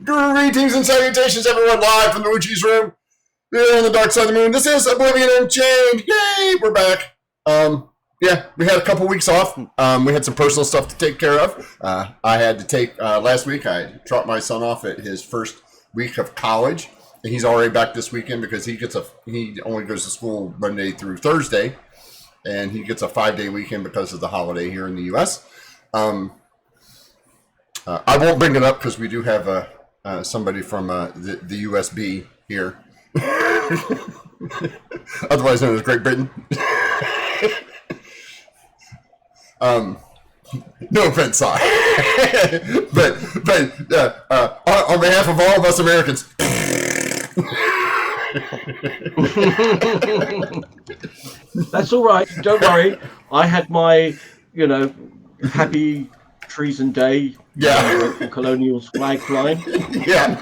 Greetings and salutations, everyone, live from the Uchi's room here on the dark side of the moon. This is Oblivion Unchained. Yay, we're back. Yeah, we had a couple weeks off. We had some personal stuff to take care of. I had to take, last week, I dropped my son off at his first week of college. And he's already back this weekend because he only goes to school Monday through Thursday. And he gets a 5-day weekend because of the holiday here in the U.S. I won't bring it up because we do have somebody from the USB here, otherwise known as Great Britain. No offense, Si. but on behalf of all of us Americans. That's all right. Don't worry. I had my, happy treason day. Yeah. Colonials flag flying. Yeah.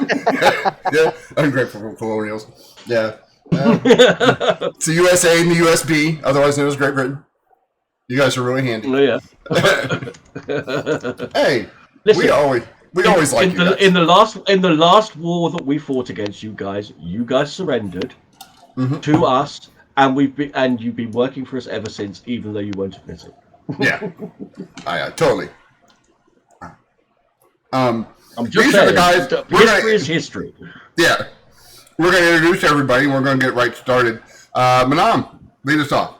Ungrateful for colonials. Yeah. It's the USA and the USB, otherwise known as Great Britain. You guys are really handy. Oh, yeah. Hey, listen, we always like you guys. In the last war that we fought against you guys surrendered to us, and you've been working for us ever since, even though you won't admit it. Yeah, totally. I'm just saying, guys. History is history. Yeah, we're going to introduce everybody. We're going to get right started. Manam, lead us off.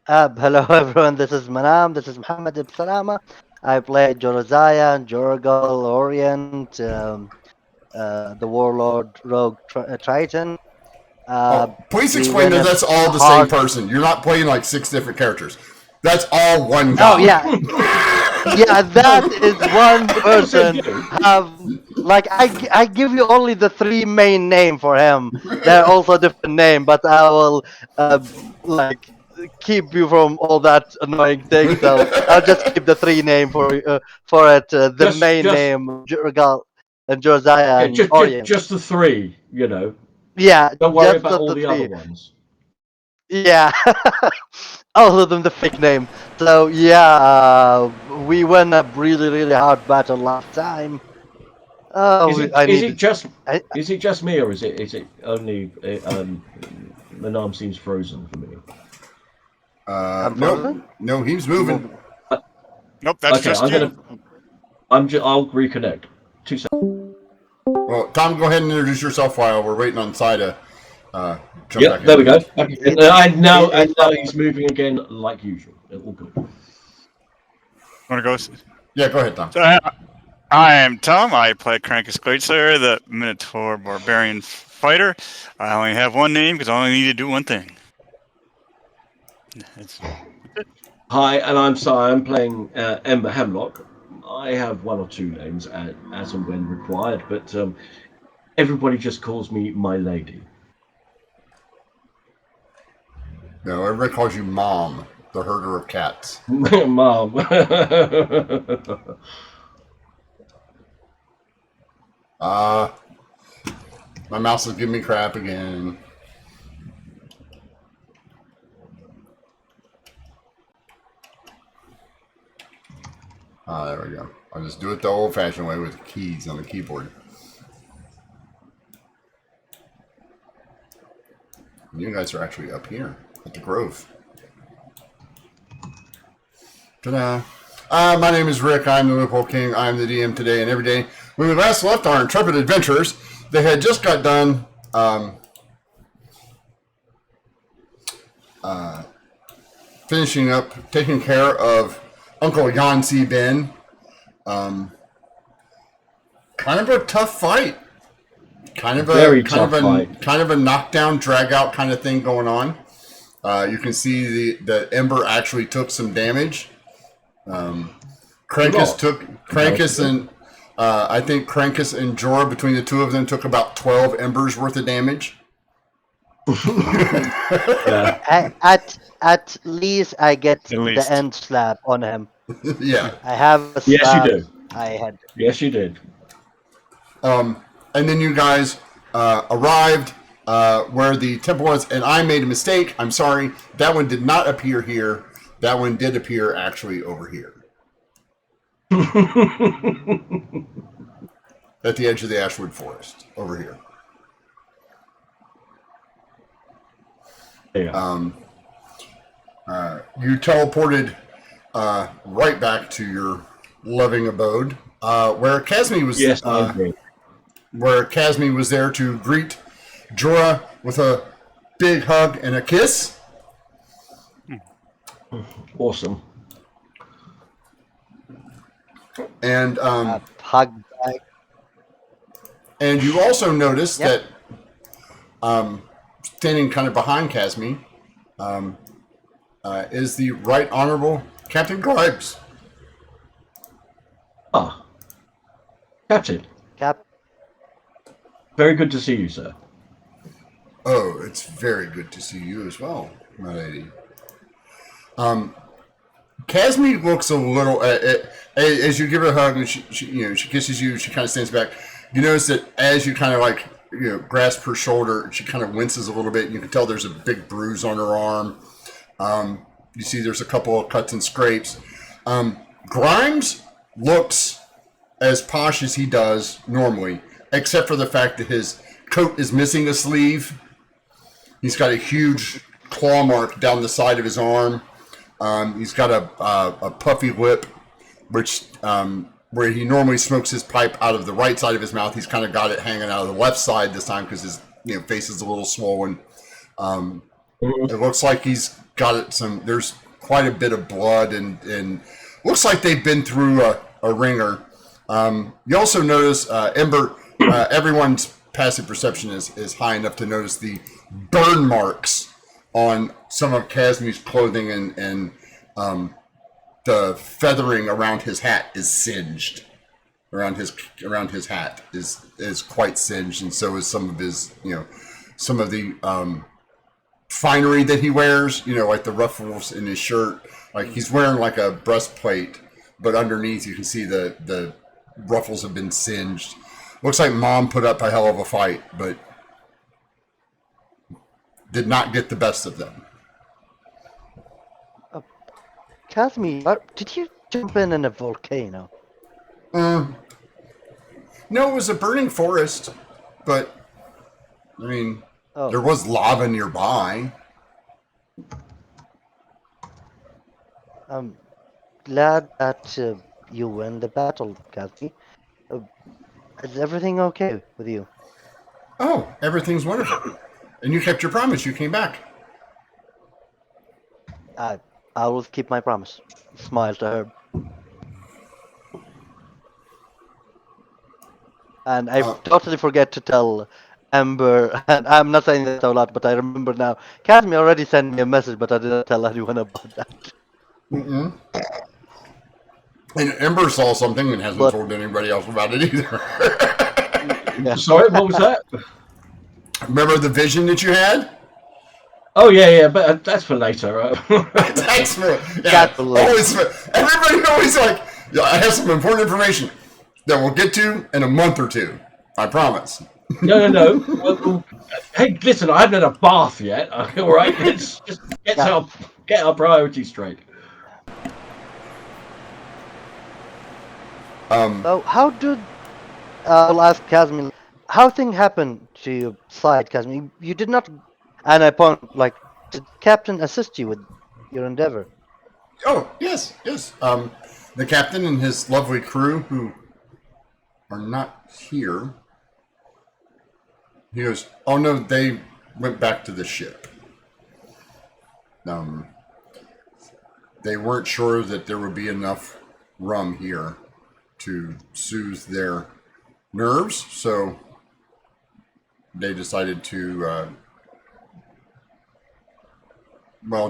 Hello everyone, this is Manam, this is Muhammad Ibn Salama. I play Josiah, Jorgal, Orient, the Warlord Rogue Triton. Please explain that that's all the same person. You're not playing like 6 different characters. That's all one guy. Oh yeah. Yeah, that is one person. I give you only the 3 main name for him. They're also different name, but I will keep you from all that annoying thing. So I'll just keep the 3 name for it. The main name, Jorgal and Josiah and Orient. Just the 3, Yeah. Don't worry about all the other ones. Yeah. All of them the fake name. So yeah, we won a really, really hard battle last time. Is it just me, or is it only Manam seems frozen for me? No, he's moving. Nope, that's just you. I'll reconnect. 2 seconds. Well, Tom, go ahead and introduce yourself while we're waiting on Sai to jump back in. There we go. And now he's moving again like usual. All good. Want to go? Yeah, go ahead, Tom. So, I am Tom. I play Krankus Greatslayer, the Minotaur Barbarian Fighter. I only have one name because I only need to do one thing. Hi, and I'm Sai. I'm playing Ember Hemlock. I have 1 or 2 names as and when required, but everybody just calls me my lady. No, everybody calls you Mom, the herder of cats. Mom. My mouse is giving me crap again. There we go. I'll just do it the old-fashioned way with keys on the keyboard. You guys are actually up here at the Grove. Ta-da! My name is Rick. I'm the Loophole King. I'm the DM today and every day. When we last left our intrepid adventurers, they had just got done finishing up, taking care of Uncle Yancy Ben. Kind of a tough fight. Kind of a knockdown, drag out kind of thing going on. You can see the Ember actually took some damage. Krankus and I think Krankus and Jorah, between the 2 of them, took about 12 Embers worth of damage. At least I get the end slap on him. Yeah. I have a slap. Yes, you do. I had. Yes, you did. And then you guys arrived where the temple was, and I made a mistake. I'm sorry. That one did not appear here. That one did appear actually over here. at the edge of the Ashwood Forest over here. Yeah. You teleported right back to your loving abode, where Casmi was. Yes, I agree. Where Casmi was there to greet Jorah with a big hug and a kiss. Awesome. And Hug back. and you also noticed Yep. that standing kind of behind Casmi is the Right Honorable Captain Gripes. Ah, Captain. Cap. Very good to see you, sir. Oh, it's very good to see you as well, my lady. Casmi looks a little as you give her a hug and she kisses you. She kind of stands back. You notice that as you kind of like grasp her shoulder, she kind of winces a little bit. You can tell there's a big bruise on her arm. You see there's a couple of cuts and scrapes. Grimes looks as posh as he does normally, except for the fact that his coat is missing a sleeve. He's got a huge claw mark down the side of his arm. He's got a puffy lip, which where he normally smokes his pipe out of the right side of his mouth, he's kind of got it hanging out of the left side this time because his face is a little swollen. It looks like he's got it there's quite a bit of blood and looks like they've been through a ringer. You also notice Ember. Everyone's passive perception is high enough to notice the burn marks on some of Casmi's clothing and the feathering around his hat is singed. Around his hat is quite singed, and so is some of his some of the finery that he wears. Like the ruffles in his shirt. Like he's wearing like a breastplate, but underneath you can see the ruffles have been singed. Looks like Mom put up a hell of a fight, but did not get the best of them. Casmi, did you jump in a volcano? No, it was a burning forest, but I mean, there was lava nearby. I'm glad that you win the battle, Casmi. Is everything okay with you? Oh, everything's wonderful. And you kept your promise. You came back. I will keep my promise. Smile to her. And I totally forget to tell Amber, and I'm not saying that out loud, but I remember now. Casmi already sent me a message, but I didn't tell anyone about that. Mm-mm. And Ember saw something and hasn't told anybody else about it either. Yeah. Sorry, what was that? Remember the vision that you had? Oh yeah, but that's for later. Thanks for That's for later. Everybody always like, I have some important information that we'll get to in a month or two. I promise. No. Well, hey, listen, I haven't had a bath yet. All right, let's just get our priorities straight. So how did I'll ask Casmi, how thing happened to your side, Casmi? You did not, and I point did Captain assist you with your endeavor? Oh, yes. The captain and his lovely crew who are not here. He goes, oh no, they went back to the ship. They weren't sure that there would be enough rum here to soothe their nerves, so they decided to,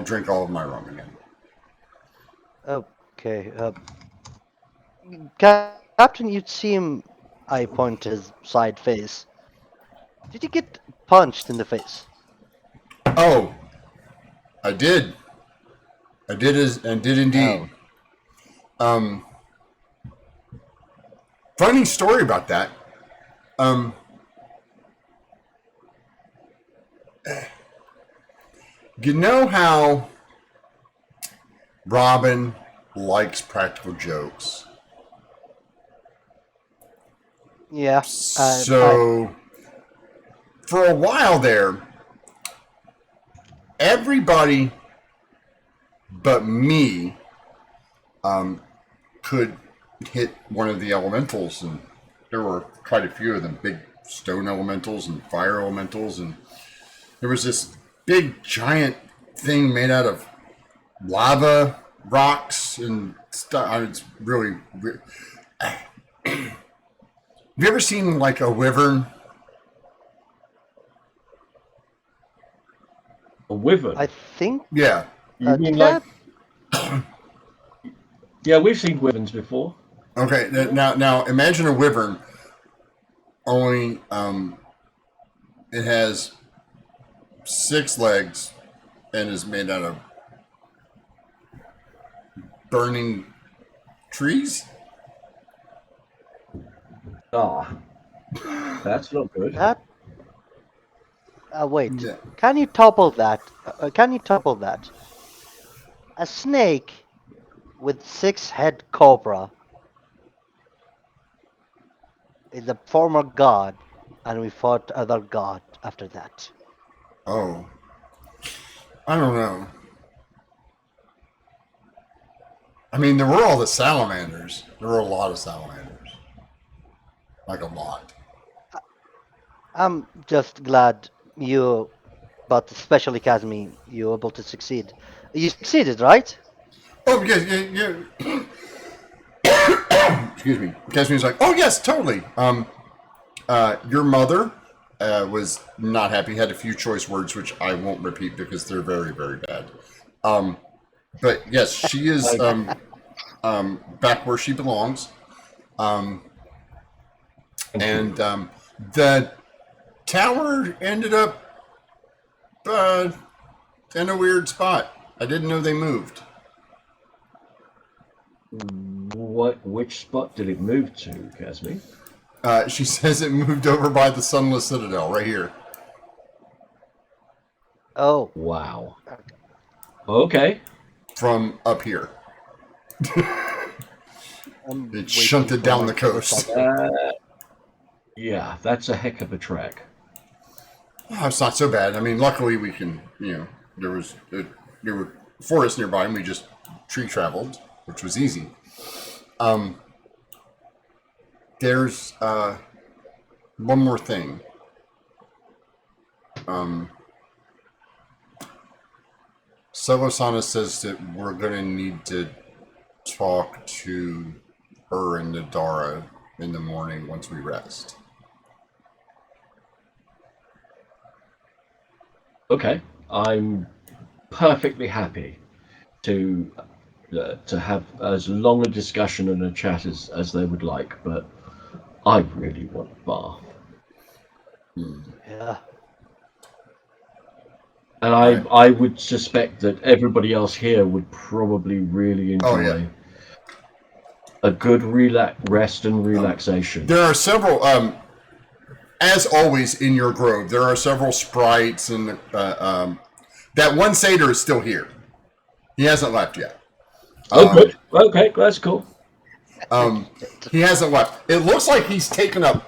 drink all of my rum again. Okay. Captain, you'd seem, I point to his side face. Did you get punched in the face? Oh, I did. I did indeed. Funny story about that. You know how Robin likes practical jokes? Yeah. So, for a while there, everybody but me could hit one of the elementals, and there were quite a few of them, big stone elementals and fire elementals, and there was this big giant thing made out of lava rocks and stuff. It's really. Have you ever seen like a wyvern? A wyvern. I think. Yeah. You mean Yeah. like? Yeah, we've seen wyverns before. Okay. Now imagine a wyvern. Only it has 6 legs and is made out of burning trees. Ah, that's not good. That. Wait. Yeah. Can you topple that? Can you topple that? A snake with 6-head cobra is a former god, and we fought other god after that. Oh. I don't know. I mean, there were all the salamanders. There were a lot of salamanders. Like a lot. I'm just glad you, but especially Kazmi, you were able to succeed. You succeeded, right? Oh, yeah. Excuse me. Casmine's like, oh yes, totally. Your mother was not happy. Had a few choice words, which I won't repeat because they're very, very bad. But yes, she is back where she belongs. And the tower ended up in a weird spot. I didn't know they moved. Which spot did it move to, Casmi? She says it moved over by the Sunless Citadel, right here. Oh, Wow. Okay. From up here. I'm It waiting shunted for down my the coast. Yeah, that's a heck of a trek. Oh, it's not so bad. I mean, luckily we can, there were forests nearby and we just tree traveled, which was easy. There's one more thing. Selosana says that we're going to need to talk to her and Nadara in the morning once we rest. Okay, I'm perfectly happy to have as long a discussion and a chat as they would like, but I really want a bath. Yeah. And I would suspect that everybody else here would probably really enjoy a good rest and relaxation. There are several, as always in your grove, there are several sprites, and that one satyr is still here. He hasn't left yet. Good. Okay, that's cool. He hasn't left. It looks like he's taken up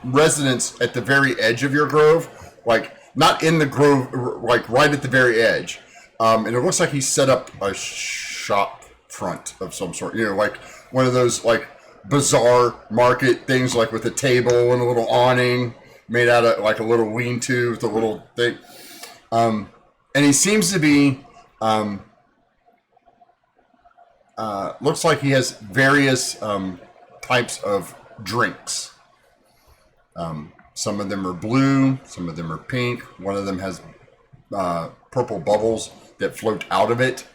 residence at the very edge of your grove, like not in the grove, like right at the very edge. And it looks like he's set up a shop front of some sort. Like one of those like bazaar market things, like with a table and a little awning made out of like a little lean-to with a little thing. And he seems to be. Looks like he has various types of drinks. Some of them are blue, some of them are pink. One of them has purple bubbles that float out of it.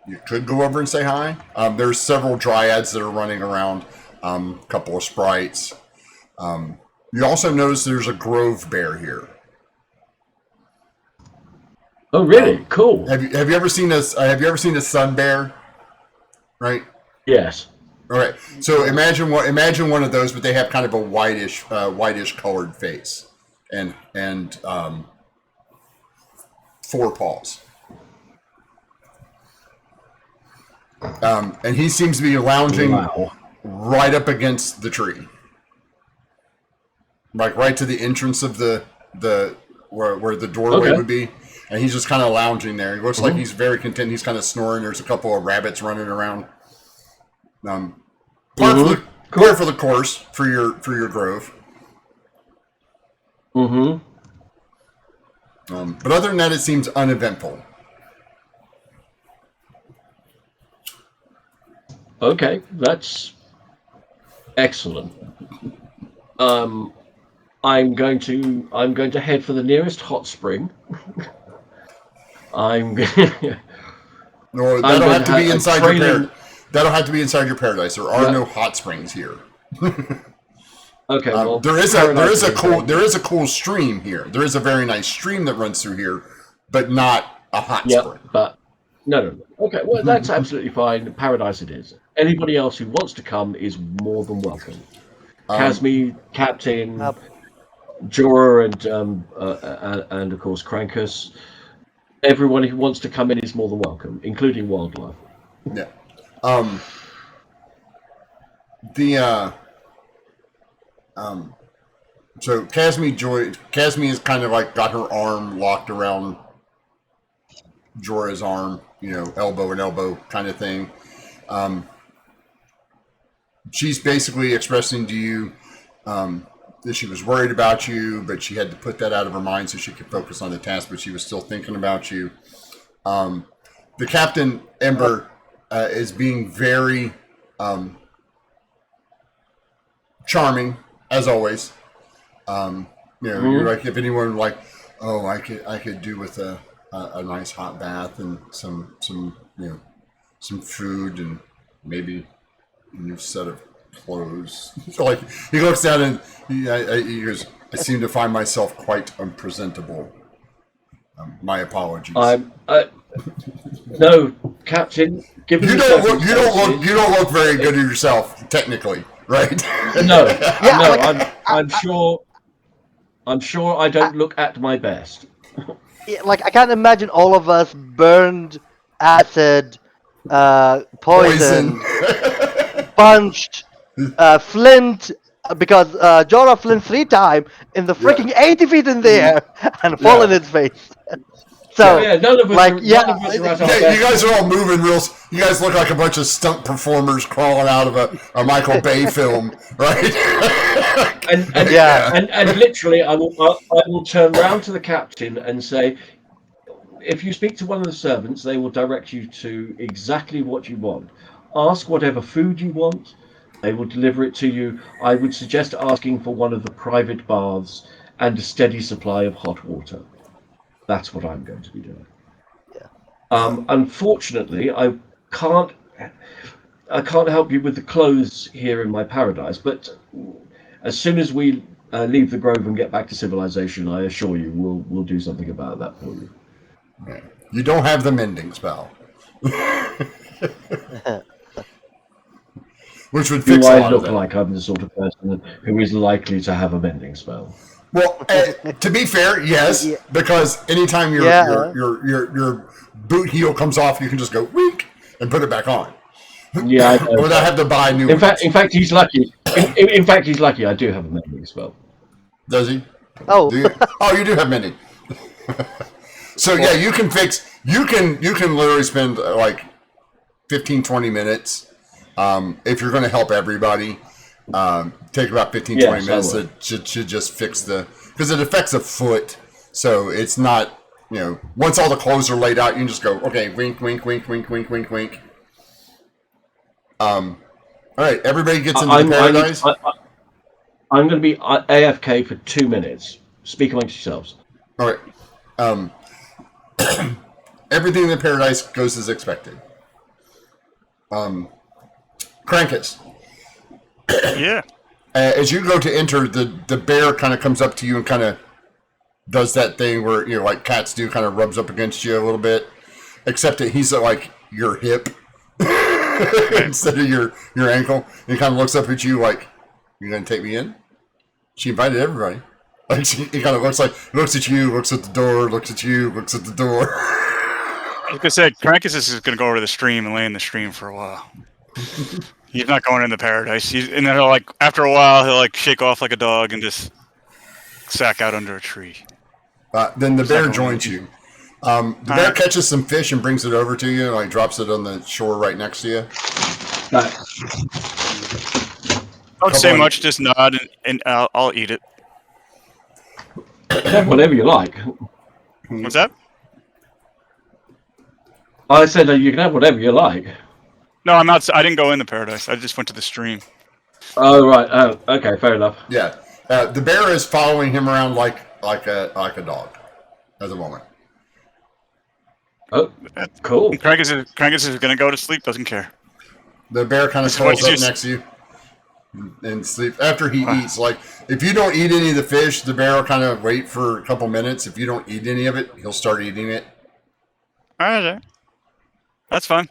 You could go over and say hi. There's several dryads that are running around, a couple of sprites. You also notice there's a grove bear here. Oh, really? Cool. Have you ever seen a sun bear? Right. Yes. All right. So imagine one of those, but they have kind of a whitish colored face, and 4 paws. And he seems to be lounging Wow. right up against the tree, like right to the entrance of the where the doorway would be, and he's just kind of lounging there. He looks like he's very content. He's kind of snoring. There's a couple of rabbits running around. Par for the course for your grove. Mm-hmm. But other than that, it seems uneventful. Okay, that's excellent. I'm going to head for the nearest hot spring. No, that'll have to be inside your that'll have to be inside your paradise. There are no hot springs here. Okay, well, there is a cool stream here. There is a very nice stream that runs through here, but not a hot spring. But no. Okay, well, that's absolutely fine. Paradise it is. Anybody else who wants to come is more than welcome. Casmi, Captain, Jorah, and of course Crankus. Everyone who wants to come in is more than welcome, including wildlife. Yeah. So Casmi is kind of like got her arm locked around Jorah's arm, elbow and elbow kind of thing. She's basically expressing to you that she was worried about you, but she had to put that out of her mind so she could focus on the task, but she was still thinking about you. The Captain, Ember, is being very charming, as always. You're like, if anyone like, oh, I could do with a nice hot bath and some food and maybe a new set of clothes. So like he looks down and he goes, I seem to find myself quite unpresentable. My apologies. No, Captain. You don't look very good at yourself, technically, right? No. I'm sure I don't look at my best. Like, I can't imagine all of us burned, acid, poison. Punched, Flint, because Jorah Flint 3 times in the freaking 80 feet in the air and fall in his face. So, none of us are you guys are all moving real. You guys look like a bunch of stunt performers crawling out of a Michael Bay film, right? and literally, I will turn round to the captain and say, if you speak to one of the servants, they will direct you to exactly what you want. Ask whatever food you want. They will deliver it to you. I would suggest asking for one of the private baths and a steady supply of hot water. That's what I'm going to be doing. Yeah. Unfortunately, I can't help you with the clothes here in my paradise. But as soon as we leave the grove and get back to civilization, I assure you, we'll do something about that for you. You don't have the mending spell. Which would fix a lot of it. Do I look like I'm the sort of person who is likely to have a mending spell? Well, to be fair, yes, because anytime your boot heel comes off, you can just go wink and put it back on. Yeah, I know. Without having to buy new. In fact, he's lucky. In fact, he's lucky. I do have a mending spell. Does he? Oh, you do have mending. So yeah, you can fix. You can literally spend like 15, 20 minutes. If you're going to help everybody, take about 15, 20 minutes to just fix because it affects a foot. So it's not, once all the clothes are laid out, you can just go, okay, wink, wink, wink, wink, wink, wink, wink. All right, everybody gets into the paradise. I'm going to be AFK for 2 minutes. Speak amongst yourselves. All right. Everything in the paradise goes as expected. Crankus. Yeah. As you go to enter, the bear kind of comes up to you and kind of does that thing where, like cats do, kind of rubs up against you a little bit, except that he's at like your hip instead of your ankle. And he kind of looks up at you like, "You gonna take me in?" She invited everybody. Like he kind of looks at you, looks at the door, looks at you, looks at the door. Like I said, Crankus is going to go over to the stream and lay in the stream for a while. He's not going into paradise. And then he'll after a while, he'll shake off like a dog and just sack out under a tree. Then the bear joins you. The bear catches some fish and brings it over to you, and drops it on the shore right next to you. Don't say much, just nod, and I'll eat it. Whatever you like. What's that? I said that you can have whatever you like. No, I'm not. I didn't go into paradise. I just went to the stream. Oh right. Oh, okay. Fair enough. Yeah. The bear is following him around like a dog at the moment. Oh, cool. Crankus is going to go to sleep. Doesn't care. The bear kind of curls up next to you and sleep. After he eats, if you don't eat any of the fish, the bear will kind of wait for a couple minutes. If you don't eat any of it, he'll start eating it. All right. That's fine.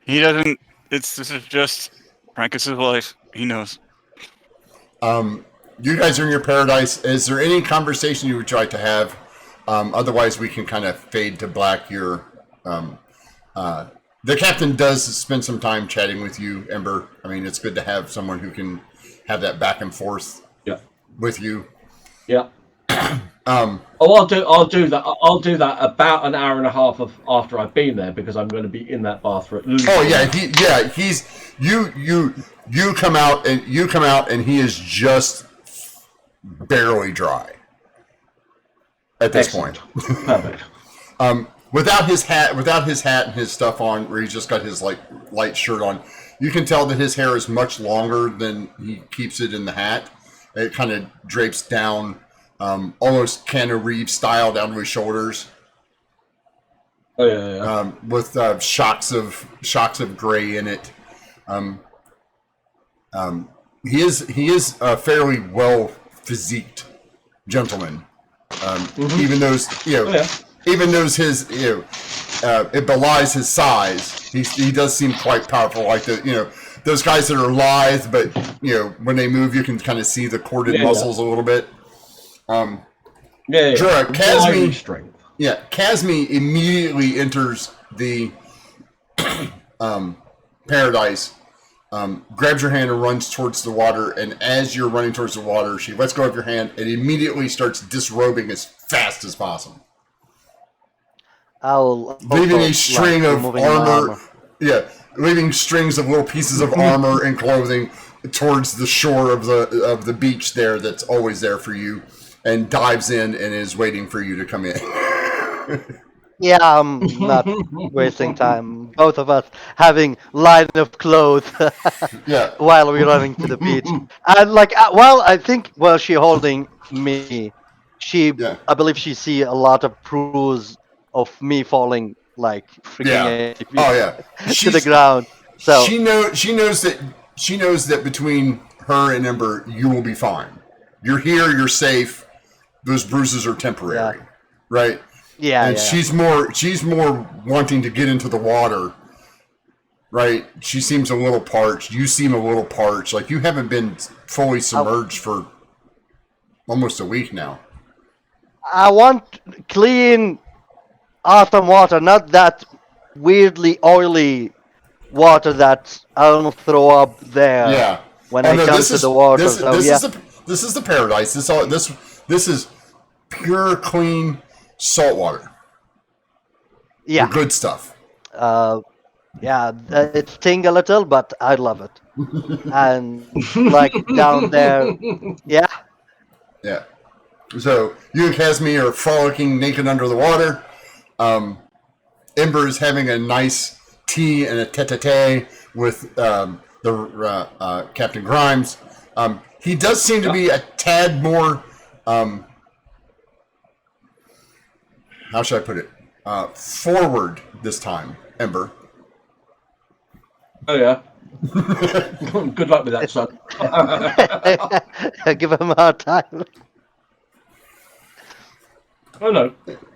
He doesn't. This is just Crankus' life. He knows. You guys are in your paradise. Is there any conversation you would like to have? Otherwise, we can kind of fade to black. The captain does spend some time chatting with you, Ember. I mean, it's good to have someone who can have that back and forth with you. Yeah. I'll do that. I'll do that about an hour and a half after I've been there because I'm going to be in that bath for at least. Oh yeah, he's you come out and he is just barely dry at this point. Perfect. Without his hat and his stuff on, where he's just got his light shirt on, you can tell that his hair is much longer than he keeps it in the hat. It kind of drapes down. Almost Keanu Reeves style down to his shoulders. Oh yeah. With shocks of gray in it. He is a fairly well physiqued gentleman. Even though his it belies his size. He does seem quite powerful. Like those guys that are lithe, but when they move, you can kind of see the corded muscles a little bit. Casmi immediately enters the paradise, grabs your hand and runs towards the water, and as you're running towards the water, she lets go of your hand and immediately starts disrobing as fast as possible. Leaving a string of armor. Yeah, leaving strings of little pieces of armor and clothing towards the shore of the beach there that's always there for you. And dives in and is waiting for you to come in. Yeah, I'm not wasting time. Both of us having line of clothes while we're running to the beach. And I think while she holding me, I believe she see a lot of bruise of me falling freaking 80 feet to the ground. So she knows that between her and Ember, you will be fine. You're here. You're safe. Those bruises are temporary, right? Yeah. And she's more wanting to get into the water, right? She seems a little parched. You seem a little parched. You haven't been fully submerged for almost a week now. I want clean, awesome water, not that weirdly oily water that I don't throw up there. Yeah. When I come to the water. This is the paradise. This is pure, clean salt water. Yeah. The good stuff. It sting a little, but I love it. And down there, yeah. Yeah. So you and Casmi are frolicking naked under the water. Ember is having a nice tea and a tete-a-tete with Captain Grimes. He does seem to be a tad more, how should I put it, forward this time, Ember. Oh, yeah. Good luck with that, son. Give him a hard time. Oh, no.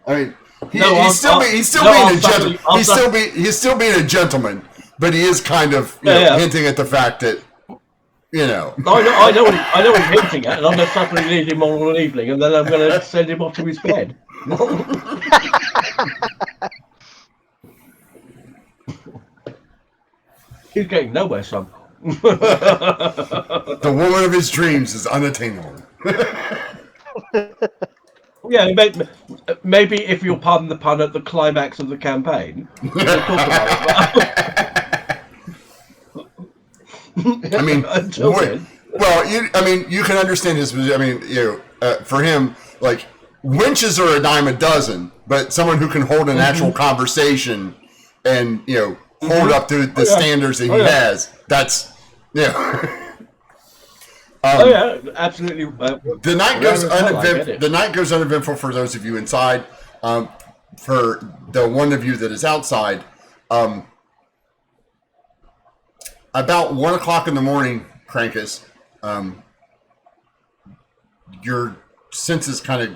I mean, he's still being a gentleman, but he is kind of hinting at the fact that, I know what he's hinting at, and I'm going to suddenly leave him on an evening, and then I'm going to send him off to his bed. He's getting nowhere, son. The woman of his dreams is unattainable. Yeah, maybe if you'll pardon the pun, at the climax of the campaign, we'll talk about it. I mean, Until then. well, you can understand his. I mean, for him, like winches are a dime a dozen, but someone who can hold an actual conversation and hold up to the standards that he has, that's oh yeah, absolutely. The night goes uneventful. The night goes uneventful for those of you inside. For the one of you that is outside, about 1 o'clock in the morning, Krankus, your senses kind of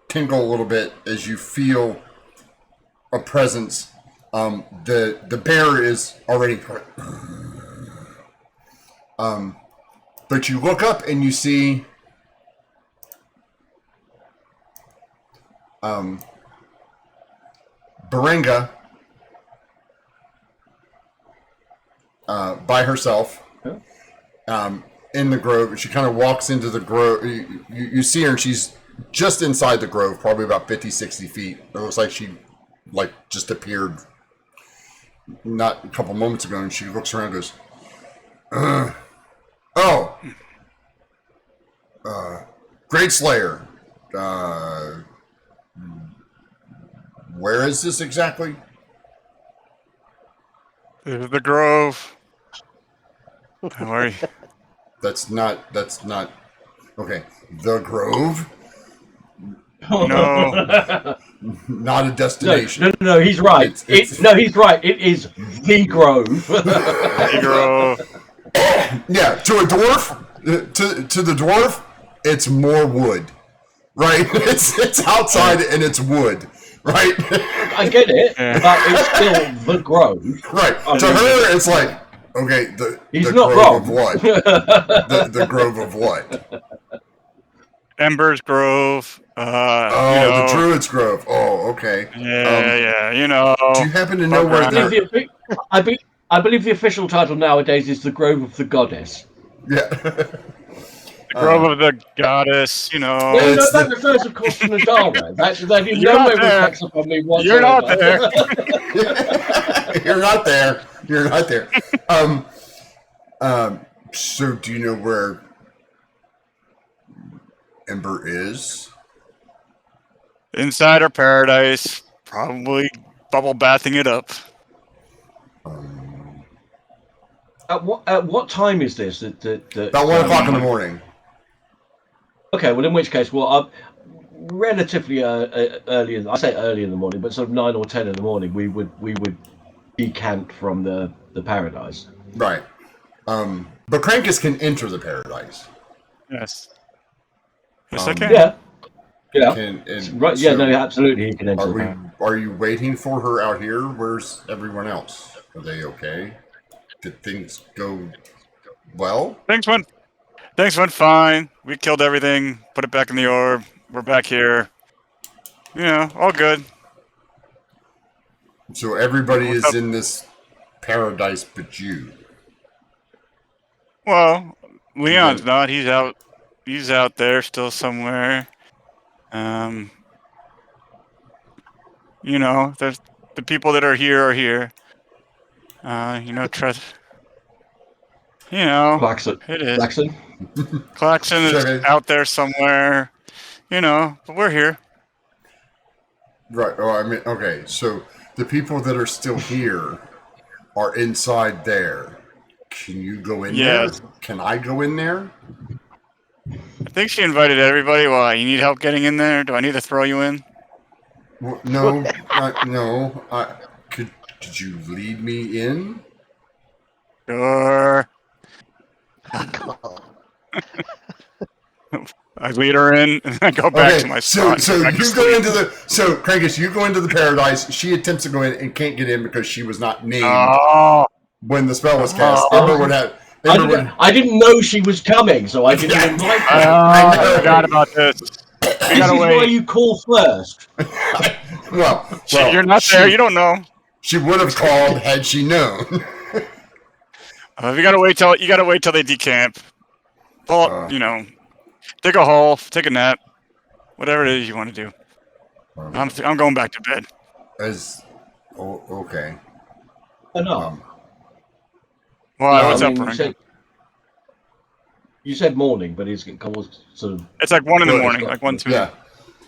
tingle a little bit as you feel a presence. The bear is already. But you look up and you see Berenga by herself in the grove. She kind of walks into the grove. You see her and she's just inside the grove, probably about 50, 60 feet. It looks like she just appeared not a couple moments ago, and she looks around and goes, oh, Great Slayer. Where is this exactly? The Grove. Don't worry. That's not. Okay, the Grove. No. Not a destination. No, he's right. He's right. It is the Grove. The Grove. Yeah, to a dwarf, to the dwarf, it's more wood, right? It's outside and it's wood, right? I get it, but it's still the Grove. Right. To her, it's like, okay, he's the not grove wrong. of what? the grove of what? Ember's Grove. The Druid's Grove. Oh, okay. Yeah, Do you happen to know where I believe the official title nowadays is the Grove of the Goddess. Yeah. The Grove of the Goddess, No, that refers, of course, to Nadara. That in You're no not way there. reflects upon me whatsoever. You're not there. You're not there. You're not there. So do you know where Ember is? Inside her paradise, probably bubble bathing it up. At what time is this? About 1 o'clock in the morning. Okay, well, in which case, relatively early. I say early in the morning, but sort of 9 or 10 in the morning, we would decant from the paradise. Right. But Krankus can enter the paradise. Yes. Yes, I can. Yeah. Right. Yeah. No. Absolutely, he can enter. Are you waiting for her out here? Where's everyone else? Are they okay? Did things go well? Things went fine. We killed everything, put it back in the orb. We're back here. All good. So everybody is in this paradise but you. Well, Leon's not. He's out. He's out there still somewhere. There's the people that are here. Trust. Claxon. It is. Claxon is out there somewhere. But we're here. Right. Oh, I mean, okay. So the people that are still here are inside there. Can you go in there? Can I go in there? I think she invited everybody. Why? You need help getting in there? Do I need to throw you in? Well, no. No. Could you lead me in? Sure. I lead her in and I go back to my spot. So Krankus, you go into the paradise. She attempts to go in and can't get in because she was not named when the spell was cast. Ember would have. I didn't know she was coming, so I didn't invite her. I forgot about this. This is why you call first. Well, You're not there. You don't know. She would have called had she known. You gotta wait till they decamp. Pull, dig a hole, take a nap, whatever it is you want to do. I'm going back to bed. Okay. Enough. Why? What's up, Frank? You said morning, but it's sort of. It's like 1 in the morning, like 1, 2. Yeah.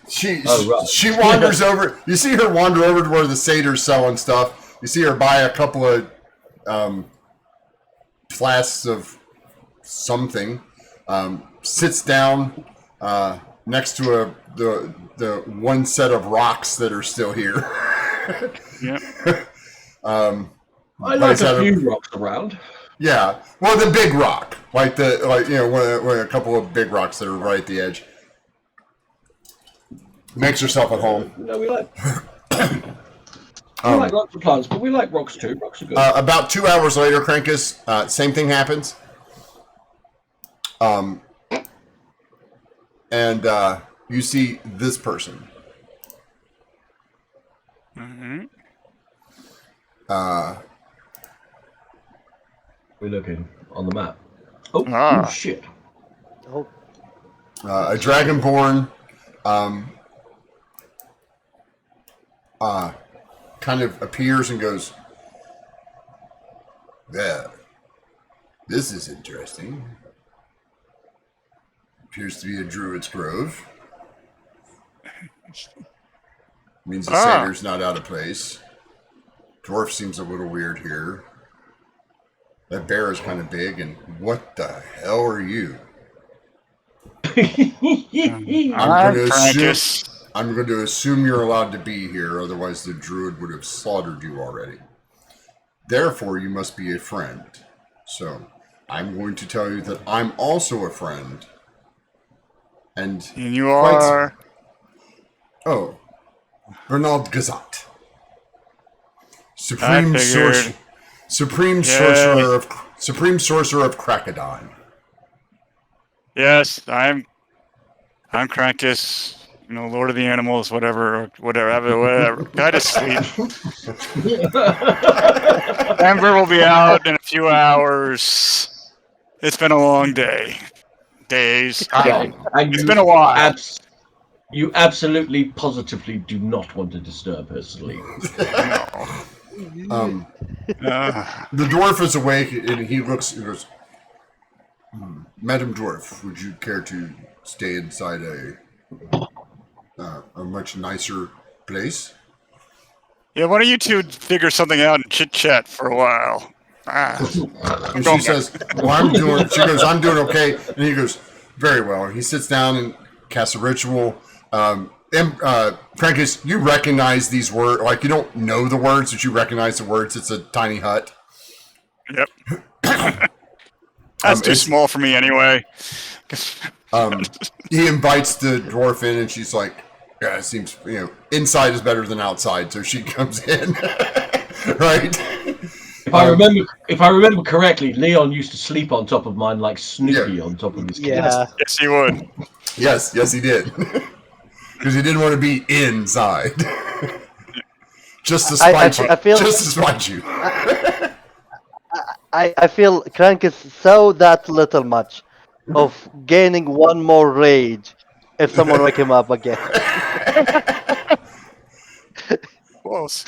She right. wanders over. You see her wander over to where the satyr's selling stuff. You see her buy a couple of flasks of something. Sits down next to the one set of rocks that are still here. Yep. I like a few rocks around. Yeah, well, the big rock, one a couple of big rocks that are right at the edge. Makes herself at home. No, we like. We like rocks and plants, but we like rocks too. Rocks are good. About 2 hours later, Krankus, same thing happens. And you see this person. Mm-hmm. We're looking on the map. Oh shit! Oh, A dragonborn, kind of appears and goes, "There, this is interesting. Appears to be a druid's grove. Means the satyr's not out of place. Dwarf seems a little weird here. That bear is kind of big, and what the hell are you?" I'm going to assume you're allowed to be here, otherwise the druid would have slaughtered you already. Therefore, you must be a friend. So, I'm going to tell you that I'm also a friend. And you are? Oh, Bernard Gazat. Supreme Sorcerer of Krakadon. Yes, I'm Krankus, Lord of the Animals, whatever. Can I just sleep? Denver will be out in a few hours. It's been a long day. Days. It's been a while. You absolutely, positively do not want to disturb her sleep. The dwarf is awake, and he looks and goes, "Madam Dwarf, would you care to stay inside a much nicer place?" Yeah, why don't you two figure something out and chit-chat for a while? And she says, "Well, she goes, I'm doing okay." And he goes, "Very well." And he sits down and casts a ritual. Krankus, you recognize these words. Like, you don't know the words, but you recognize the words. It's a tiny hut. Yep. That's too small for me anyway. He invites the dwarf in, and she's like, "Yeah, it seems, inside is better than outside." So she comes in. Right? If I remember correctly, Leon used to sleep on top of mine like Snoopy on top of his kid. yeah. Yes, he would. Yes, he did. Because he didn't want to be inside. Just to spite you. Just to spite you. I feel Crank is so that little much of gaining one more rage if someone wake him up again. Close.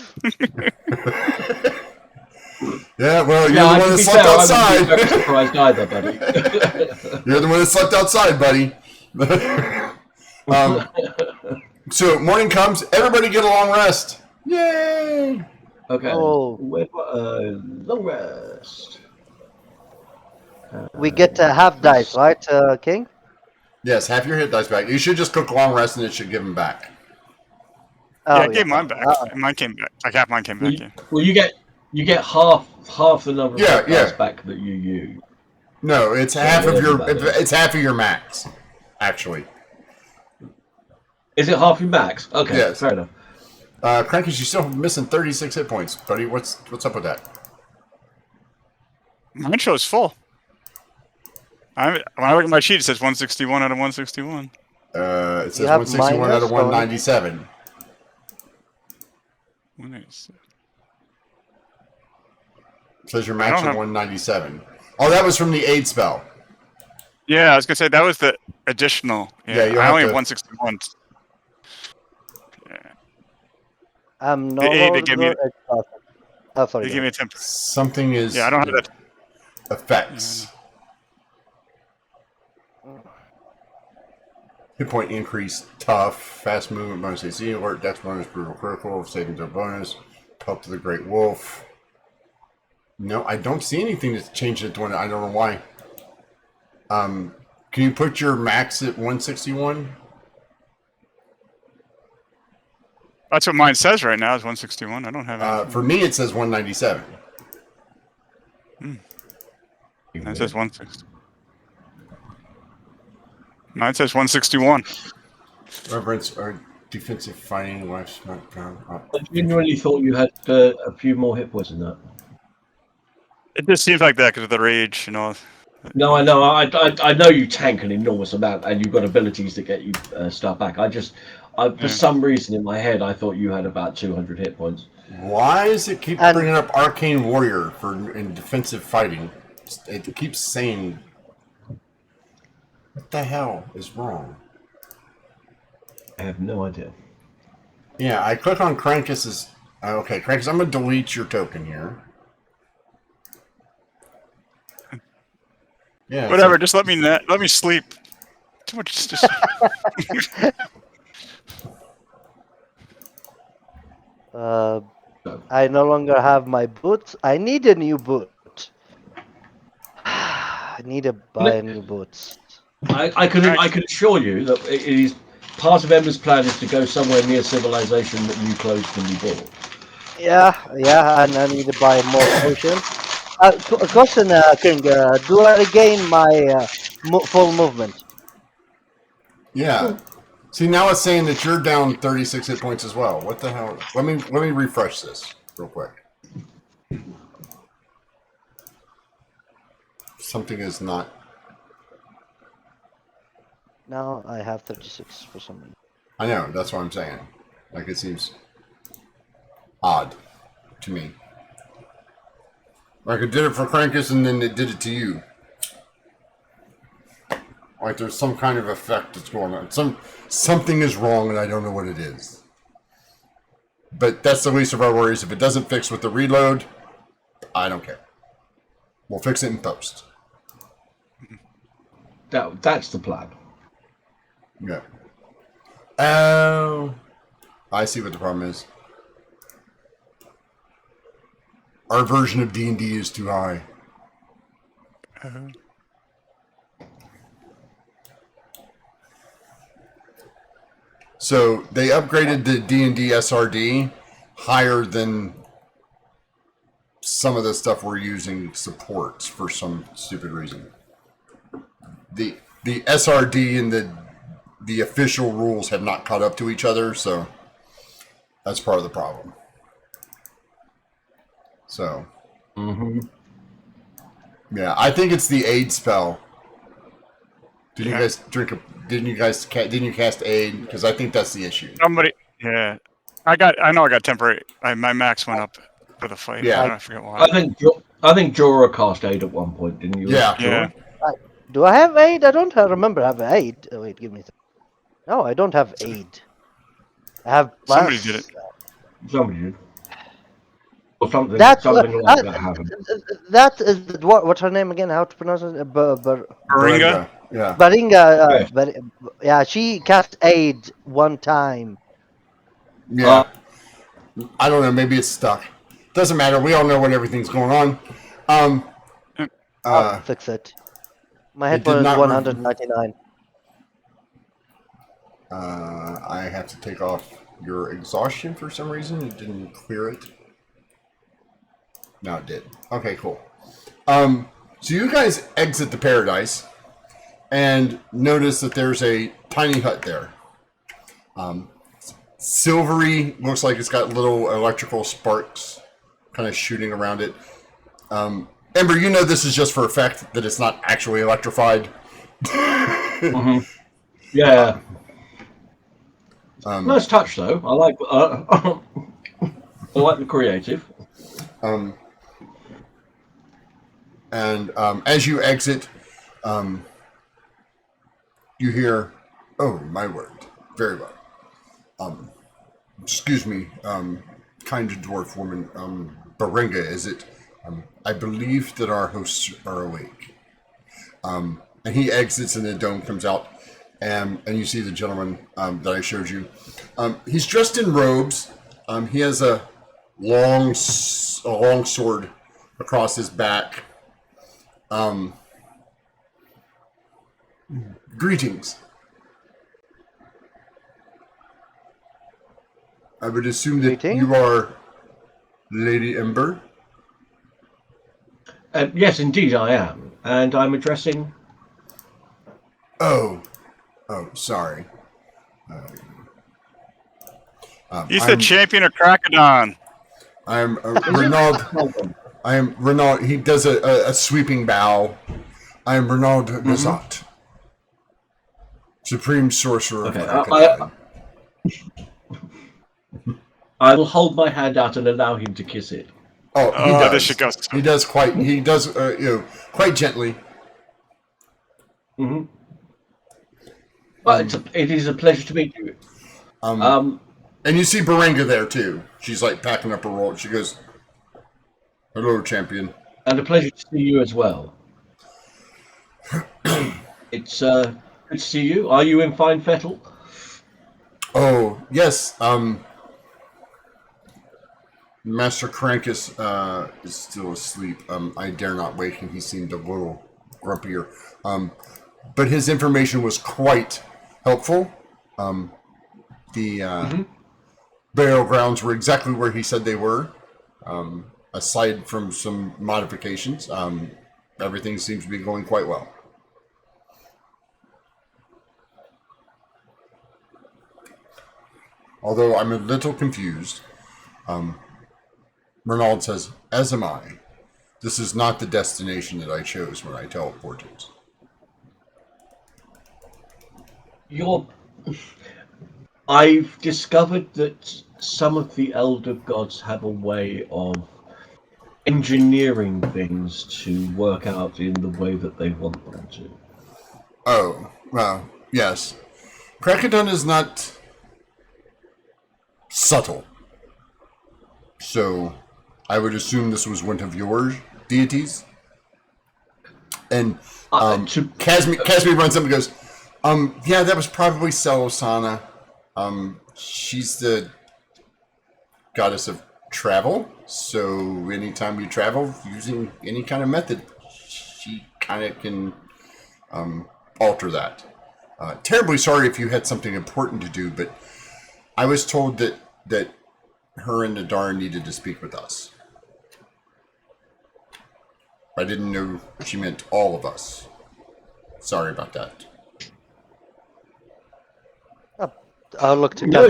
Yeah, well, you're the one that slept outside. I'm very surprised either, buddy. You're the one that slept outside, buddy. So morning comes, everybody get a long rest. Yay! Okay. Oh. Long rest. We get half dice, right, King? Yes, half your hit dice back. You should just cook long rest and it should give them back. I gave mine back. Mine came back. Like half mine came back. Well, you get half the number of dice back that you use. No, it's half of your max, actually. Is it half your max? Okay, yes. Fair enough. Cranky, you're still missing 36 hit points, buddy. What's up with that? Mine shows full. When I look at my sheet, it says 161 out of 161. It says 161 out of 197. 187. Says your max at 197. Oh, that was from the aid spell. Yeah, I was gonna say that was the additional. Yeah, you'll I have only to- have 161. Yeah. I'm no They longer gave me- exhausted. Oh, sorry. They go give me ahead. a temp. Something is. Yeah, I don't have that. Effects. Yeah, Hit point increase, tough, fast movement bonus AC, alert, dex bonus, brutal critical, saving throw bonus, help to the Great Wolf. No, I don't see anything that's changed it to one. I don't know why. Can you put your max at 161? That's what mine says right now is 161. I don't have anything. For me, it says 197. Mine says 160. Mine says 161. Reverence or defensive fighting, life smart pound. I genuinely thought you had a few more hit points than that. It just seems like that because of the rage, you know. No, I know. I know you tank an enormous amount, and you've got abilities to get you stuff back. For some reason in my head, I thought you had about 200 hit points. Why does it keep bringing up Arcane Warrior in defensive fighting? It keeps saying, what the hell is wrong? I have no idea. Yeah, I click on Krankus's. Okay, Krankus, I'm going to delete your token here. Yeah. Whatever, just let me sleep. Too much. Just... I no longer have my boots. I need a new boot. I need to buy a new boots. I can assure you that it is part of Emma's plan is to go somewhere near civilization that new clothes can be bought. Yeah, and I need to buy more potions. Question, King, do I regain my full movement? Yeah. See, now it's saying that you're down 36 hit points as well. What the hell? Let me refresh this real quick. Something is not. Now I have 36 for some reason. I know. That's what I'm saying. Like, it seems odd to me. Like, it did it for Krankus and then it did it to you. Like, there's some kind of effect that's going on. Something is wrong and I don't know what it is. But that's the least of our worries. If it doesn't fix with the reload, I don't care. We'll fix it in post. That's the plan. Yeah. Oh, I see what the problem is. Our version of D&D is too high. So they upgraded the D&D SRD higher than some of the stuff we're using supports for some stupid reason. The SRD and the official rules have not caught up to each other, so that's part of the problem. So, yeah, I think it's the aid spell. Didn't you guys cast aid? Because I think that's the issue. Somebody, yeah, I know I got temporary. My max went up for the fight. Yeah. I forget why. I think Jorah cast aid at one point, didn't you? Yeah. Yeah. Do I have aid? I don't remember having aid. Oh, wait, give me a second. No, I don't have aid. I have Somebody plus. did it. Somebody did. Or something That's like that happened. That is what's her name again? How to pronounce it? Baringa? Yeah. Baringa. Yeah, she cast aid one time. Yeah. I don't know. Maybe it's stuck. Doesn't matter. We all know what everything's going on. I'll fix it. My it hit point did is not 199. I have to take off your exhaustion for some reason. It didn't clear it. No, it did. Okay, cool. So you guys exit the paradise and notice that there's a tiny hut there. Silvery, looks like it's got little electrical sparks kind of shooting around it. Ember, you know this is just for effect, that it's not actually electrified. Yeah. Nice touch, though. I like. I like the creative. And as you exit, you hear, "Oh, my word. Very well. Excuse me, kind dwarf woman, Baringa, is it? I believe that our hosts are awake." And he exits and the dome comes out, and you see the gentleman that I showed you. He's dressed in robes. He has a long sword across his back. Greetings. I would assume that Greetings. you are Lady Ember. Yes, indeed, I am, and I'm addressing. Oh, sorry. He's the champion of Cracodon. I'm Renaud. I am Renaud. He does a sweeping bow. I am Renaud Gazat, Supreme Sorcerer of Cracodon. I will hold my hand out and allow him to kiss it. Oh, he does. This shit goes. He does quite. He does. Quite gently. Mm-hmm. Well, it is a pleasure to meet you. And you see Baringa there too. She's like packing up her roll. She goes, "Hello, champion." And a pleasure to see you as well. It's good to see you. Are you in fine fettle? Oh yes. Master Crankus is still asleep. I dare not wake him. He seemed a little grumpier. But his information was quite helpful. The burial grounds were exactly where he said they were. Aside from some modifications, everything seems to be going quite well. Although I'm a little confused. Renaud says, "As am I. This is not the destination that I chose when I teleported." I've discovered that some of the elder gods have a way of engineering things to work out in the way that they want them to. Oh, well, yes. Cracodon is not subtle. So, I would assume this was one of your deities. And Casmi runs up and goes, yeah, that was probably Selosana. She's the goddess of travel. So anytime you travel using any kind of method, she kind of can alter that. Terribly sorry if you had something important to do, but I was told that her and Nadar needed to speak with us. I didn't know she meant all of us. Sorry about that. I'll look to No,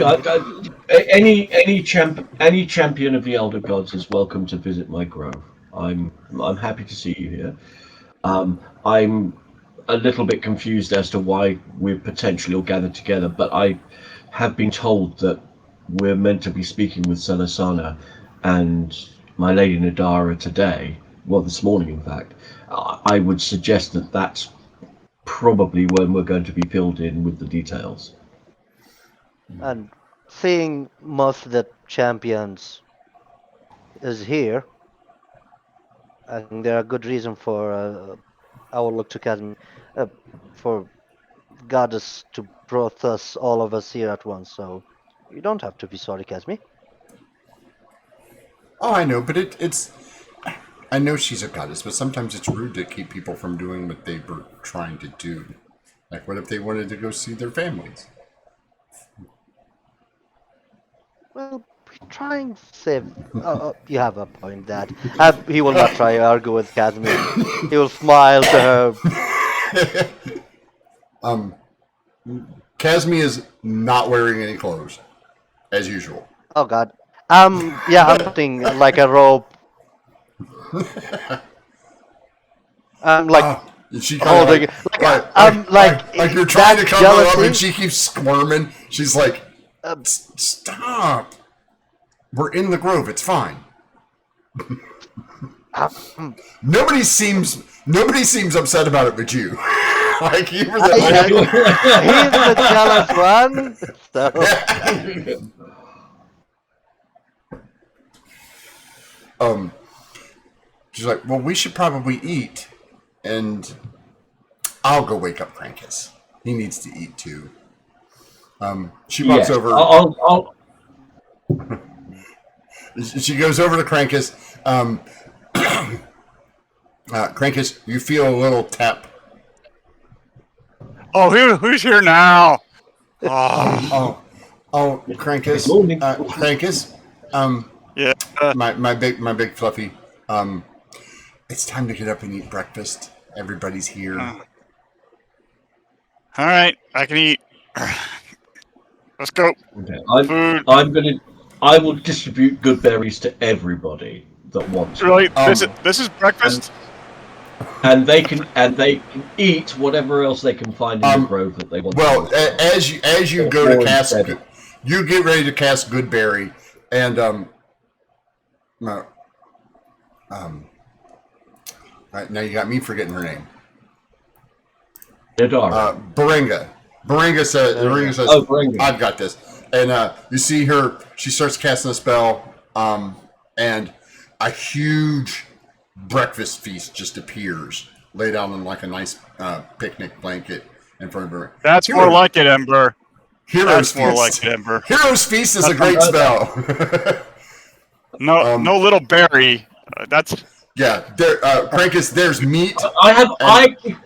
any champion of the elder gods is welcome to visit my grove. I'm happy to see you here. I'm a little bit confused as to why we're potentially all gathered together, but I have been told that we're meant to be speaking with Selosana and my lady Nadara today. Well, this morning, in fact. I would suggest that that's probably when we're going to be filled in with the details. And seeing most of the champions is here, I think there are good reason for I will look to Cadme for goddess to brought us all of us here at once. So you don't have to be sorry, Casmi. Oh, I know, but it's... I know she's a goddess, but sometimes it's rude to keep people from doing what they were trying to do. Like, what if they wanted to go see their families? Well, trying to save. Oh, you have a point, Dad. He will not try to argue with Casmi. He will smile to her. Casmi is not wearing any clothes, as usual. Oh God. Yeah, I'm putting like a rope. I'm like she holding. like you're trying to cover her up, and she keeps squirming. She's like, "Stop." We're in the grove. It's fine. Um, Nobody seems upset about it but you. Like you were He's the jealous one. So she's like, well, we should probably eat, and I'll go wake up Crankus. He needs to eat too. She walks over. I'll She goes over to Crankus. Crankus, you feel a little tap. Oh, who's here now? Oh, Crankus. Morning. Crankus. yeah. My big fluffy. It's time to get up and eat breakfast. Everybody's here. All right, I can eat. Let's go. Okay. Food. I will distribute good berries to everybody that wants them. Really? This is breakfast. And they can eat whatever else they can find in the grove that they want. Well, to as you go to cast, you get ready to cast good berry, and now you got me forgetting her name. Nadara. Baringa. Baringa says, Oh, Baringa. I've got this. And you see her, she starts casting a spell, and a huge breakfast feast just appears, laid out on like a nice picnic blanket in front of her. That's more like it, Ember. Hero's That's more Feast. like it, Ember. Hero's Feast is a great spell. No little berry. That's Yeah, there, Crankus, there's meat.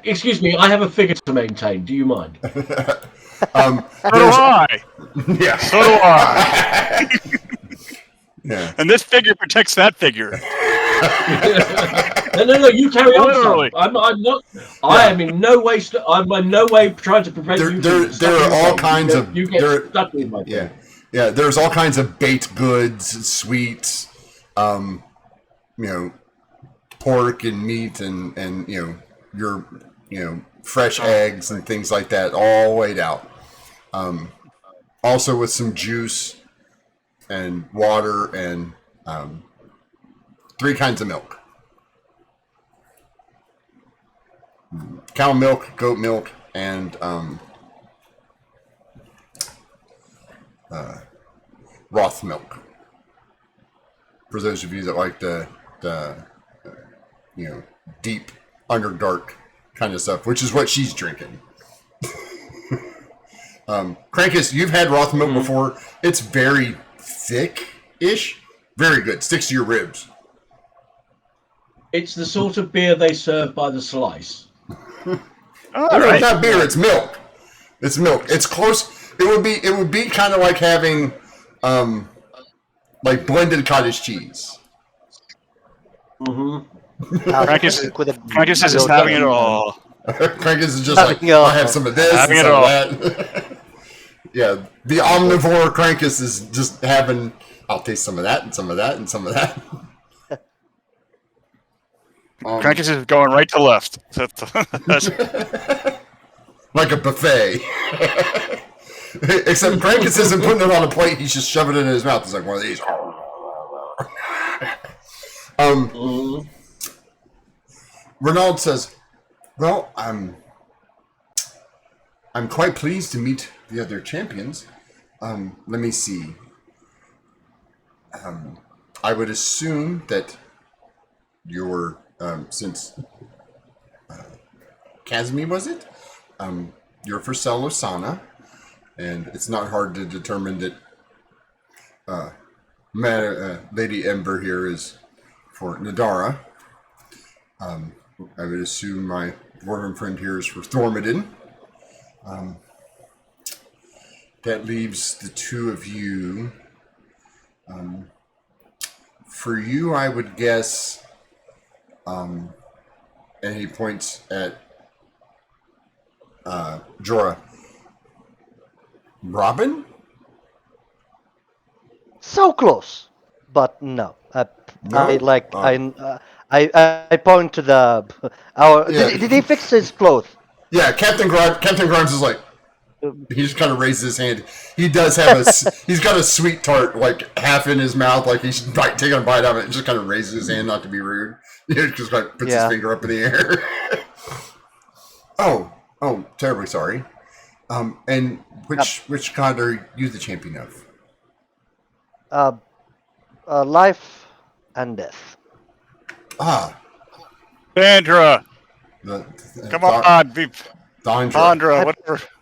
Excuse me, I have a figure to maintain. Do you mind? so do I. Yeah. So do I. Yeah. And this figure protects that figure. No, you carry on. Literally. Son. I'm not. I am in no way. I'm in no way trying to prevent you. There are all kinds of. You get stuck with my yeah, yeah. There's all kinds of baked goods, sweets, pork and meat, and your fresh eggs and things like that, all laid out. Also with some juice and water and 3 kinds of milk. Cow milk, goat milk, and Roth milk. For those of you that like the deep, underdark kind of stuff, which is what she's drinking. Crankus, you've had Roth milk before. It's very thick-ish. Very good. Sticks to your ribs. It's the sort of beer they serve by the slice. It's not beer. It's milk. It's milk. It's close. It would be kind of like having like blended cottage cheese. Mm-hmm. Crankus is just having it all. Crankus is just like, I'll have some of this Having and it some all. of that. Yeah, the omnivore Crankus is just having, I'll taste some of that and some of that and some of that. Crankus is going right to left. That's Like a buffet. Except Crankus isn't putting it on a plate, he's just shoving it in his mouth. It's like one of these. Renaud says, well, I'm quite pleased to meet the other champions. Let me see. I would assume that you're, since Casimir, was it? You're for Salosana, and it's not hard to determine that Lady Ember here is for Nadara. I would assume my dwarven friend here is for Thormodin. That leaves the 2 of you. For you, I would guess, and he points at Jorah. Robin? so close, but no. No? I point to the our. Yeah. Did he fix his clothes? Yeah, Captain Grimes is like, he just kind of raises his hand. He does have he's got a sweet tart like half in his mouth, like he's like taking a bite out of it, and just kind of raises his hand, not to be rude. He just like puts his finger up in the air. oh, terribly sorry. And which god are you the champion of? Life and death. Ah, Sandra, come Don- on, be Dondra. Sandra,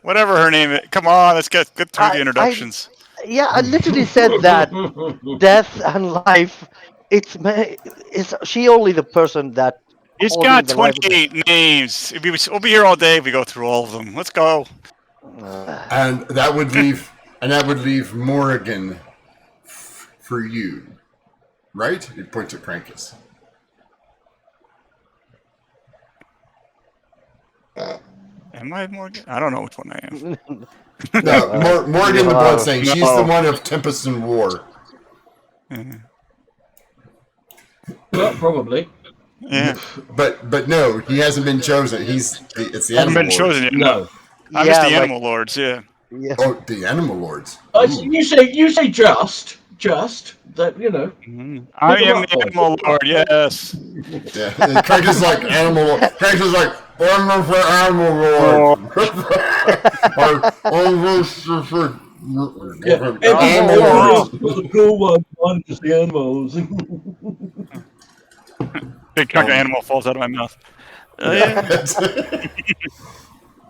whatever her name is. Come on, let's get through the introductions. I literally said that death and life. Is she only the person that? He's holding got the life of the- 28 names. We'll be here all day if we go through all of them. Let's go. And that would leave Morrigan for you, right? It points at Krankus. Am I Morgan? I don't know which one I am. No, Morrigan the Bloodsaint. No. She's the one of Tempest and War. Well, probably. Yeah. But no, he hasn't been chosen. It's the Haven't Animal been Lord. chosen yet. No. I'm just the Animal Lords, yeah. Yeah. Oh, the Animal Lords. You say just that, you know. I Pick 'em am up, the boy. Animal Lord, yes. Yeah, and Craig is like Animal Lord. Craig is like, I'm for Animal Lord. Yeah. Animal Lords. The cool one is the animals. Big chunk of animal falls out of my mouth. Yeah.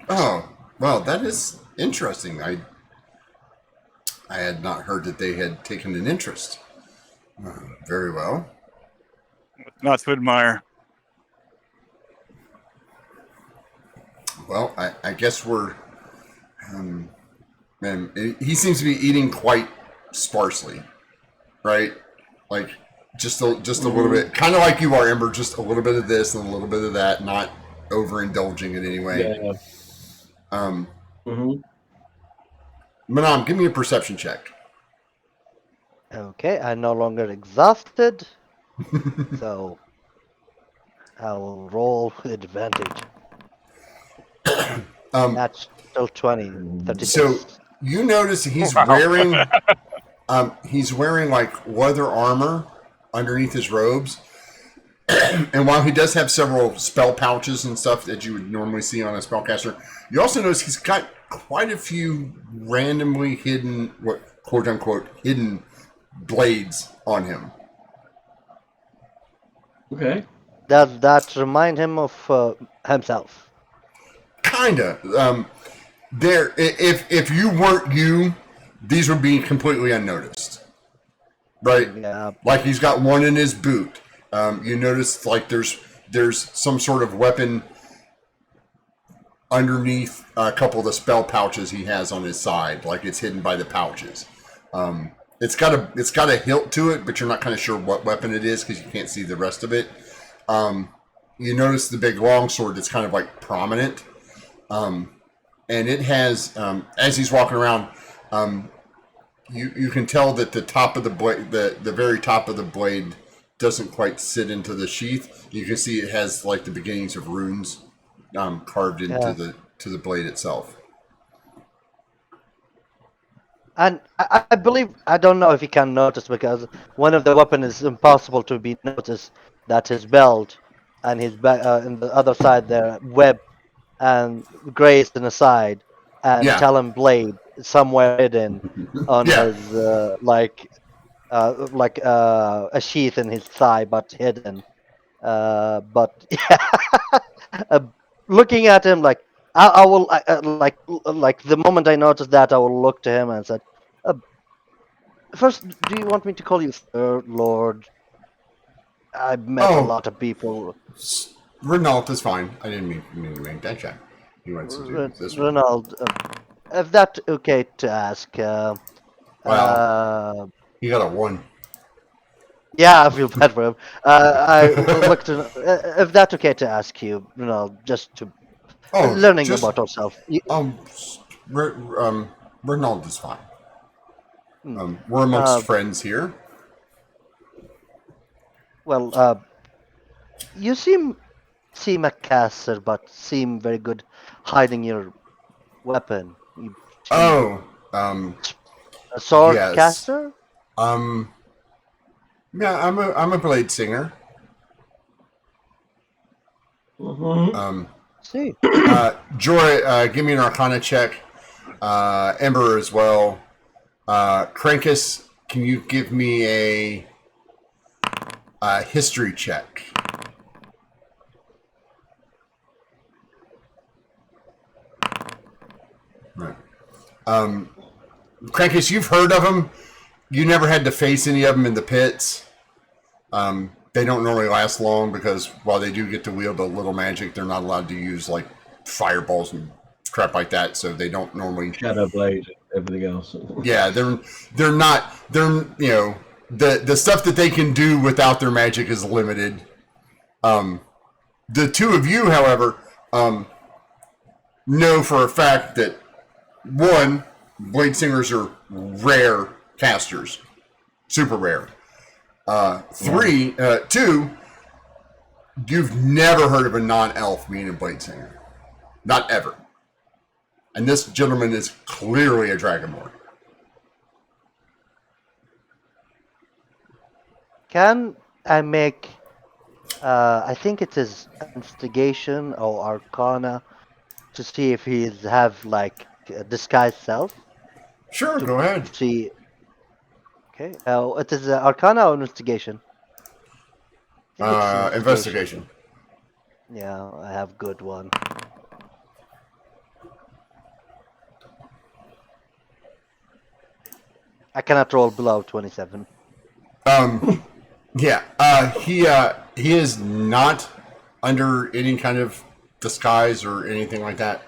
Oh, well, that is interesting. I had not heard that they had taken an interest. Very well. Not to admire. Well, I guess we're. Man, he seems to be eating quite sparsely, right? Like just a little bit, kind of like you are, Ember. Just a little bit of this and a little bit of that, not overindulging in any way. Yeah. Manam, give me a perception check. Okay, I'm no longer exhausted, so I will roll with advantage. That's still 20, 36. So you notice he's wearing like leather armor underneath his robes. And while he does have several spell pouches and stuff that you would normally see on a spellcaster, you also notice he's got quite a few randomly hidden, what quote unquote hidden blades on him. Okay. Does that remind him of himself? Kinda. If you weren't you, these would be completely unnoticed, right? Yeah. Like he's got one in his boot. You notice like there's some sort of weapon underneath a couple of the spell pouches he has on his side, like it's hidden by the pouches. It's got a hilt to it, but you're not kind of sure what weapon it is because you can't see the rest of it. You notice the big longsword that's kind of like prominent, and it has as he's walking around, you can tell that the top of the blade, the very top of the blade, doesn't quite sit into the sheath. You can see it has like the beginnings of runes carved into the blade itself. And I believe, I don't know if you can notice, because one of the weapon is impossible to be noticed, that his belt and his back, and the other side there, web and grazed in the side, and Talon blade somewhere hidden on his like a sheath in his thigh, but hidden. But looking at him, like I will like the moment I noticed that, I will look to him and said, "First, do you want me to call you Sir, Lord? I've met a lot of people." Renault is fine. I didn't mean to make that check. You went to do this one. Renault, if that's okay to ask. Well, you got a 1. Yeah, I feel bad for him. I looked to, if that's okay to ask you, just to learning about yourself. Renault is fine. We're amongst friends here. Well, you seem a caster, but seem very good hiding your weapon. You seem Oh, a sword yes. caster? Yeah, I'm a blade singer. Mhm. See. Joy, give me an Arcana check. Ember as well. Krankus, can you give me a history check? Right. Krankus, you've heard of them. You never had to face any of them in the pits. They don't normally last long because while they do get to wield a little magic, they're not allowed to use like fireballs and crap like that. So they don't normally. Shadow blade, everything else. Yeah, they're not. The stuff that they can do without their magic is limited. The two of you, however, know for a fact that one, blade singers are rare casters, super rare. Two, you've never heard of a non-elf being a blade singer, not ever. And this gentleman is clearly a dragonborn. Can I make? I think it is instigation or arcana to see if he's have like a disguised self. Sure, To go ahead. see. Okay. It is arcana or investigation. I think it's Investigation. Yeah, I have good one. I cannot roll below 27. Yeah. He is not under any kind of disguise or anything like that.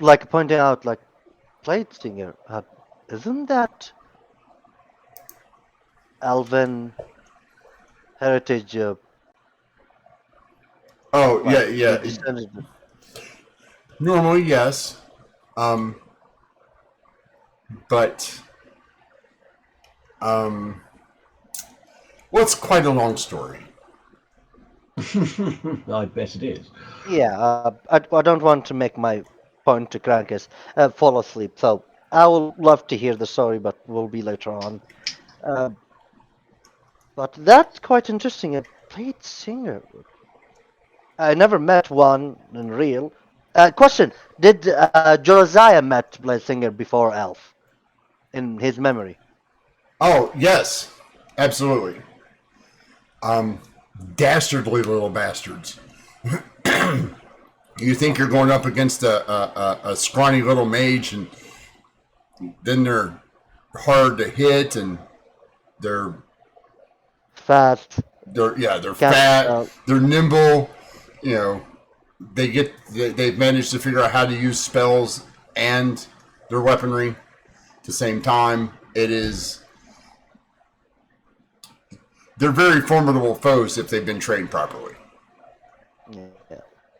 Like pointing out, like plate singer. Isn't that Elven heritage? Oh, Like yeah. descended. Normally, yes. But well, it's quite a long story. I bet it is. Yeah, I don't want to make my point to Krankis fall asleep. So I will love to hear the story, but will be later on. Uh, but that's quite interesting. A plate singer. I never met one in real. Question: did Josiah met plate singer before Elf in his memory? Oh, yes. Absolutely. Dastardly little bastards. You think you're going up against a scrawny little mage, and then they're hard to hit, and they're Fast. they're Can't, fat, they're nimble. You know, they've managed to figure out how to use spells and their weaponry at the same time. They're very formidable foes if they've been trained properly. yeah.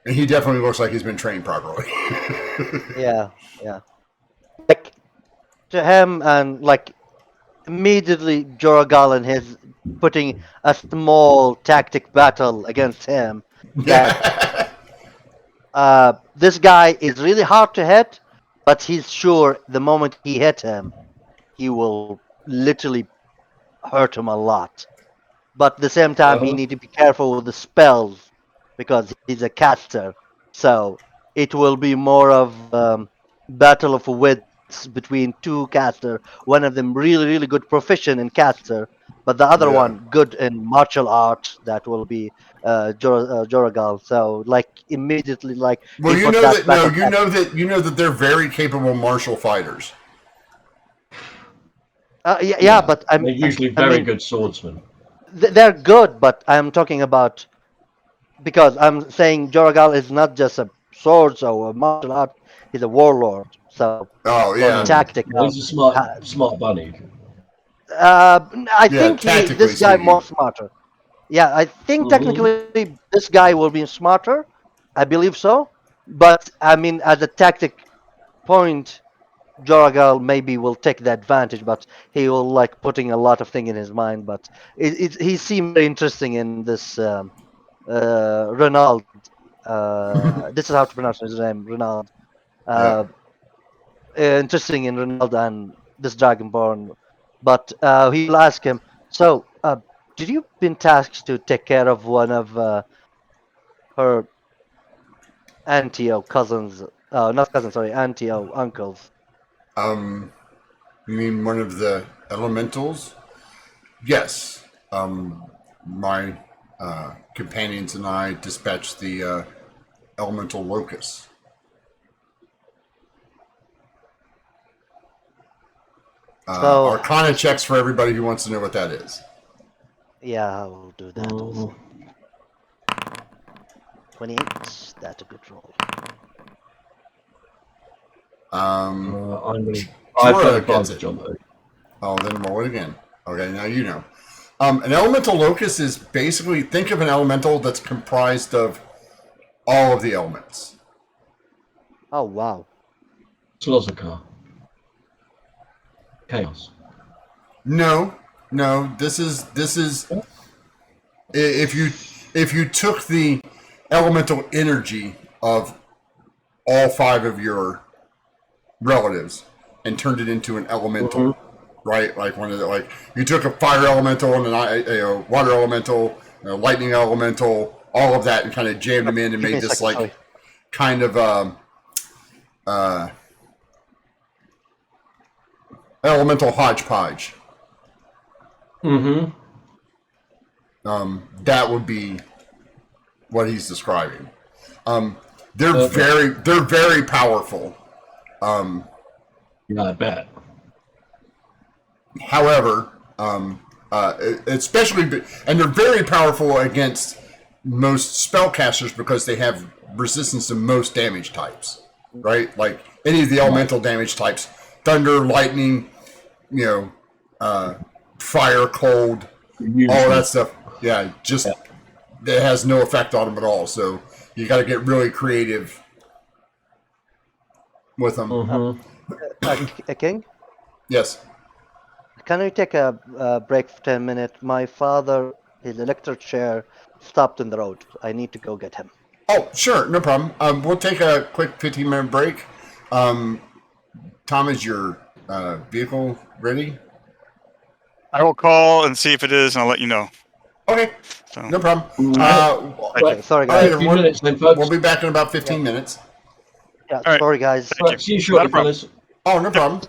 And he definitely looks like he's been trained properly. Yeah. Like to him, and like immediately Joragal and his putting a small tactic battle against him. That this guy is really hard to hit, but he's sure the moment he hit him, he will literally hurt him a lot. But at the same time, he Uh-huh. need to be careful with the spells because he's a caster. So it will be more of battle of wits between two caster. One of them really good proficient in caster, but the other Yeah. one good in martial art. That will be Joragal. So like immediately, like Well, he put that battle. you know that they're very capable martial fighters. Yeah, but They're usually I very mean good swordsmen. they're good, but I'm talking about because I'm saying Joragal is not just a swords or a martial art; he's a warlord. So Oh for yeah, Well, tactical, he's a smart bunny. I yeah. think Tactically this guy more speaking, smarter. Yeah, I think Hmm. technically this guy will be smarter. I believe so. But I mean, as a tactic point, Joragal maybe will take the advantage, but he will like putting a lot of thing in his mind. But he seemed very interesting in this. Ronald. This is how to pronounce his name, Ronald. Yeah. Interesting in Ronald and this Dragonborn, but he will ask him. So, did you been tasked to take care of one of her auntie or cousins? Not cousins, sorry, auntie or uncles. You mean one of the elementals? Yes. My companions and I dispatched the elemental locust. So, Arcana checks for everybody who wants to know what that is. yeah, I will do that Mhm. also. 28. That's a good roll. Um, I've got Jorah gets advantage it. on those. Oh, then roll it again. Okay, now you know. An elemental locust is basically, think of an elemental that's comprised of all of the elements. Oh wow. Slozakar. Chaos. No, this is if you took the elemental energy of all 5 of your relatives and turned it into an elemental, right? Like one of the, like you took a fire elemental and a water elemental, a lightning elemental, all of that, and kind of jammed them in and Give me made a this second, like sorry. kind of elemental hodgepodge. Mm-hmm. That would be what he's describing. They're Okay. very powerful. Yeah, I bet. However, especially, and they're very powerful against most spellcasters because they have resistance to most damage types, right? Like any of the elemental damage types, thunder, lightning, you know, fire, cold, all of Usually. that stuff. Yeah, Yeah. just it has no effect on them at all. So you got to get really creative with them. Mm-hmm. A king? Yes. Can we take a break for 10 minutes? My father, his electric chair stopped in the road. I need to go get him. Oh, sure, no problem. We'll take a quick 15-minute break. Um, Tom, is your vehicle ready? I will call and see if it is, and I'll let you know. Okay, So, no problem. Right. Okay, sorry All right, guys. 15 everyone. minutes then, folks. We'll be back in about 15 minutes. Yeah, all right. sorry guys. Thank you. Right, see you Not a shortly, problem. fellas. Oh, no problem.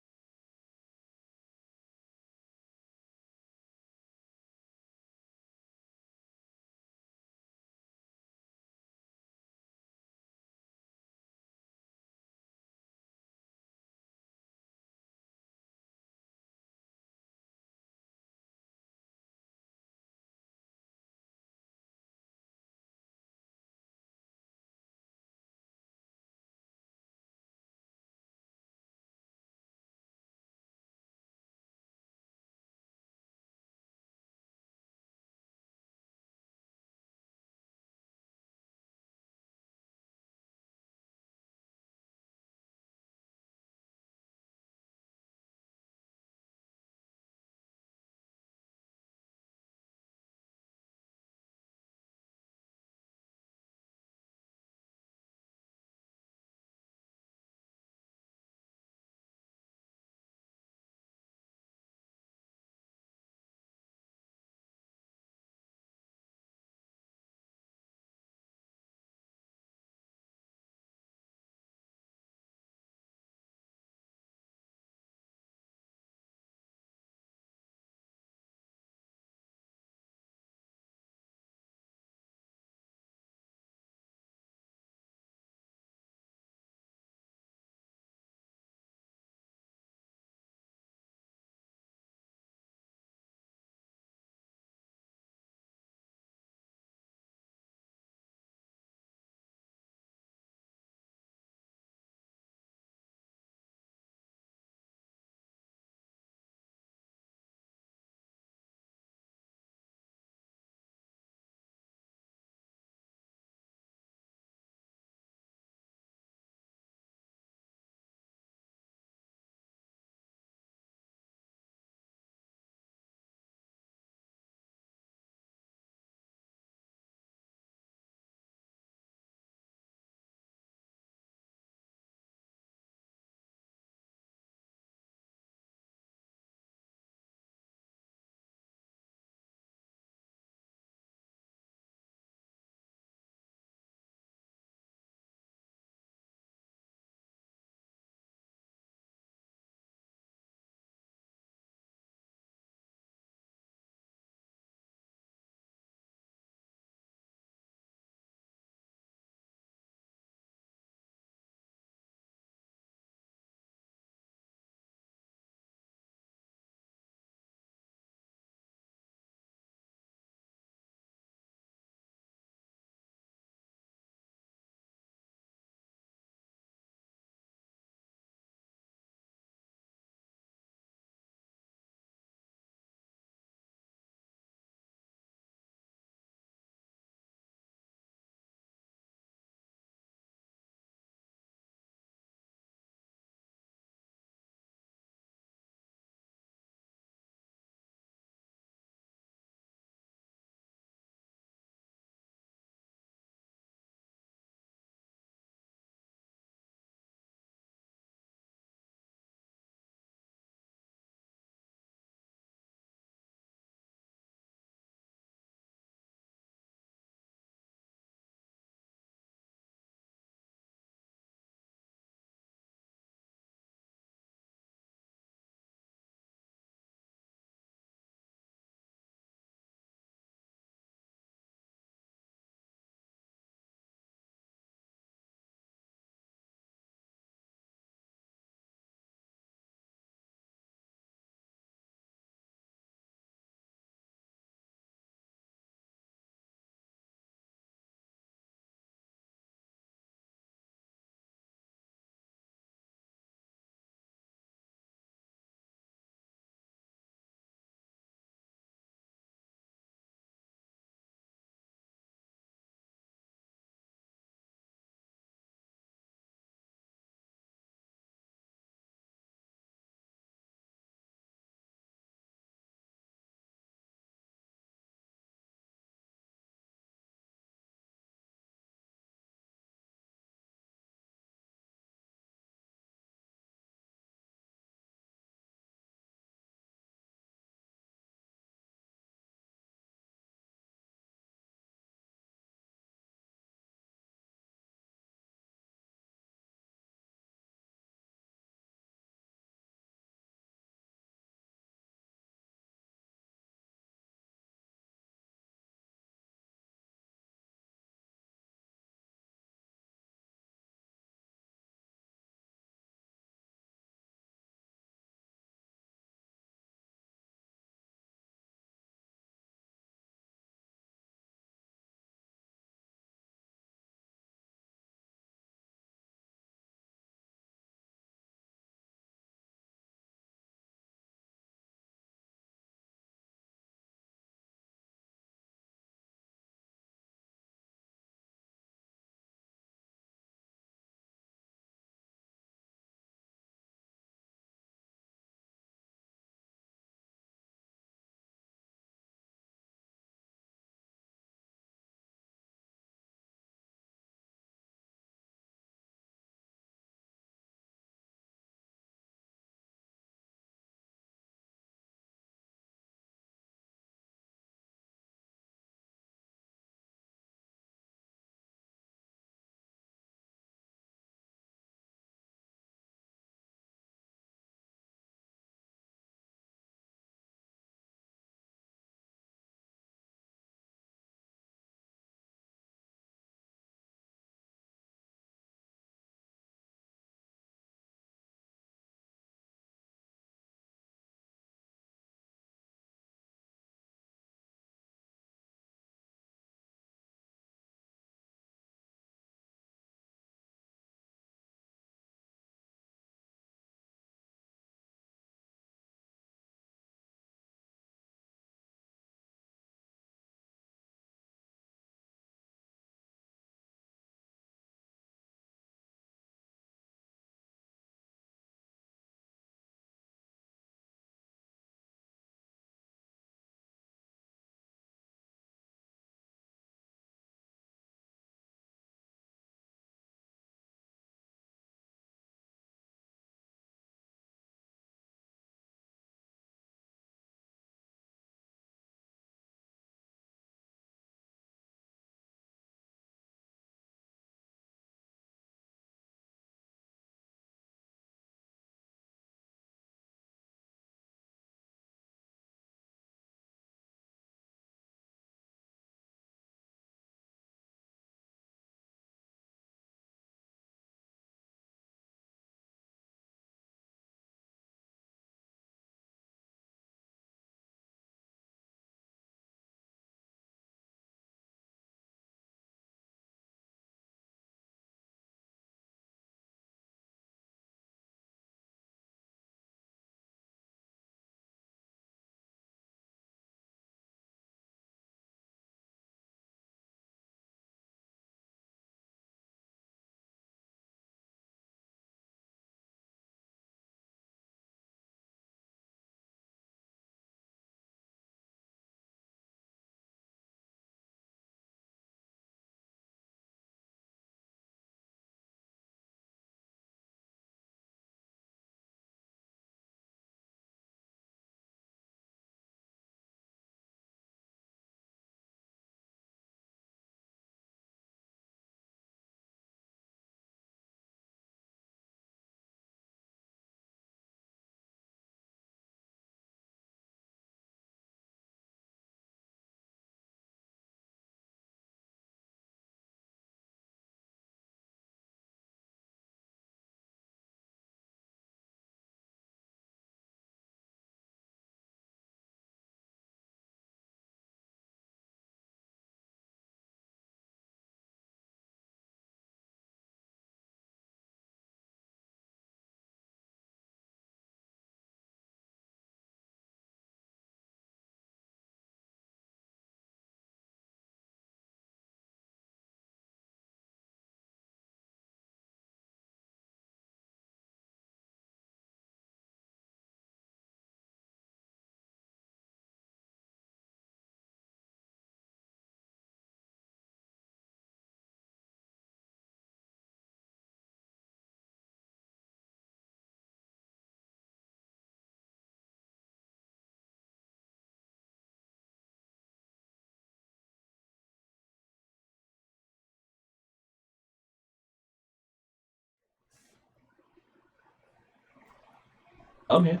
I'm here.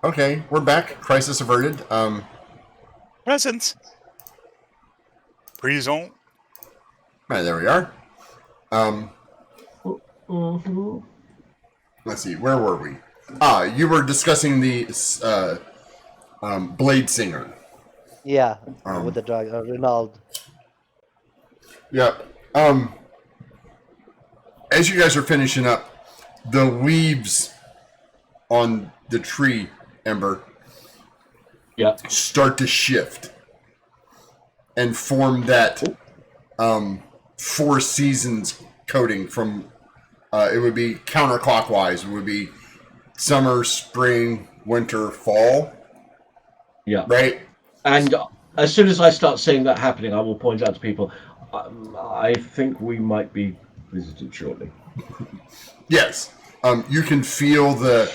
Okay, we're back. Crisis averted. Presents. Prison. Right, there we are. Mm-hmm. Let's see, where were we? You were discussing the Blade Singer. Yeah, with the drag, Ronald. Yeah. As you guys are finishing up, the leaves on the tree, Ember, Yeah. start to shift and form that Four Seasons coating from it would be counterclockwise. It would be summer, spring, winter, fall. Yeah. Right? And as soon as I start seeing that happening, I will point out to people, I think we might be visited shortly. Yes. You can feel the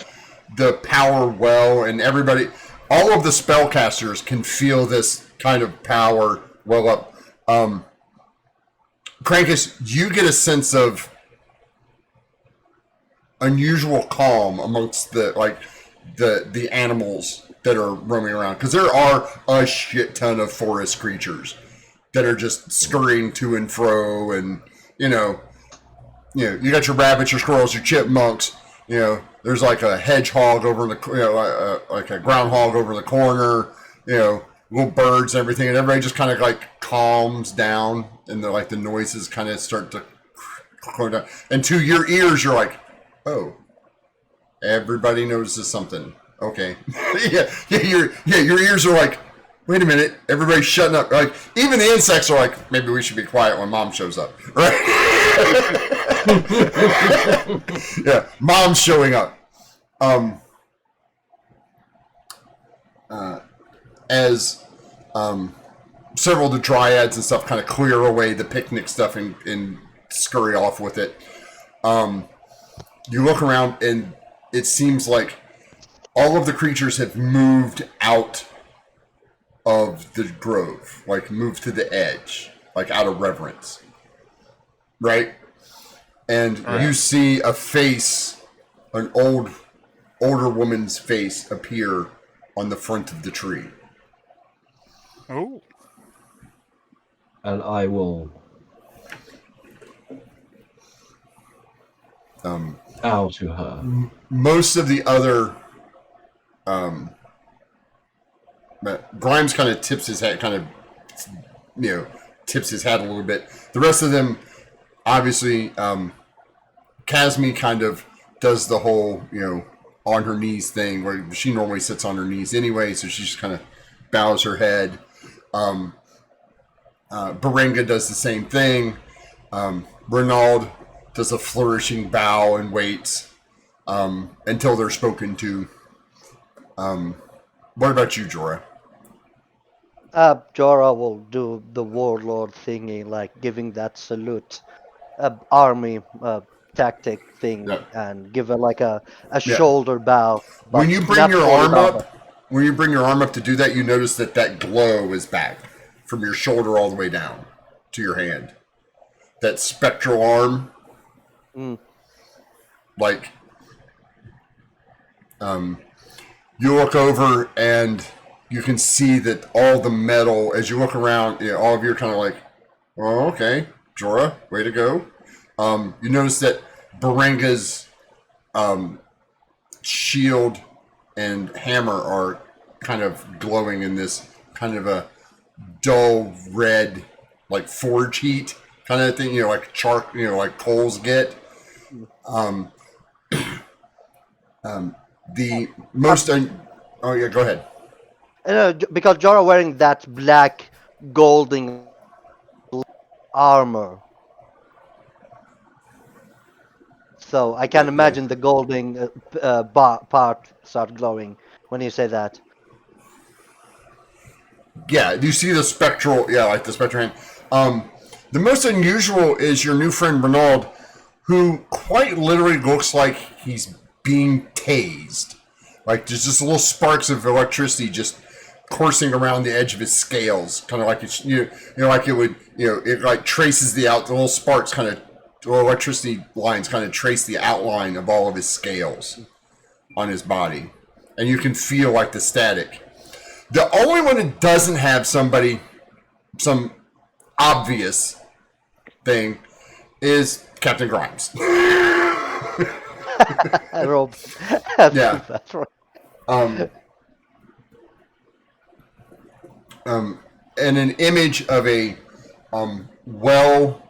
power well, and everybody, all of the spellcasters can feel this kind of power well up. Krankus, you get a sense of unusual calm amongst the animals that are roaming around, because there are a shit ton of forest creatures that are just scurrying to and fro, and you got your rabbits, your squirrels, your chipmunks. There's like a hedgehog over in the like a groundhog over in the corner. Little birds and everything, and everybody just kind of like calms down, and the noises kind of start to calm down. And to your ears, you're like, oh, everybody notices something. Okay, your ears are like, wait a minute, everybody's shutting up. Like even the insects are like, maybe we should be quiet when Mom shows up, right? Yeah, Mom's showing up. As several of the dryads and stuff kind of clear away the picnic stuff and scurry off with it, you look around and it seems like all of the creatures have moved out of the grove, like moved to the edge, like out of reverence, right? And you see a face, an older woman's face appear on the front of the tree. Oh. And I will bow to her. Most of the other Grimes kind of tips his head, tips his head a little bit. The rest of them, obviously, Casmi kind of does the whole, on her knees thing, where she normally sits on her knees anyway, so she just kind of bows her head. Berenga does the same thing. Renald does a flourishing bow and waits until they're spoken to. What about you, Jorah? Jorah will do the warlord thingy, like giving that salute, army tactic thing, and give it like a shoulder bow. When you bring your arm up, to do that, you notice that glow is back from your shoulder all the way down to your hand. That spectral arm, like, you look over and you can see that all the metal, as you look around, all of you are kind of like, oh, okay, Jorah, way to go. You notice that Berenga's shield and hammer are kind of glowing in this kind of a dull red, like forge heat kind of thing, like chark, like coals get. The most... oh, yeah, go ahead. Because Jorah wearing that black golden armor. So I can imagine the golden part start glowing when you say that. Yeah, you see the spectral, like the spectral hand. The most unusual is your new friend Renald, who quite literally looks like he's being tased. Like there's just little sparks of electricity just coursing around the edge of his scales, kind of like it's like it would it like traces the little sparks, kind of little electricity lines, kind of trace the outline of all of his scales on his body. and you can feel like the static. The only one that doesn't have some obvious thing is Captain Grimes. Rob. Yeah. That's right. And an image of a well-traveled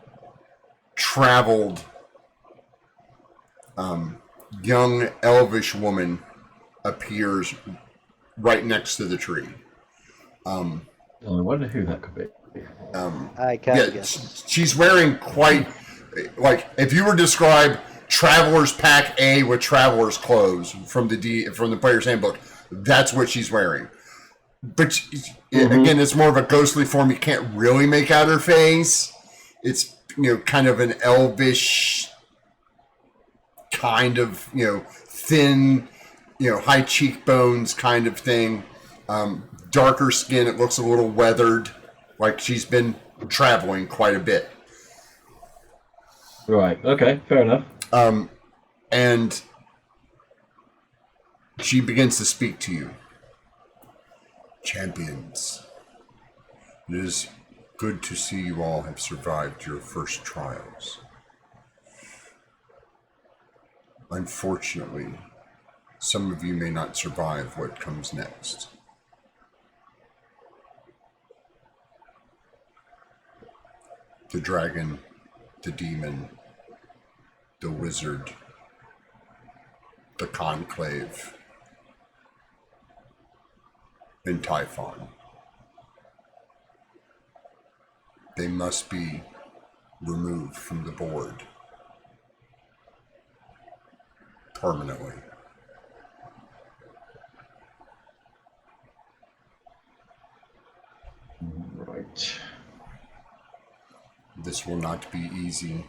young elvish woman appears right next to the tree. I wonder who that could be. I can't guess. She's wearing quite like if you were to describe Traveler's Pack A with Traveler's clothes from the player's handbook, that's what she's wearing. But again, it's more of a ghostly form. You can't really make out her face. It's kind of an elvish kind of thin, high cheekbones kind of thing. Darker skin. It looks a little weathered, like she's been traveling quite a bit. Right. Okay. Fair enough. And she begins to speak to you. Champions, it is good to see you all have survived your first trials. Unfortunately, some of you may not survive what comes next. The dragon, the demon, the wizard, the conclave, and Typhon. They must be removed from the board permanently. Right. This will not be easy,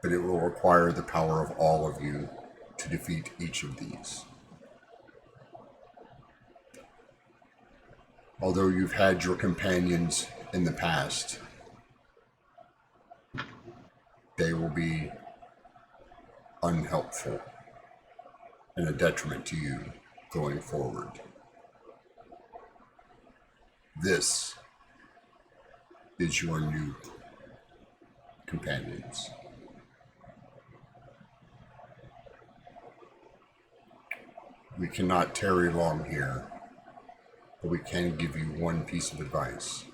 but it will require the power of all of you to defeat each of these. Although you've had your companions in the past, they will be unhelpful and a detriment to you going forward. This is your new companions. We cannot tarry long here, but we can give you one piece of advice.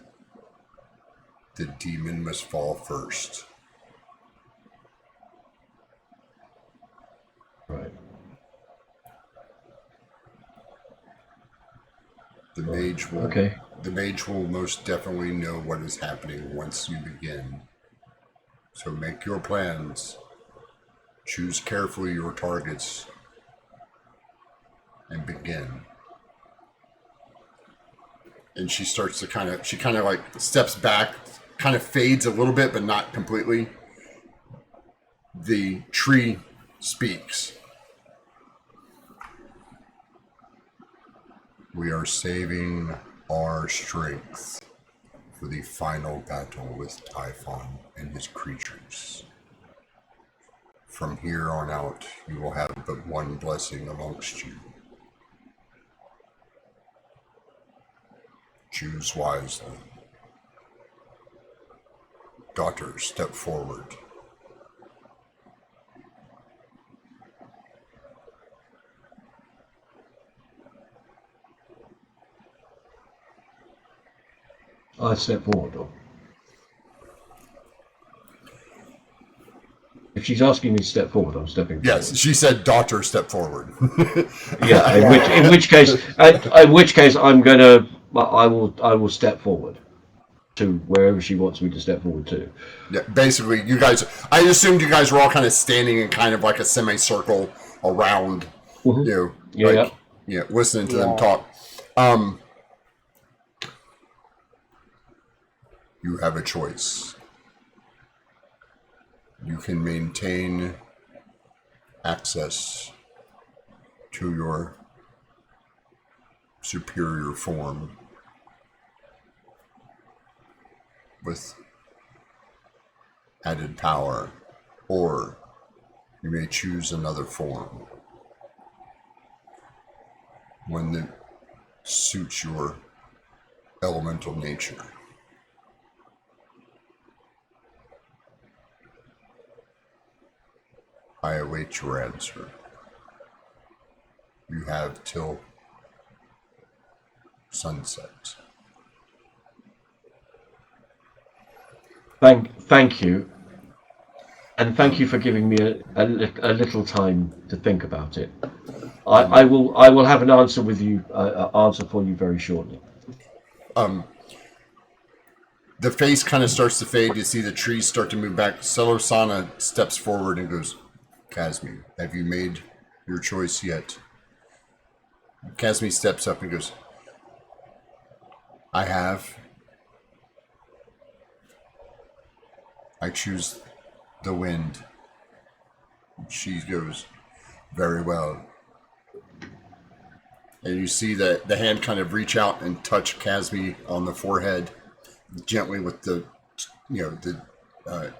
The demon must fall first. Right. The mage will Okay. The mage will most definitely know what is happening once you begin. So make your plans. Choose carefully your targets. And begin. And she starts to she kind of like steps back, kind of fades a little bit, but not completely. The tree speaks. We are saving our strength for the final battle with Typhon and his creatures. From here on out, you will have but one blessing amongst you. Choose wisely. Daughter, step forward. I step forward, or if she's asking me to step forward, I'm stepping forward. Yes, she said, "Daughter, step forward." Yeah. In which case, I will step forward to wherever she wants me to step forward to. Yeah, basically, you guys. I assumed you guys were all kind of standing in kind of like a semicircle around you, listening to them talk. You have a choice. You can maintain access to your superior form with added power, or you may choose another form. one that suits your elemental nature. I await your answer. You have till sunset. Thank you, and thank you for giving me a little time to think about it. I will have an answer with you answer for you very shortly. The face kind of starts to fade. You see the trees start to move back. Selosana steps forward and goes, Casmi, have you made your choice yet? Casmi steps up and goes, I have. I choose the wind. She goes, very well. And you see that the hand kind of reach out and touch Casmi on the forehead, gently with the,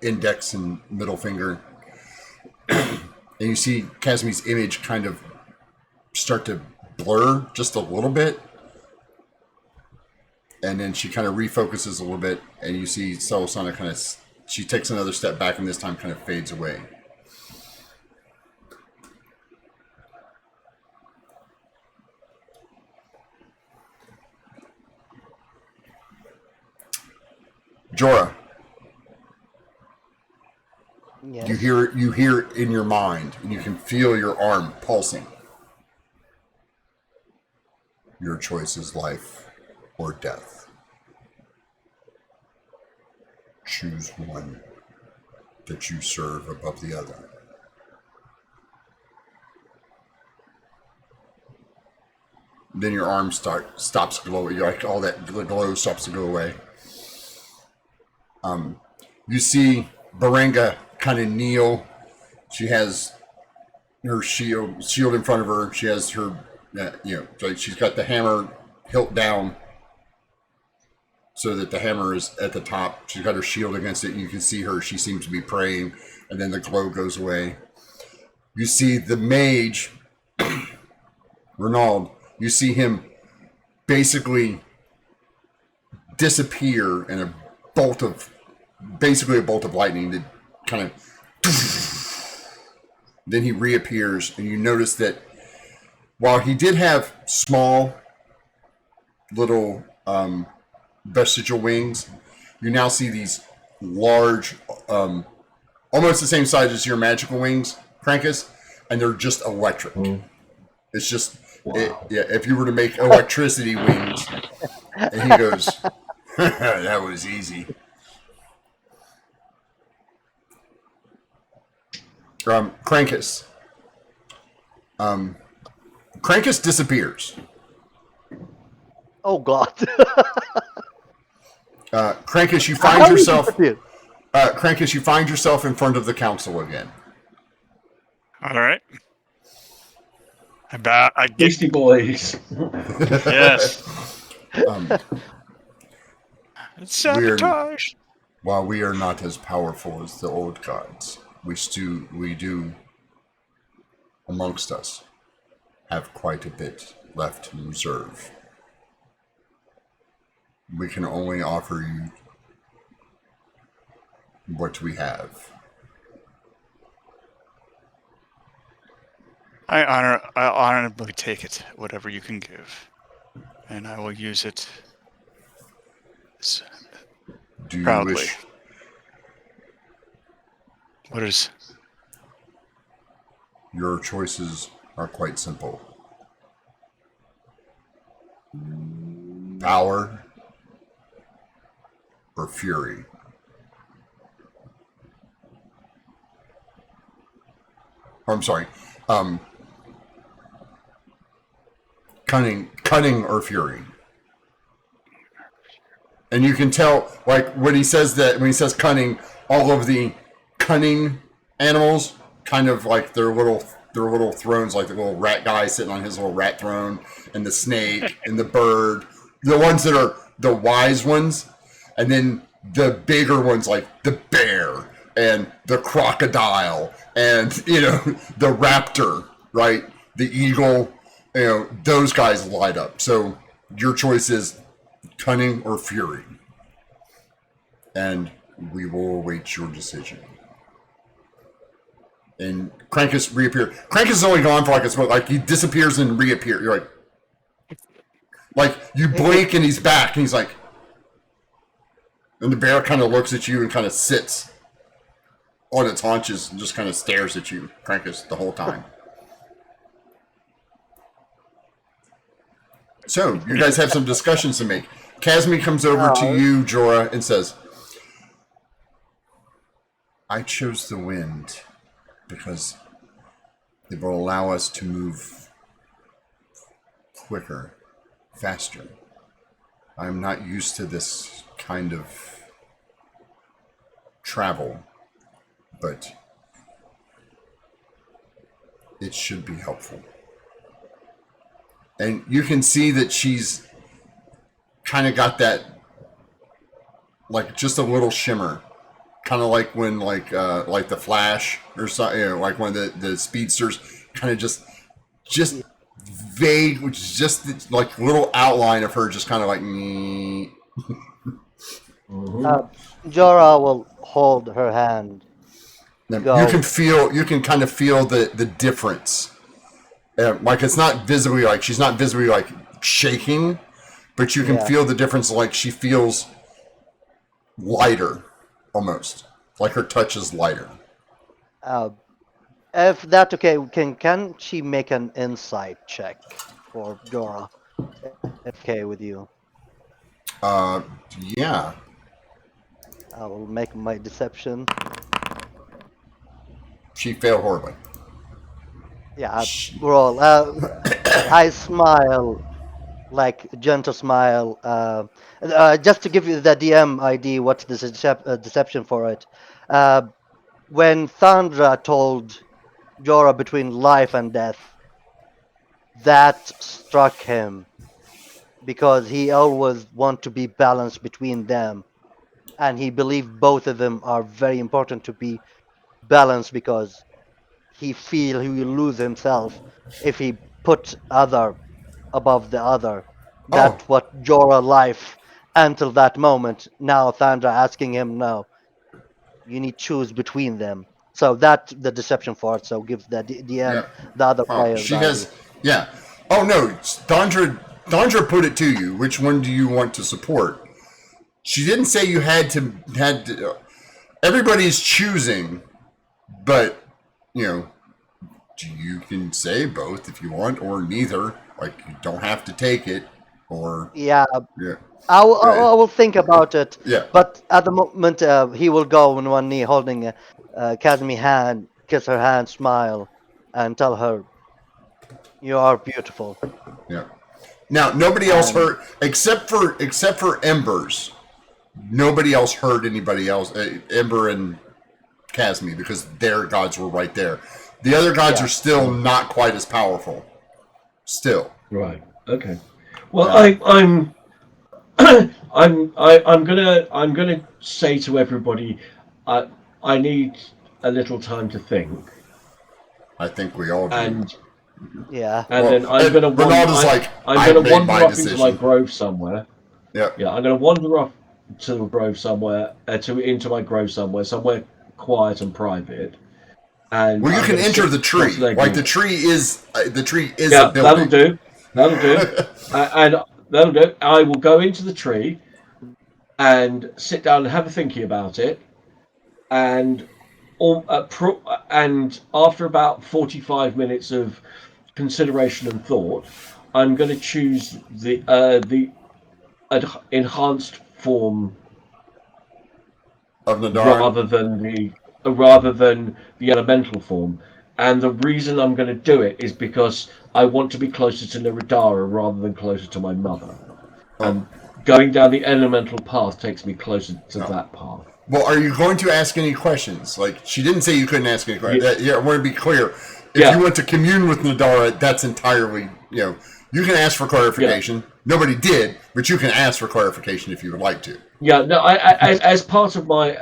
index and middle finger. And you see Casmi's image kind of start to blur just a little bit. And then she kind of refocuses a little bit, and you see Selosana kind of, she takes another step back and this time kind of fades away. Jorah. Yes. You hear in your mind, and you can feel your arm pulsing. Your choice is life or death. Choose one that you serve above the other. Then your arm stops glowing. Like all that glow stops to go away. You see Berenga kind of kneel. She has her shield in front of her. She has her, like she's got the hammer hilt down so that the hammer is at the top. She's got her shield against it, and you can see her. She seems to be praying, and then the glow goes away. You see the mage, Renald. You see him basically disappear in a bolt of lightning that kind of. Then he reappears, and you notice that while he did have small, little vestigial wings, you now see these large, almost the same size as your magical wings, Krankus, and they're just electric. It's just, if you were to make electricity wings, and he goes, that was easy. Krankus. Krankus disappears. Oh God. Krankus, you find yourself. Krankus, you find yourself in front of the council again. All right. I get Beastie Boys. yes. It's sabotage. While we are not as powerful as the old gods, we do amongst us have quite a bit left in reserve. We can only offer you what we have. I honorably take it, whatever you can give, and I will use it Do you proudly. wish? What is? Your choices are quite simple. Power or fury. I'm sorry. Cunning or fury. And you can tell, like, when he says cunning, all of the cunning animals, kind of like their little thrones, like the little rat guy sitting on his little rat throne, and the snake, and the bird, the ones that are the wise ones, and then the bigger ones like the bear, and the crocodile, and, the raptor, right? The eagle, those guys light up. So your choice is cunning or fury. And we will await your decision. And Krankus reappears. Krankus is only gone for like a smoke. Like he disappears and reappears. You're like you blink and he's back and he's like, and the bear kind of looks at you and kind of sits on its haunches and just kind of stares at you, Krankus, the whole time. So you guys have some discussions to make. Casmi comes over to you, Jorah, and says, I chose the wind because it will allow us to move quicker, faster. I'm not used to this kind of travel, but it should be helpful. And you can see that she's kind of got that, like just a little shimmer. Kind of like when, like the Flash or something, like when the speedsters kind of just vague, which is just like little outline of her, just kind of like. Jorah will hold her hand. You can kind of feel the difference. Like it's not visibly like she's not visibly like shaking, but you can feel the difference. Like she feels lighter. Almost like her touch is lighter. If that's okay, can she make an insight check for Jorah? Okay with you? Yeah. I will make my deception. She failed horribly. Yeah, roll. I smile, like a gentle smile. Just to give you the DM ID, what's the deception for it? When Thandra told Jorah between life and death, that struck him because he always want to be balanced between them, and he believed both of them are very important to be balanced because he feel he will lose himself if he put other above the other. That's what Jorah life until that moment. Now Thandra asking him, no, you need to choose between them. So that's the deception for it. So give the DM the other player. She has, Oh no, Thandra put it to you. Which one do you want to support? She didn't say you had to. Everybody's choosing, but you can say both if you want, or neither. Like you don't have to take it, or I will think about it. Yeah. But at the moment, he will go on one knee, holding Casmi hand, kiss her hand, smile, and tell her, "You are beautiful." Yeah. Now nobody else heard except for Embers. Nobody else heard anybody else. Ember and Casmi, because their gods were right there. The other gods are still not quite as powerful. Still. Right. Okay. Well, I'm gonna say to everybody, I need a little time to think. I think we all do. And then I'm gonna wander. I'm gonna wander off into my grove somewhere. Yeah. Yeah. I'm gonna wander off to the grove somewhere, into my grove somewhere quiet and private. And you can enter the tree. Like the tree is a building. That'll do. And that'll do. I will go into the tree and sit down and have a thinking about it. And after about 45 minutes of consideration and thought, I'm going to choose the enhanced form of Nadar rather than the elemental form. And the reason I'm going to do it is because I want to be closer to Naradara rather than closer to my mother. And going down the elemental path takes me closer to that path. Well, are you going to ask any questions? Like, she didn't say you couldn't ask any questions. I want to be clear. If you want to commune with Nadara, that's entirely, you can ask for clarification. Yeah. Nobody did, but you can ask for clarification if you would like to. Yeah, no, as part of my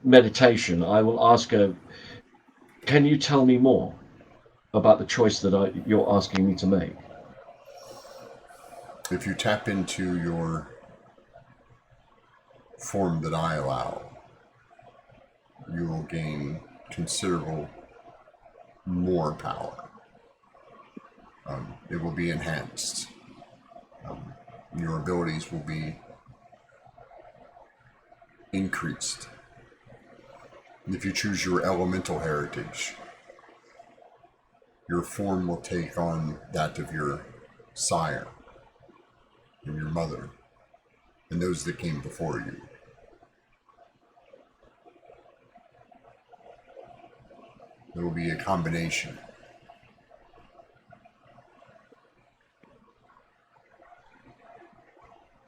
meditation, I will ask her, can you tell me more? about the choice that you're asking me to make? If you tap into your form that I allow, you will gain considerable more power. It will be enhanced. Your abilities will be increased. If you choose your elemental heritage, your form will take on that of your sire and your mother and those that came before you. There will be a combination.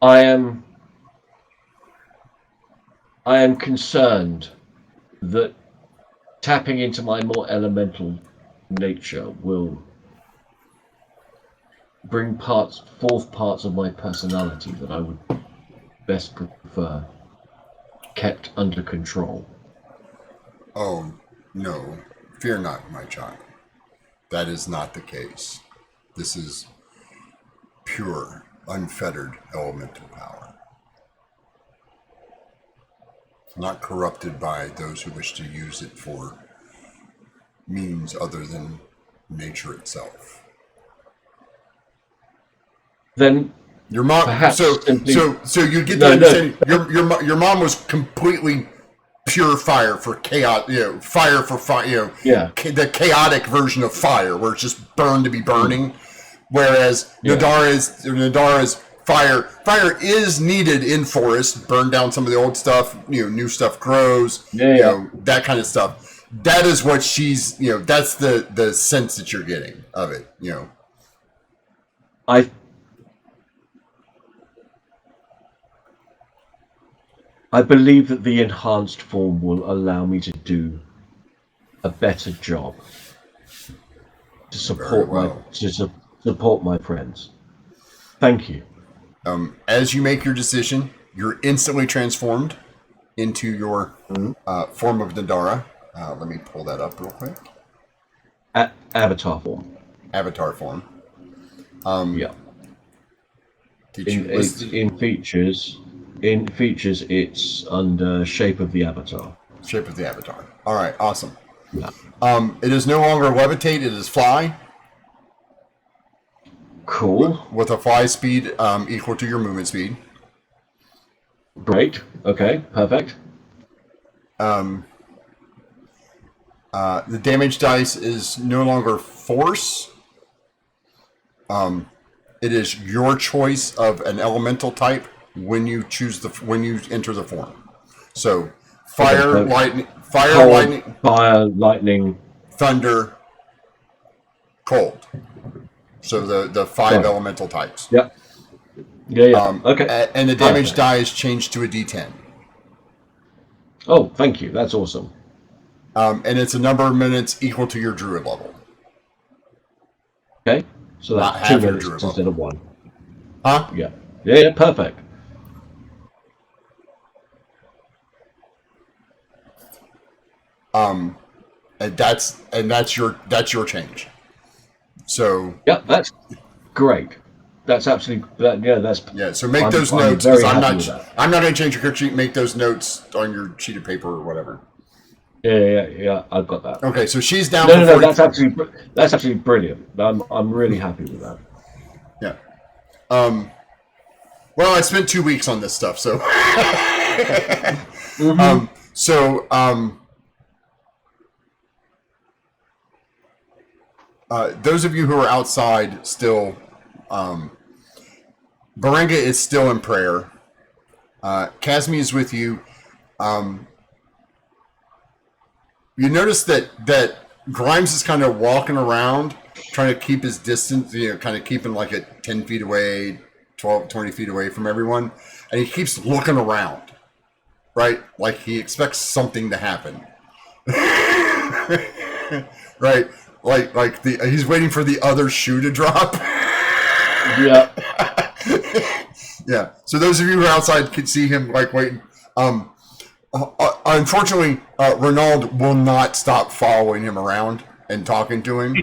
I am concerned that tapping into my more elemental nature will bring forth parts of my personality that I would best prefer kept under control. Oh, no. Fear not, my child. That is not the case. This is pure, unfettered elemental power. Not corrupted by those who wish to use it for means other than nature itself. Then your mom, so you get the understanding. Your mom was completely pure fire for chaos, fire for fire, the chaotic version of fire, where it's just burn to be burning. Whereas Nadara's fire. Fire is needed in forest. Burn down some of the old stuff. New stuff grows. That kind of stuff. That is what she's. That's the sense that you're getting of it. I believe that the enhanced form will allow me to do a better job to support support my friends. Thank you. As you make your decision, you're instantly transformed into your form of Nadara. Let me pull that up real quick. Avatar form. Avatar form. In features. In features, it's under shape of the avatar. Shape of the avatar. All right, awesome. Yeah. It is no longer levitate; it is fly. Cool. With a fly speed equal to your movement speed. Great. Okay. Perfect. The damage dice is no longer force. It is your choice of an elemental type when you enter the form. So fire, lightning, thunder, cold. So the five elemental types. Yep. Yeah. Okay. And the damage die is changed to a D10. Oh, thank you. That's awesome. And it's a number of minutes equal to your druid level. Okay. So that's 2 minutes instead of 1. Huh? Yeah. Yeah. Perfect. And that's your change. So yeah, that's great. That's absolutely So make those notes. I'm not going to change your character sheet. Make those notes on your sheet of paper or whatever. Yeah. I've got that. Okay, so she's down. No. That's absolutely brilliant. I'm really happy with that. Yeah. Well, I spent 2 weeks on this stuff, so. Those of you who are outside still, Berenga is still in prayer. Casmi is with you. You notice that Grimes is kind of walking around, trying to keep his distance, kind of keeping like at 10 feet away, 12, 20 feet away from everyone. And he keeps looking around, right? Like he expects something to happen. Right? Like he's waiting for the other shoe to drop. Yeah. Yeah. So those of you who are outside can see him like waiting. Unfortunately, Renaud will not stop following him around and talking to him.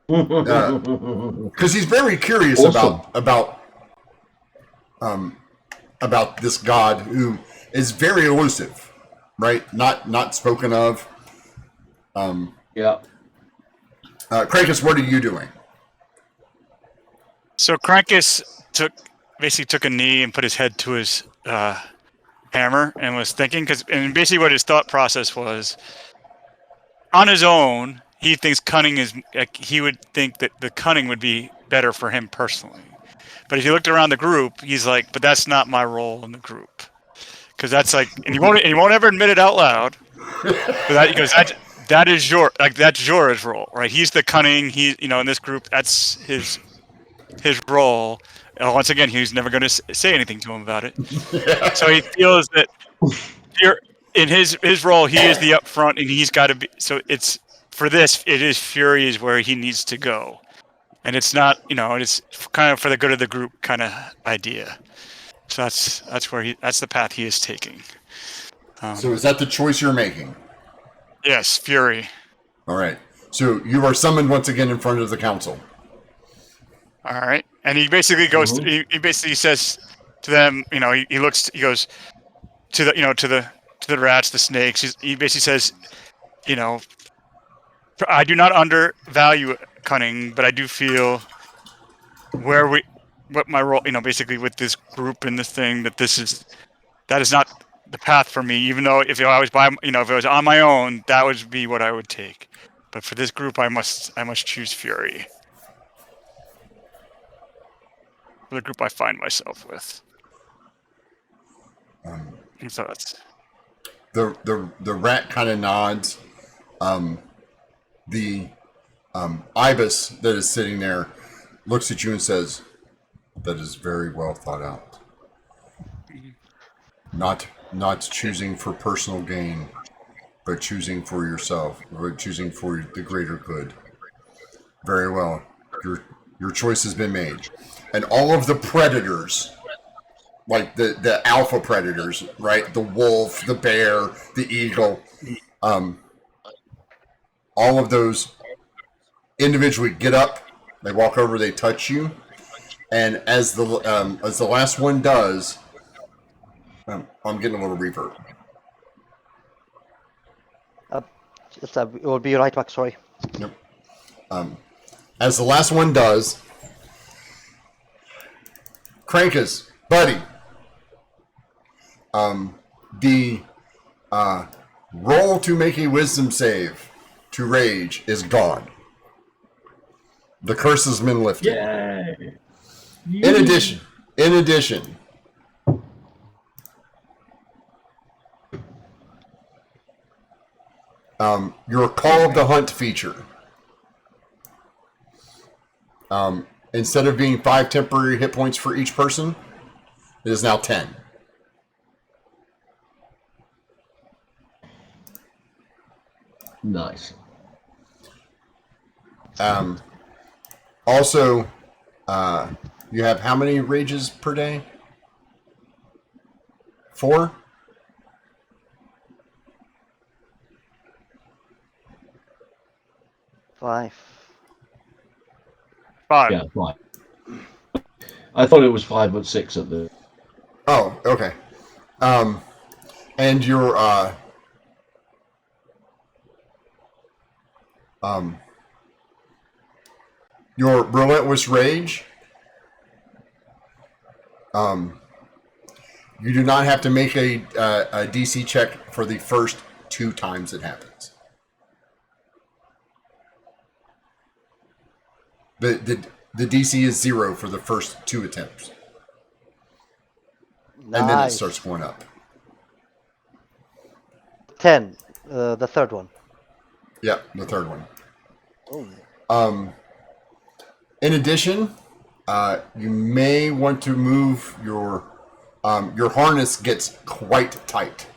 Awesome. Because he's very curious Awesome. about this god who is very elusive, right? Not spoken of. Yeah. Krakus, what are you doing? So Krankus basically took a knee and put his head to his hammer and was thinking, and basically what his thought process was, on his own, he thinks cunning is, like, he would think that the cunning would be better for him personally. But if you looked around the group, he's like, but that's not my role in the group. Because that's like, and he won't ever admit it out loud. But he goes, that's Jorah's role, right? He's the cunning. In this group, that's his role. Once again, he's never going to say anything to him about it. So he feels that in his role, he is the upfront, and he's got to be. So it is Fury is where he needs to go, and it's not, it's kind of for the good of the group kind of idea. So that's the path he is taking. So is that the choice you're making? Yes, Fury. All right. So you are summoned once again in front of the council. All right, and he basically goes. Mm-hmm. He basically says to them, he goes to the rats, the snakes. He basically says, I do not undervalue cunning, but I do feel what my role, basically with this group and this thing, that is not the path for me. Even though if I was if it was on my own, that would be what I would take. But for this group, I must choose Fury. For the group I find myself with. So that's The rat kind of nods. The ibis that is sitting there looks at you and says, "That is very well thought out. Not choosing for personal gain, but choosing for yourself, but choosing for the greater good. Very well. Your choice has been made." And all of the predators, like the alpha predators, right? The wolf, the bear, the eagle, all of those individually get up. They walk over. They touch you, and as the last one does, I'm getting a little reverb. It will be right back. Sorry. Yep. As the last one does, Krankus, buddy. The roll to make a wisdom save to rage is gone. The curse has been lifted. Yay. In addition, your Call of the Hunt feature, instead of being 5 temporary hit points for each person, it is now 10. Nice. Also, you have how many rages per day? 4? Five. Yeah, 5. I thought it was 5 but 6 at the. Oh, okay. And your relentless rage, you do not have to make a DC check for the first 2 times it happens. The DC is 0 for the first 2 attempts. Nice. And then it starts going up. 10. The third one. Yeah, the third one. Oh. In addition, you may want to move your harness gets quite tight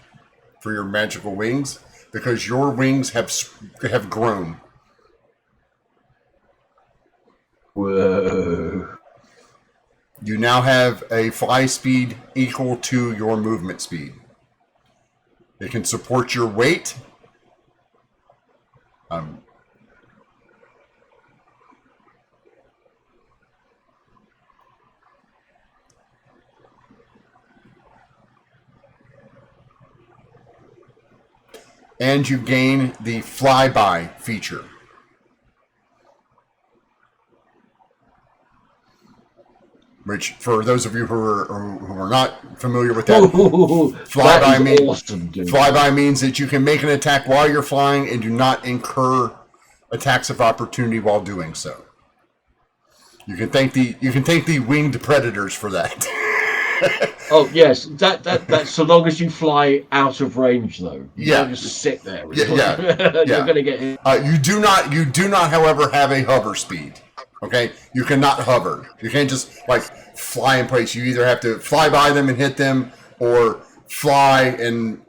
for your magical wings because your wings have grown. Whoa. You now have a fly speed equal to your movement speed. It can support your weight. and you gain the flyby feature. Which, for those of you who are not familiar with that, That is awesome, dude. Flyby means that you can make an attack while you're flying and do not incur attacks of opportunity while doing so. You can thank the winged predators for that. Oh yes, that's so long as you fly out of range, though. You Yeah. don't just sit there. Yeah. You're gonna get hit. You do not, however, have a hover speed. Okay, you cannot hover. You can't just like fly in place. You either have to fly by them and hit them, or fly and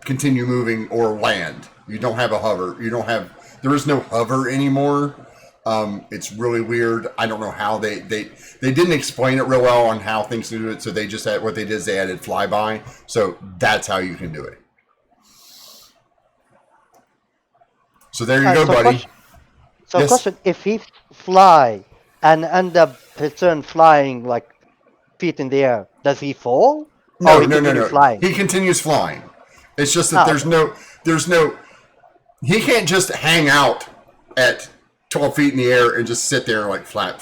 continue moving, or land. You don't have a hover. There is no hover anymore. It's really weird. I don't know how they didn't explain it real well on how things do it. So they just had what they did is they added flyby. So that's how you can do it. So there you go, buddy. Yes. Question: if he fly and end up his turn flying like feet in the air, does he fall? No. Flying? He continues flying. It's just that there's no. He can't just hang out at 12 feet in the air and just sit there like flat.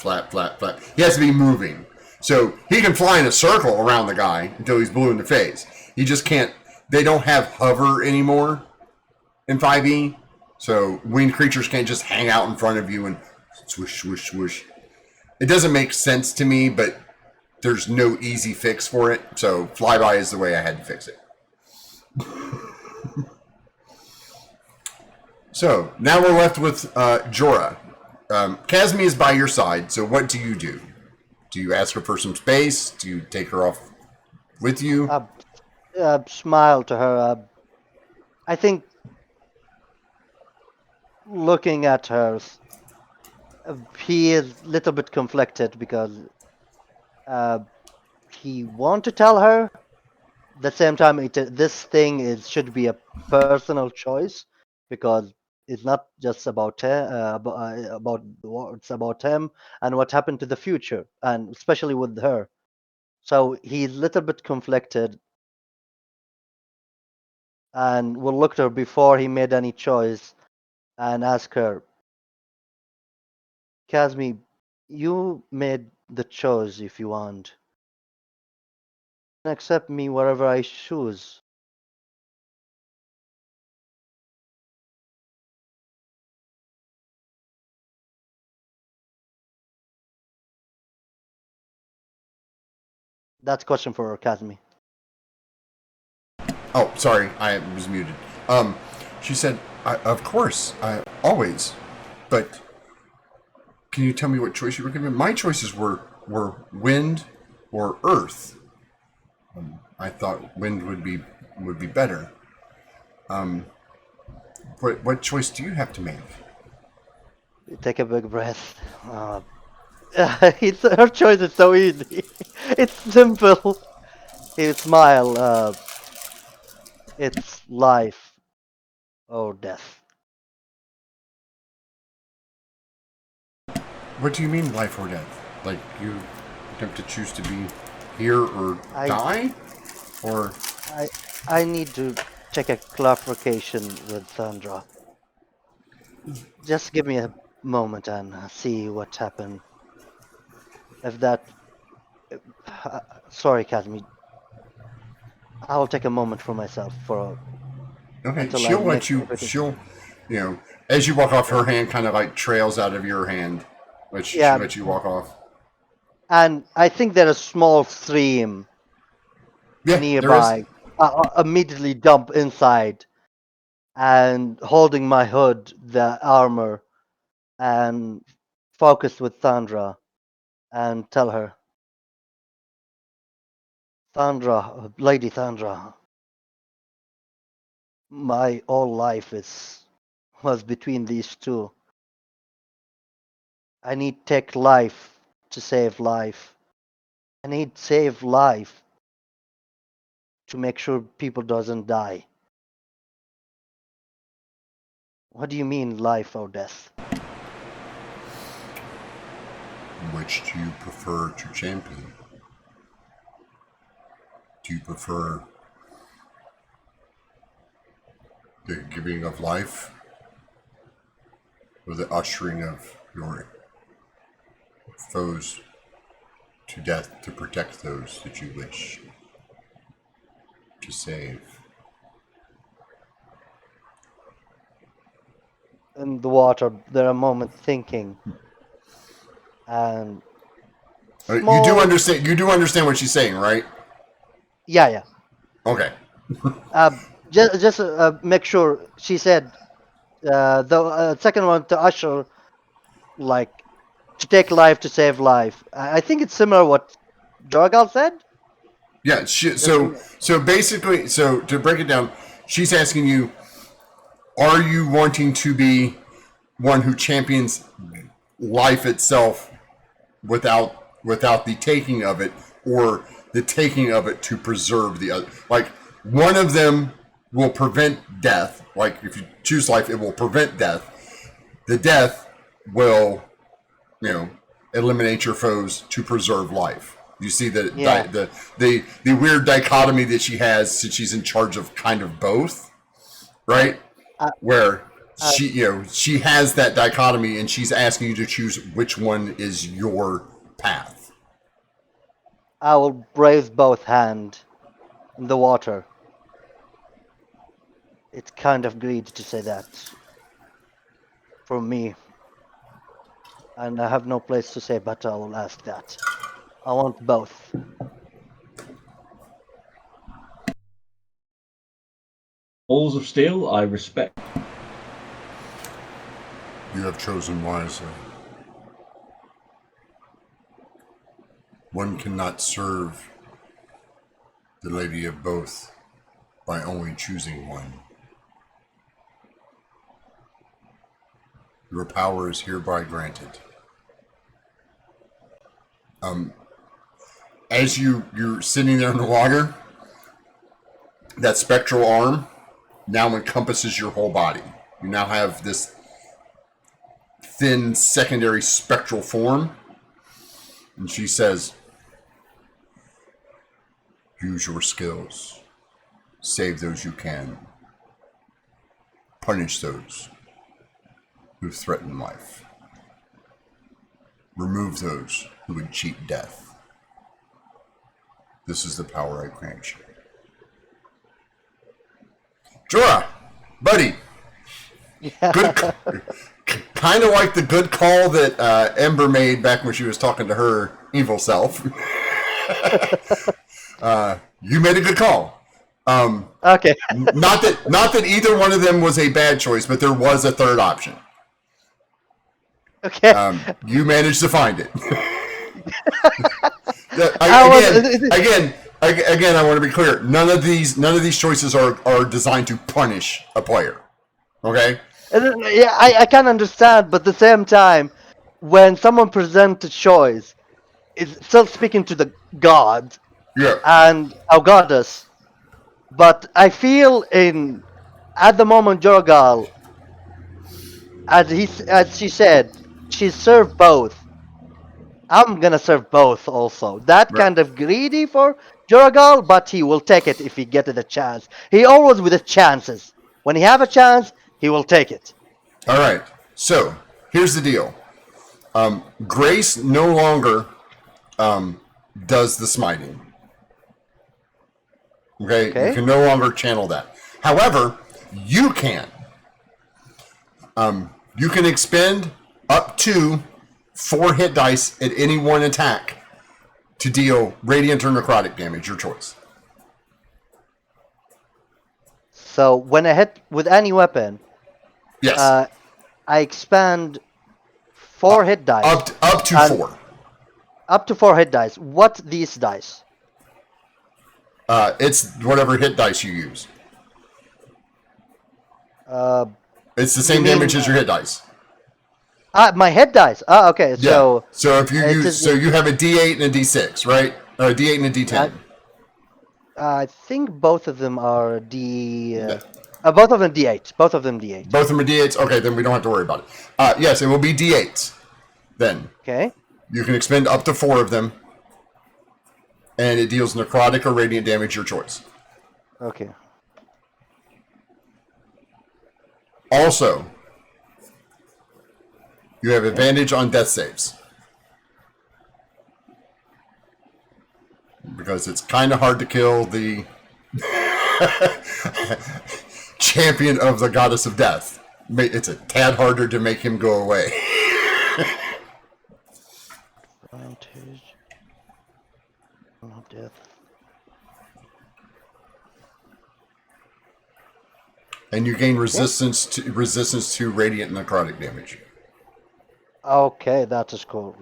He has to be moving. So he can fly in a circle around the guy until he's blue in the face. He just can't. They don't have hover anymore in 5e. So winged creatures can't just hang out in front of you and swoosh, swoosh, swoosh. It doesn't make sense to me, but there's no easy fix for it. So flyby is the way I had to fix it. So now we're left with Jorah. Casmi is by your side. So what do you do? Do you ask her for some space? Do you take her off with you? Smile to her. I think looking at her, he is a little bit conflicted because he wants to tell her. At the same time, this thing should be a personal choice because it's not just about it's about him and what happened to the future, and especially with her. So he's a little bit conflicted, and will look at her before he made any choice and ask her, Kazmi, you made the choice if you want. Accept me wherever I choose. That's a question for Kazmi. Oh, sorry, I was muted. She said, "Of course, always." But can you tell me what choice you were given? My choices were wind or earth. I thought wind would be better. What choice do you have to make? Take a big breath. Her choice is so easy. It's simple. He smile. It's life or death. What do you mean, life or death? Like you have to choose to be here or die, or? I need to check a clarification with Sandra. Just give me a moment and see what happened. If that... sorry, Kazmi. I'll take a moment for myself for... Okay, she'll let you... She'll, as you walk off, her hand kind of like trails out of your hand. She'll let you walk off. And I think there's a small stream nearby. Immediately dump inside and holding my hood, the armor, and focus with Sandra and tell her, Sandra, Lady Sandra, my whole life was between these two. I need take life to save life. I need save life to make sure people doesn't die. What do you mean life or death? Which do you prefer to champion? Do you prefer giving of life or the ushering of your foes to death to protect those that you wish to save. In the water, there are a moment thinking, and You do small- understand. You do understand what she's saying, right? Yeah. Okay. Just make sure. She said the second one to usher, like to take life to save life. I think it's similar what Jorgal said. Yeah. So basically, so to break it down, she's asking you: are you wanting to be one who champions life itself without the taking of it, or the taking of it to preserve the other? Like, one of them will prevent death. Like, if you choose life, it will prevent death. The death will, eliminate your foes to preserve life. You see the weird dichotomy that she has, since she's in charge of kind of both, right? Where she has that dichotomy, and she's asking you to choose which one is your path. I will raise both hands in the water. It's kind of greedy to say that for me, and I have no place to say, but I will ask that. I want both. Balls of steel, I respect. You have chosen wisely. One cannot serve the Lady of Both by only choosing one. Your power is hereby granted. As you're sitting there in the water, that spectral arm now encompasses your whole body. You now have this thin secondary spectral form. And she says, use your skills. Save those you can. Punish those who threaten life. Remove those who would cheat death. This is the power I grant you. Jorah, buddy. Good, kind of like the good call that Ember made back when she was talking to her evil self. You made a good call. Okay. not that either one of them was a bad choice, but there was a third option. Okay. You managed to find it. Again, I want to be clear. None of these choices are designed to punish a player. Okay. Yeah, I can understand, but at the same time, when someone presents a choice, it's still speaking to the god Yeah. and our goddess. But I feel at the moment Jorgal, as she said, she served both. I'm gonna serve both also. That Right. kind of greedy for Jorgal, but he will take it if he gets the chance. He always with the chances. When he have a chance, he will take it. All right. So here's the deal. Grace no longer does the smiting. Okay? You can no longer channel that. However, you can. You can expend up to 4 hit dice at any one attack to deal radiant or necrotic damage, your choice. So when I hit with any weapon, Yes. I expand 4 hit dice. Up to and- 4. Up to 4 hit dice. What these dice? It's whatever hit dice you use. It's the same mean, damage as your hit dice. My hit dice. Okay. Yeah. So So if you you have a D8 and a D6, right? Or a D8 and a D10. I think both of them are both of them D8. Both of them D8. Both of them are D8s? Okay, then we don't have to worry about it. Yes, it will be D8s. Then. Okay. You can expend up to 4 of them. And it deals necrotic or radiant damage, your choice. Okay. Also, you have advantage on death saves. Because it's kind of hard to kill the champion of the goddess of death. It's a tad harder to make him go away. Advantage on death. And you gain resistance to radiant necrotic damage. Okay, that is cool.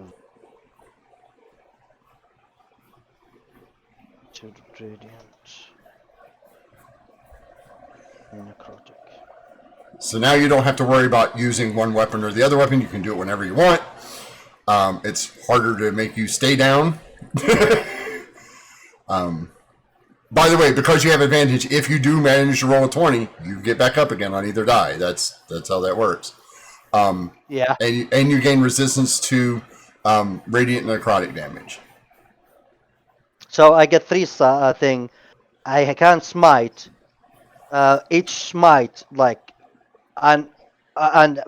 To the radiant. Necrotic. So now you don't have to worry about using one weapon or the other weapon. You can do it whenever you want. It's harder to make you stay down. By the way, because you have advantage, if you do manage to roll a 20, you get back up again on either die. That's how that works. Yeah. And you gain resistance to radiant necrotic damage. So I get 3 thing. I can smite. Each smite and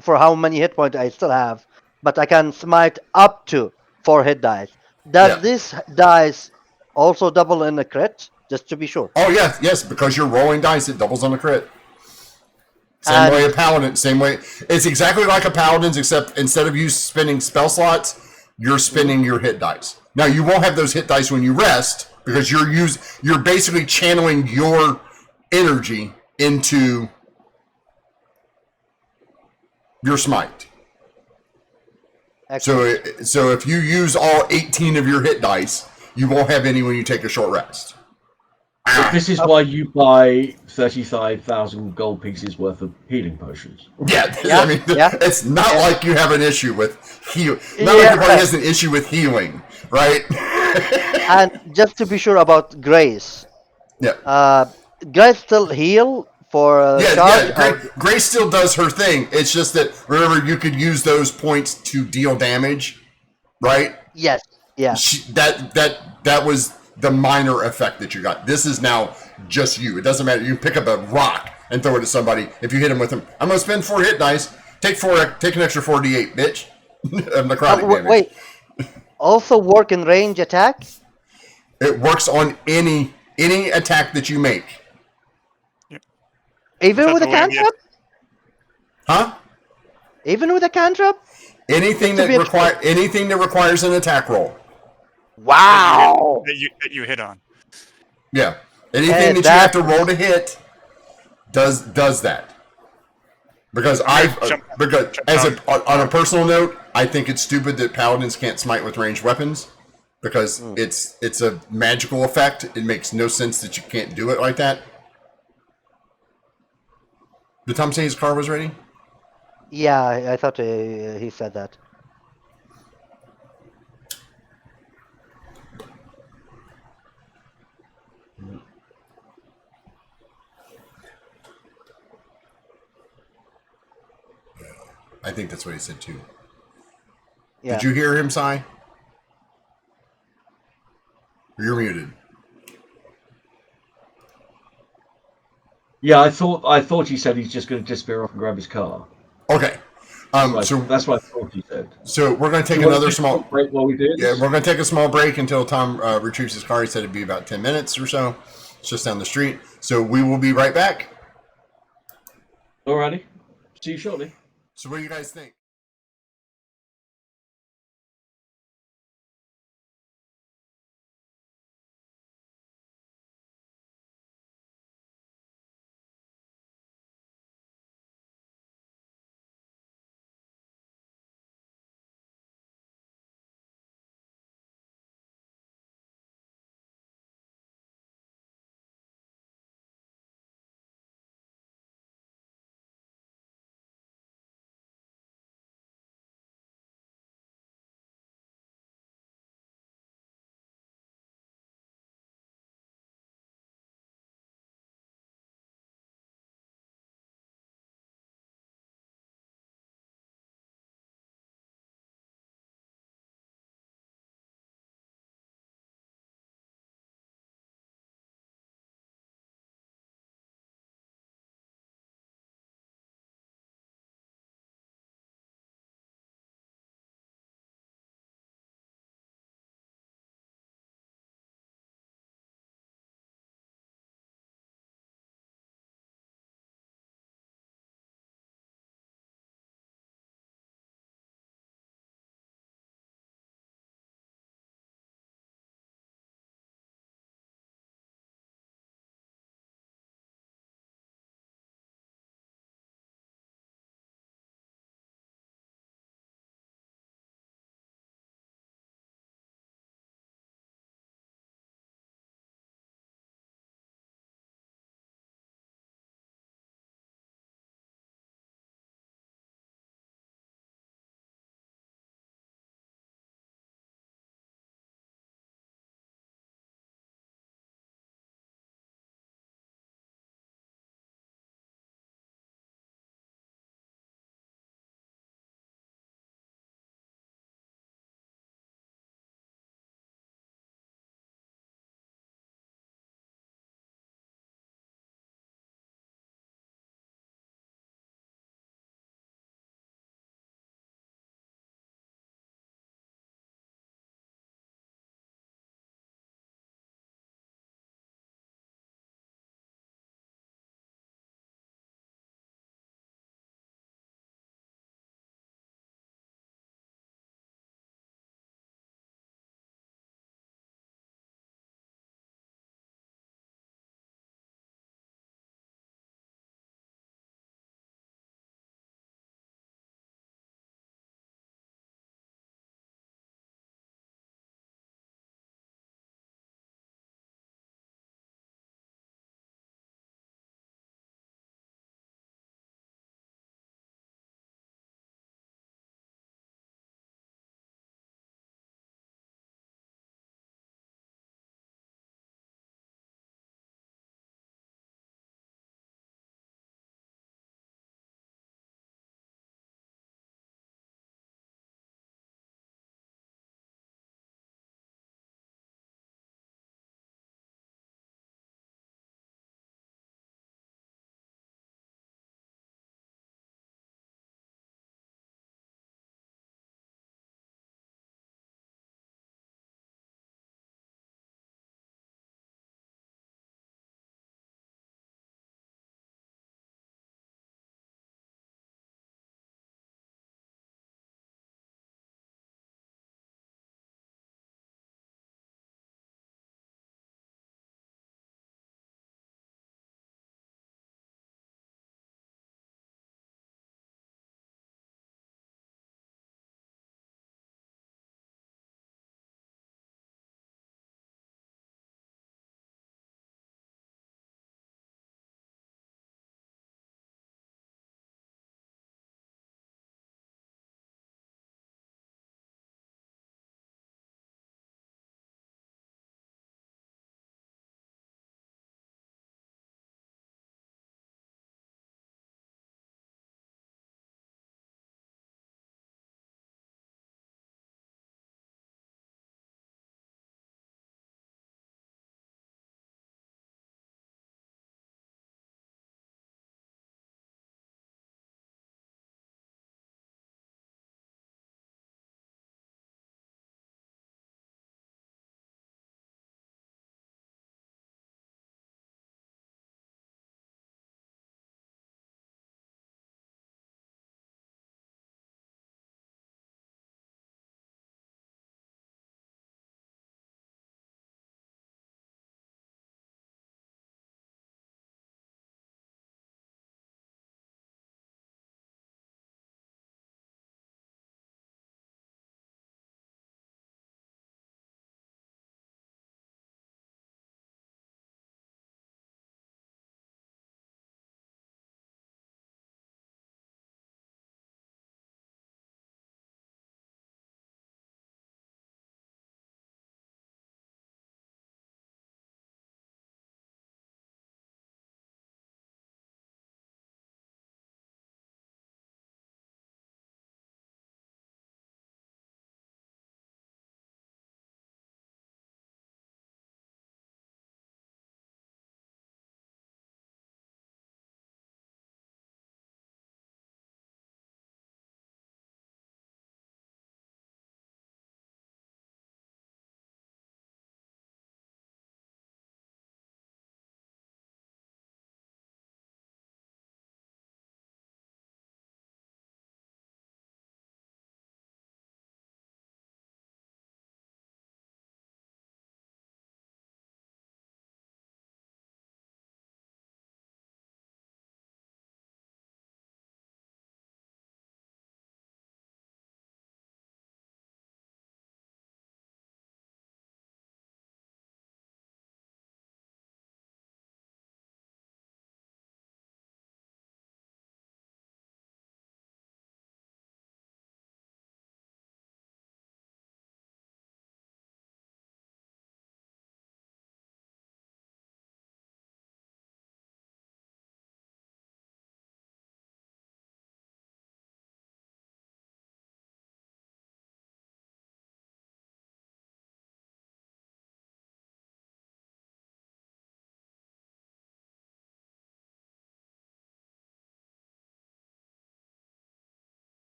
for how many hit points I still have, but I can smite up to 4 hit dice. Does Yeah. this dice also double in a crit? Just to be sure. Oh yes, because you're rolling dice, it doubles on a crit. Same way a paladin. Same way. It's exactly like a paladin's, except instead of you spending spell slots, you're spending your hit dice. Now you won't have those hit dice when you rest because you're basically channeling your energy into your smite. Excellent. So if you use all 18 of your hit dice, you won't have any when you take a short rest. But this is why you buy 35,000 gold pieces worth of healing potions. Yeah, Yeah, I mean, yeah, it's not yeah. like you have an issue with heal. Not Yeah. like everybody has an issue with healing, right? And just to be sure about Grace, Yeah, Grace still heal for charge? yeah. Grace still does her thing. It's just that remember you could use those points to deal damage, right? Yes. Yeah. That was the minor effect that you got. This is now just you. It doesn't matter. You pick up a rock and throw it at somebody. If you hit him with them, I'm gonna spend 4 hit dice. Take an extra 4d8, bitch, of necrotic damage. Wait. Also work in range attack? It works on any attack that you make. Even with a cantrip? Huh? Even with a cantrip? Anything that requires an attack roll. Wow. That you hit on. Yeah. Anything that you have to roll to hit does that. Because on a personal note, I think it's stupid that paladins can't smite with ranged weapons because it's a magical effect. It makes no sense that you can't do it like that. Did Tom say his car was ready? Yeah, I thought he said that. I think that's what he said too. Yeah. Did you hear him, Sai? You're muted. Yeah, I thought he said he's just going to disappear off and grab his car. Okay. So that's what I thought he said. So we're going to take another small break while we do this? Yeah, we're going to take a small break until Tom retrieves his car. He said it'd be about 10 minutes or so. It's just down the street. So we will be right back. Alrighty. See you shortly. So what do you guys think?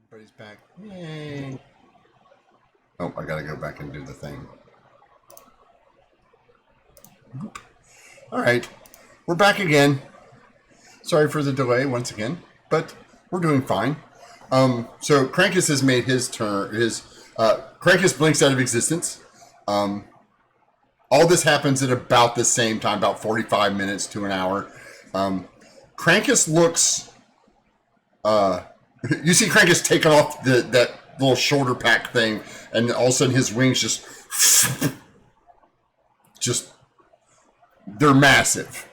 Everybody's back. Yay. Oh, I gotta go back and do the thing. All right. We're back again. Sorry for the delay once again, but we're doing fine. So Krankus has made his turn. Krankus blinks out of existence. All this happens at about the same time, about 45 minutes to an hour. Krankus looks... you see Krankus taking off that little shoulder pack thing, and all of a sudden his wings just... They're massive.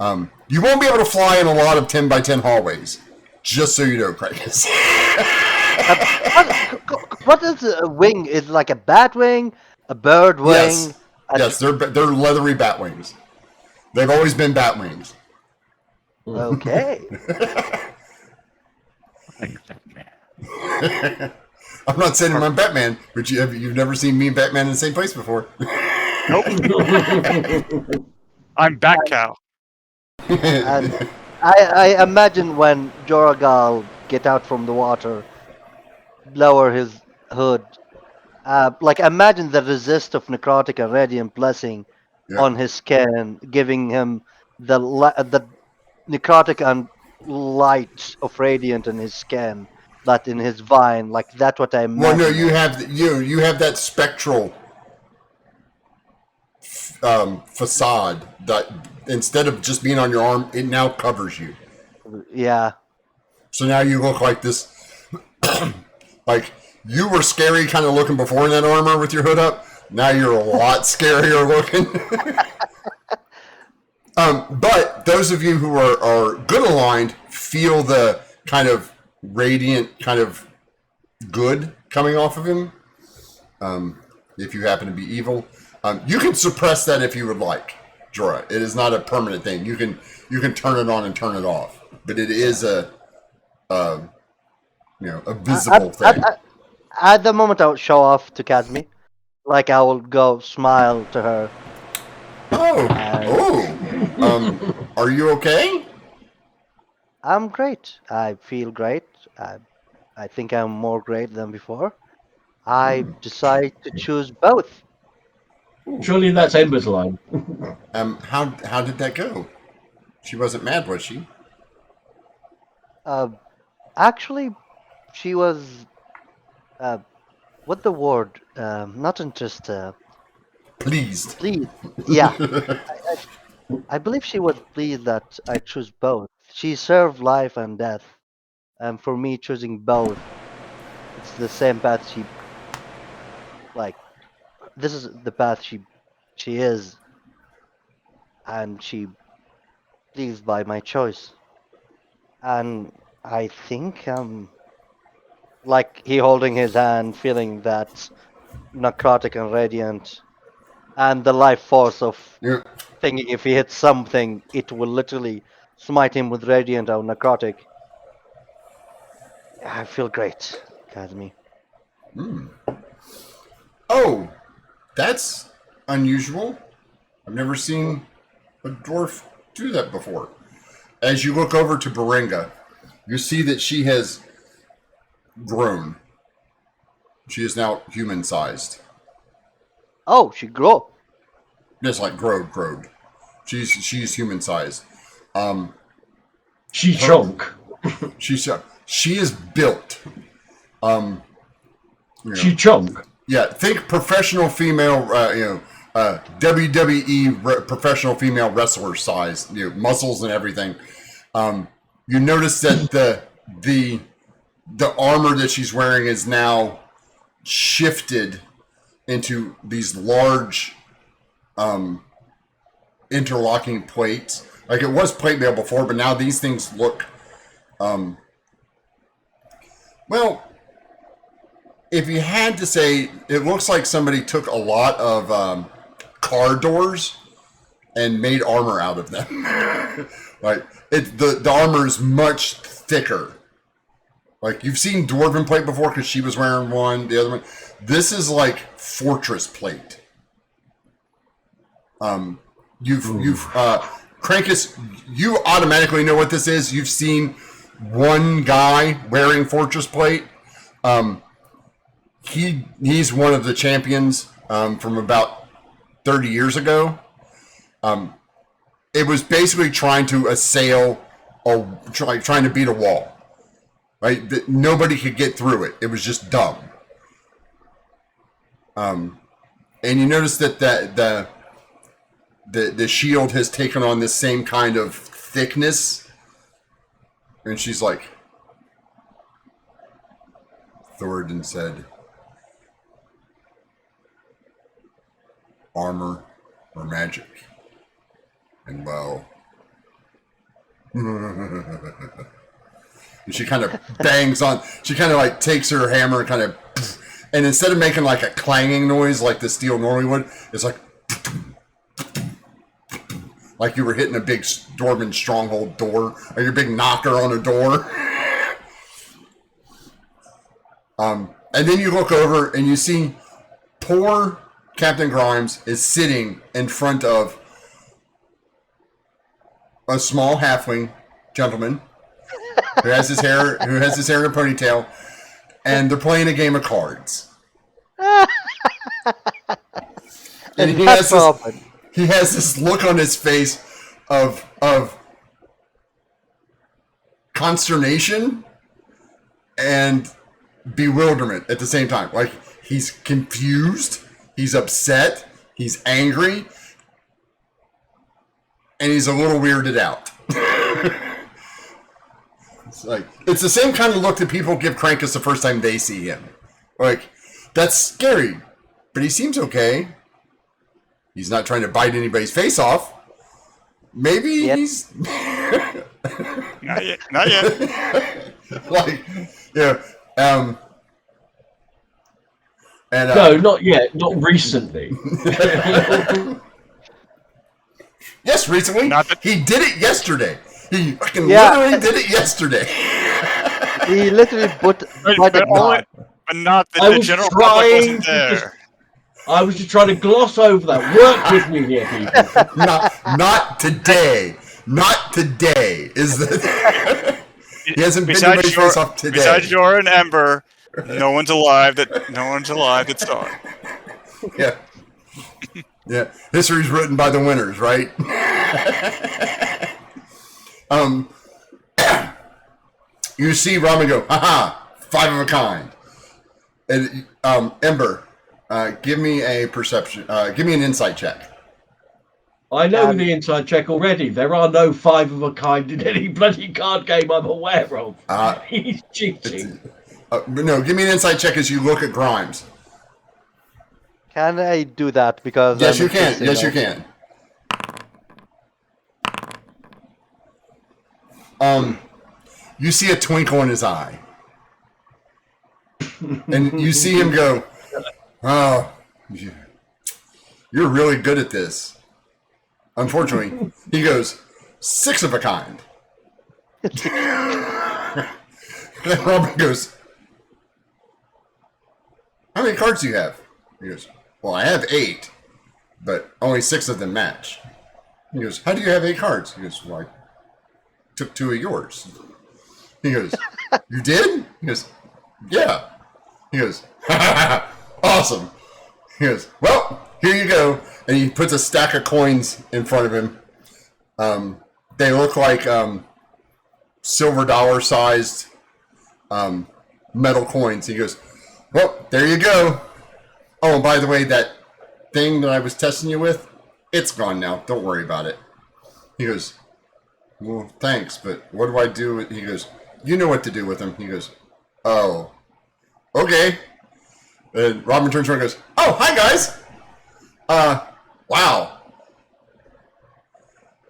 You won't be able to fly in a lot of 10 by 10 hallways. Just so you know, Krankus. What is a wing? Is it like a bat wing, a bird wing? Yes, they're leathery bat wings. They've always been bat wings. Okay. I'm not saying I'm Batman, but you've never seen me and Batman in the same place before. Nope. I'm Bat Cow. And I imagine when Joragal get out from the water, lower his hood, imagine the resist of necrotic and radiant blessing on his skin, giving him the necrotic and light of radiant in his skin, but in his vine, like that's what I imagine. Well, no, you have that spectral facade that instead of just being on your arm, it now covers you. Yeah. So now you look like this, like you were scary kind of looking before in that armor with your hood up. Now you're a lot scarier looking. But those of you who are good aligned feel the kind of radiant kind of good coming off of him. If you happen to be evil, you can suppress that if you would like, Jorah. It is not a permanent thing. You can turn it on and turn it off, but it is a visible thing. At the moment, I will show off to Kazmi. Like I will go smile to her. Are you okay? I'm great. I feel great. I think I'm more great than before. I decide to choose both. Surely that's Ember's line. How did that go? She wasn't mad, was she? Actually, she was. What the word? Not interested. Pleased. Pleased. Yeah. I believe she was pleased that I choose both. She served life and death, and for me choosing both, it's the same path she. Like, this is the path she is, and she pleased by my choice. And I think like he holding his hand, feeling that necrotic and radiant, and the life force of thinking if he hits something, it will literally smite him with radiant or necrotic. I feel great, Kazmi. Oh, that's unusual. I've never seen a dwarf do that before. As you look over to Berenga, you see that she has grown. She is now human-sized. Oh, she grew. Just like growed. She's human-sized. She chunk. She is built. She chunk. Yeah, think professional female. WWE professional female wrestler size. Muscles and everything. You notice that the armor that she's wearing is now shifted into these large interlocking plates. Like it was plate mail before, but now these things look well, if you had to say, it looks like somebody took a lot of car doors and made armor out of them. Like the armor is much thicker. Like you've seen dwarven plate before because she was wearing one. The other one, this is like fortress plate. Krankus, you automatically know what this is. You've seen one guy wearing Fortress Plate. He's one of the champions from about 30 years ago. It was basically trying to assail, trying to beat a wall. Right? Nobody could get through it. It was just dumb. And you notice that the shield has taken on this same kind of thickness. And she's like, Thoradin said, armor or magic. And well, and she kind of bangs on, she kind of like takes her hammer and kind of, and instead of making like a clanging noise like the steel normally would, it's like you were hitting a big Dwarven stronghold door, or your big knocker on a door. And then you look over and you see poor Captain Grimes is sitting in front of a small halfling gentleman who has his hair in a ponytail, and they're playing a game of cards. And he has this look on his face of consternation and bewilderment at the same time. Like, he's confused, he's upset, he's angry, and he's a little weirded out. It's the same kind of look that people give Krampus the first time they see him. Like, that's scary, but he seems okay. He's not trying to bite anybody's face off. Maybe he's... Not yet. Like, yeah. No, not yet. Not recently. Yes, recently. He did it yesterday. He fucking literally did it yesterday. He literally but not the general public wasn't there. I was just trying to gloss over that. Work with me here, people. Not today. Not today. Is that he hasn't been anybody's face off today. Besides Jorah and Ember, no one's alive that saw it. Yeah. Yeah. History's written by the winners, right? You see Ramen go, haha, 5 of a kind. And Ember, give me a perception. Give me an insight check. I know the inside check already. There are no 5 of a kind in any bloody card game I'm aware of. He's cheating. No, give me an insight check as you look at Grimes. Can I do that? Because yes, you can. Yes, you can. You see a twinkle in his eye, and you see him go, "Oh, you're really good at this." Unfortunately, he goes, 6 of a kind. Then Robin goes, how many cards do you have? He goes, well, I have 8, but only 6 of them match. He goes, how do you have 8 cards? He goes, well, I took 2 of yours. He goes, you did? He goes, yeah. He goes, awesome. He goes, well, here you go. And he puts a stack of coins in front of him. They look like silver dollar sized metal coins. He goes, well, there you go. Oh, and by the way, that thing that I was testing you with, it's gone now. Don't worry about it. He goes, well, thanks, but what do I do? He goes, you know what to do with them. He goes, oh, okay. And Robin turns around and goes, oh, hi, guys. Wow.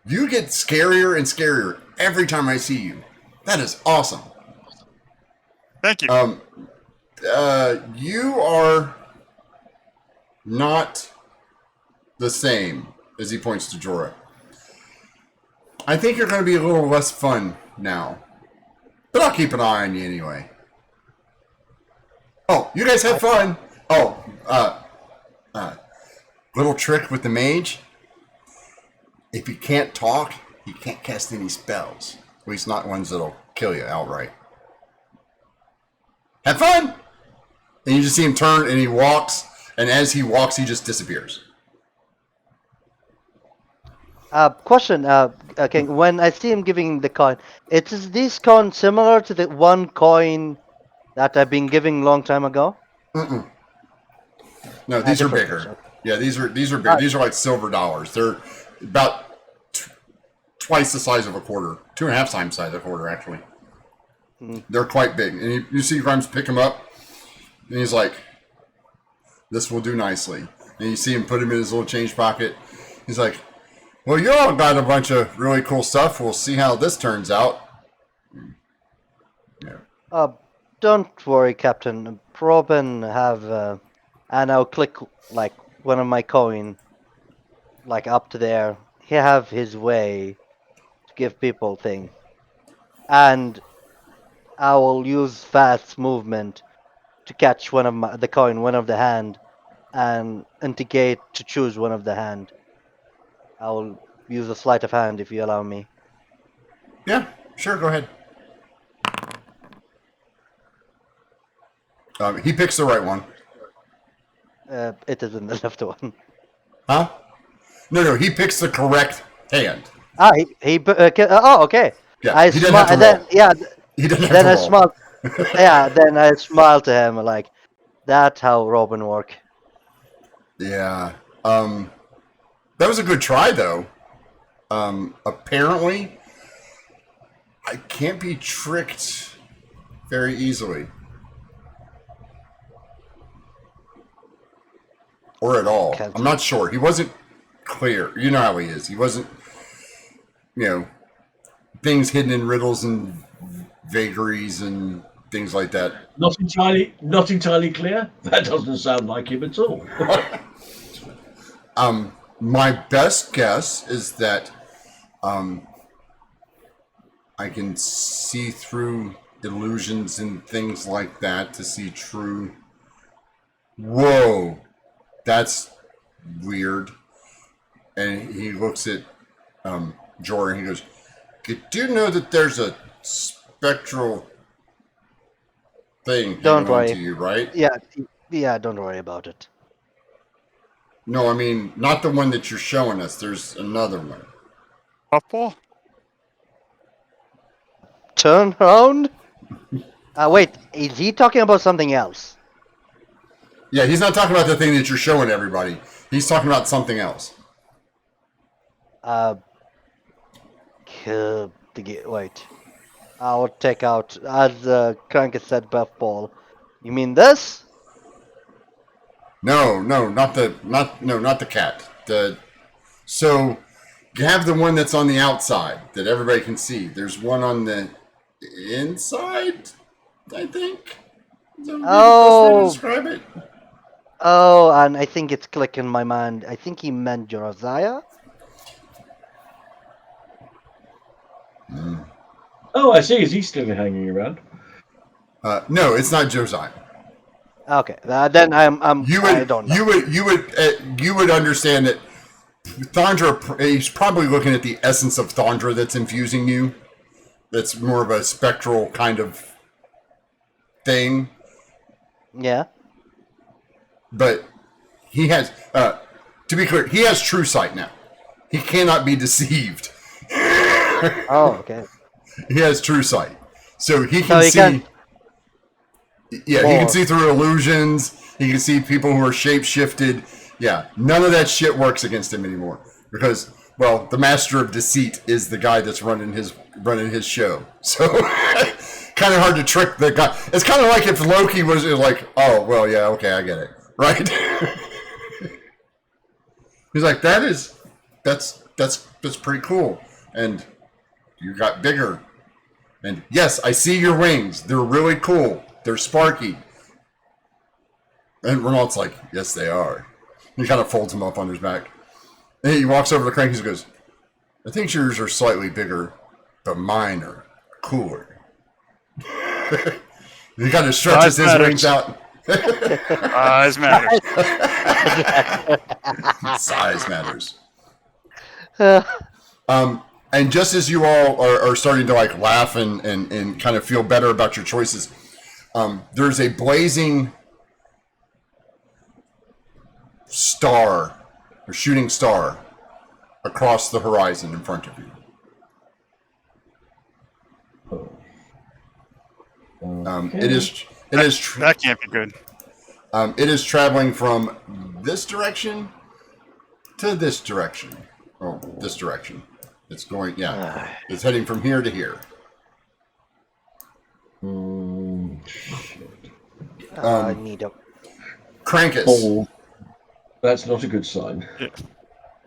You get scarier and scarier every time I see you. That is awesome. Thank you. You are not the same, as he points to Jorah. I think you're going to be a little less fun now. But I'll keep an eye on you anyway. Oh, you guys have fun. Oh, little trick with the mage. If he can't talk, he can't cast any spells. At least not ones that'll kill you outright. Have fun! And you just see him turn and he walks, and as he walks, he just disappears. Question. Okay, when I see him giving the coin, is this coin similar to the one coin that I've been giving long time ago? Mm-mm. No, these are different bigger. ones, Yeah, these are big. These are like silver dollars. They're about twice the size of a quarter, 2.5 times the size of a quarter, actually. They're quite big, and you see Grimes pick them up, and he's like, "This will do nicely." And you see him put them in his little change pocket. He's like, "Well, you all got a bunch of really cool stuff. We'll see how this turns out." Yeah. Don't worry, Captain. Robin have, and I'll click like one of my coin, like up to there. He have his way to give people thing, and I will use fast movement to catch the coin, one of the hand, and indicate to choose one of the hand. I will use a sleight of hand if you allow me. Yeah, sure, go ahead. He picks the right one. It is in the left one. Huh? No, he picks the correct hand. Oh, okay. Yeah, I he doesn't have to then roll. yeah, He doesn't have then to I roll. smile. Yeah, then I smile to him like, that's how Robin work. Yeah. That was a good try, though. Apparently, I can't be tricked very easily. Or at all. Can't. I'm not sure. He wasn't clear. You know how he is. He wasn't, things hidden in riddles and vagaries and things like that. Not entirely clear. That doesn't sound like him at all. My best guess is that I can see through illusions and things like that to see true. Whoa, that's weird. And he looks at Jordan. He goes, "Do you know that there's a spectral thing Don't hanging on worry. to you, right?" Yeah, don't worry about it. No, I mean, not the one that you're showing us. There's another one. Puffball? Turn around. Wait, is he talking about something else? Yeah, he's not talking about the thing that you're showing everybody. He's talking about something else. Wait. I'll take out, as Crankus said, buff ball. You mean this? No, not the cat. So you have the one that's on the outside that everybody can see. There's one on the inside, I think. Is that the best way to describe it? Oh, and I think it's clicking my mind. I think he meant Josiah. Oh, I see. Is he still hanging around? No, it's not Josiah. Okay, then I don't know. You would understand that Thondra. He's probably looking at the essence of Thondra that's infusing you. That's more of a spectral kind of thing. Yeah. But he has, to be clear, he has true sight now. He cannot be deceived. Oh, okay. He has true sight, so he can see. Yeah, he can see through illusions. He can see people who are shape-shifted. Yeah, none of that shit works against him anymore because, well, the master of deceit is the guy that's running his show. So, kind of hard to trick the guy. It's kind of like if Loki was like, "Oh, well, yeah, okay, I get it." Right? He's like, that's pretty cool. And you got bigger. And yes, I see your wings. They're really cool. They're sparky. And Renault's like, yes, they are. He kind of folds them up on his back. And he walks over to Cranky and goes, I think yours are slightly bigger, but mine are cooler. He kind of stretches his wings out. Size matters. Size matters. And just as you all are starting to like laugh and kind of feel better about your choices, there's a blazing star, or shooting star, across the horizon in front of you. It is That can't be good. it is traveling from this direction to this direction. Oh, this direction. It's going, it's heading from here to here. I need a... Krankus, Oh, that's not a good sign. Yeah.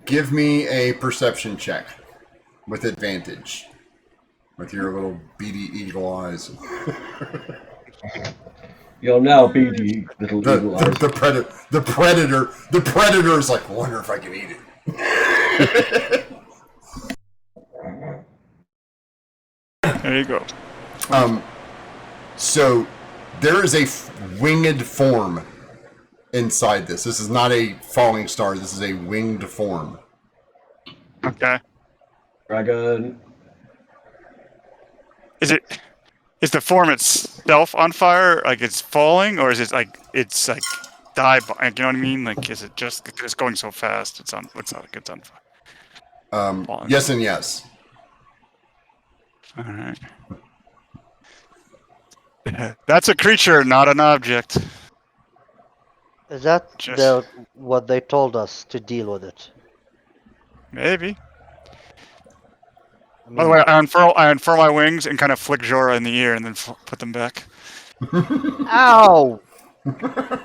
give me a perception check with advantage. With your little beady eagle eyes. You're now beady little eagle eyes. The predator is like, wonder if I can eat it. There you go. So there is a winged form inside this. This is not a falling star. This is a winged form. Okay. Dragon. Is the form itself on fire? Like it's falling, or is it like it's like die? Like, you know what I mean? Like, is it just it's going so fast? It's on. It's not. It's on fire. Yes and yes. All right. That's a creature, not an object. Is that Just- what they told us to deal with it? Maybe. I mean, By the way, I unfurl my wings and kind of flick Jorah in the ear and then put them back. ow!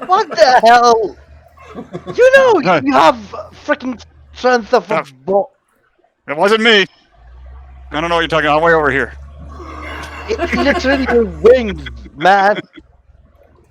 What the hell? You know, you have freaking strength of a ball. It wasn't me. I don't know what you're talking about. I'm way over here. It's literally your wings, man.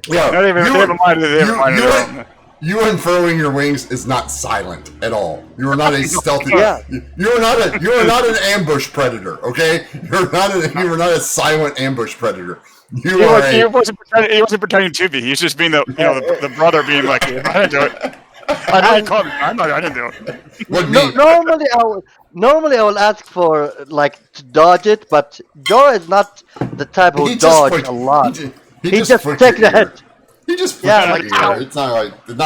Yeah, They haven't minded. you unfurling your wings is not silent at all. You are not a stealthy. Yeah. You are not an ambush predator. Okay, you are not a silent ambush predader. He wasn't pretending to be. He's just being the brother being like, I didn't do it. I didn't do it. Normally I will ask for like to dodge it, but Joe is not the type who dodge a lot. He just take the hit. He just like, it's not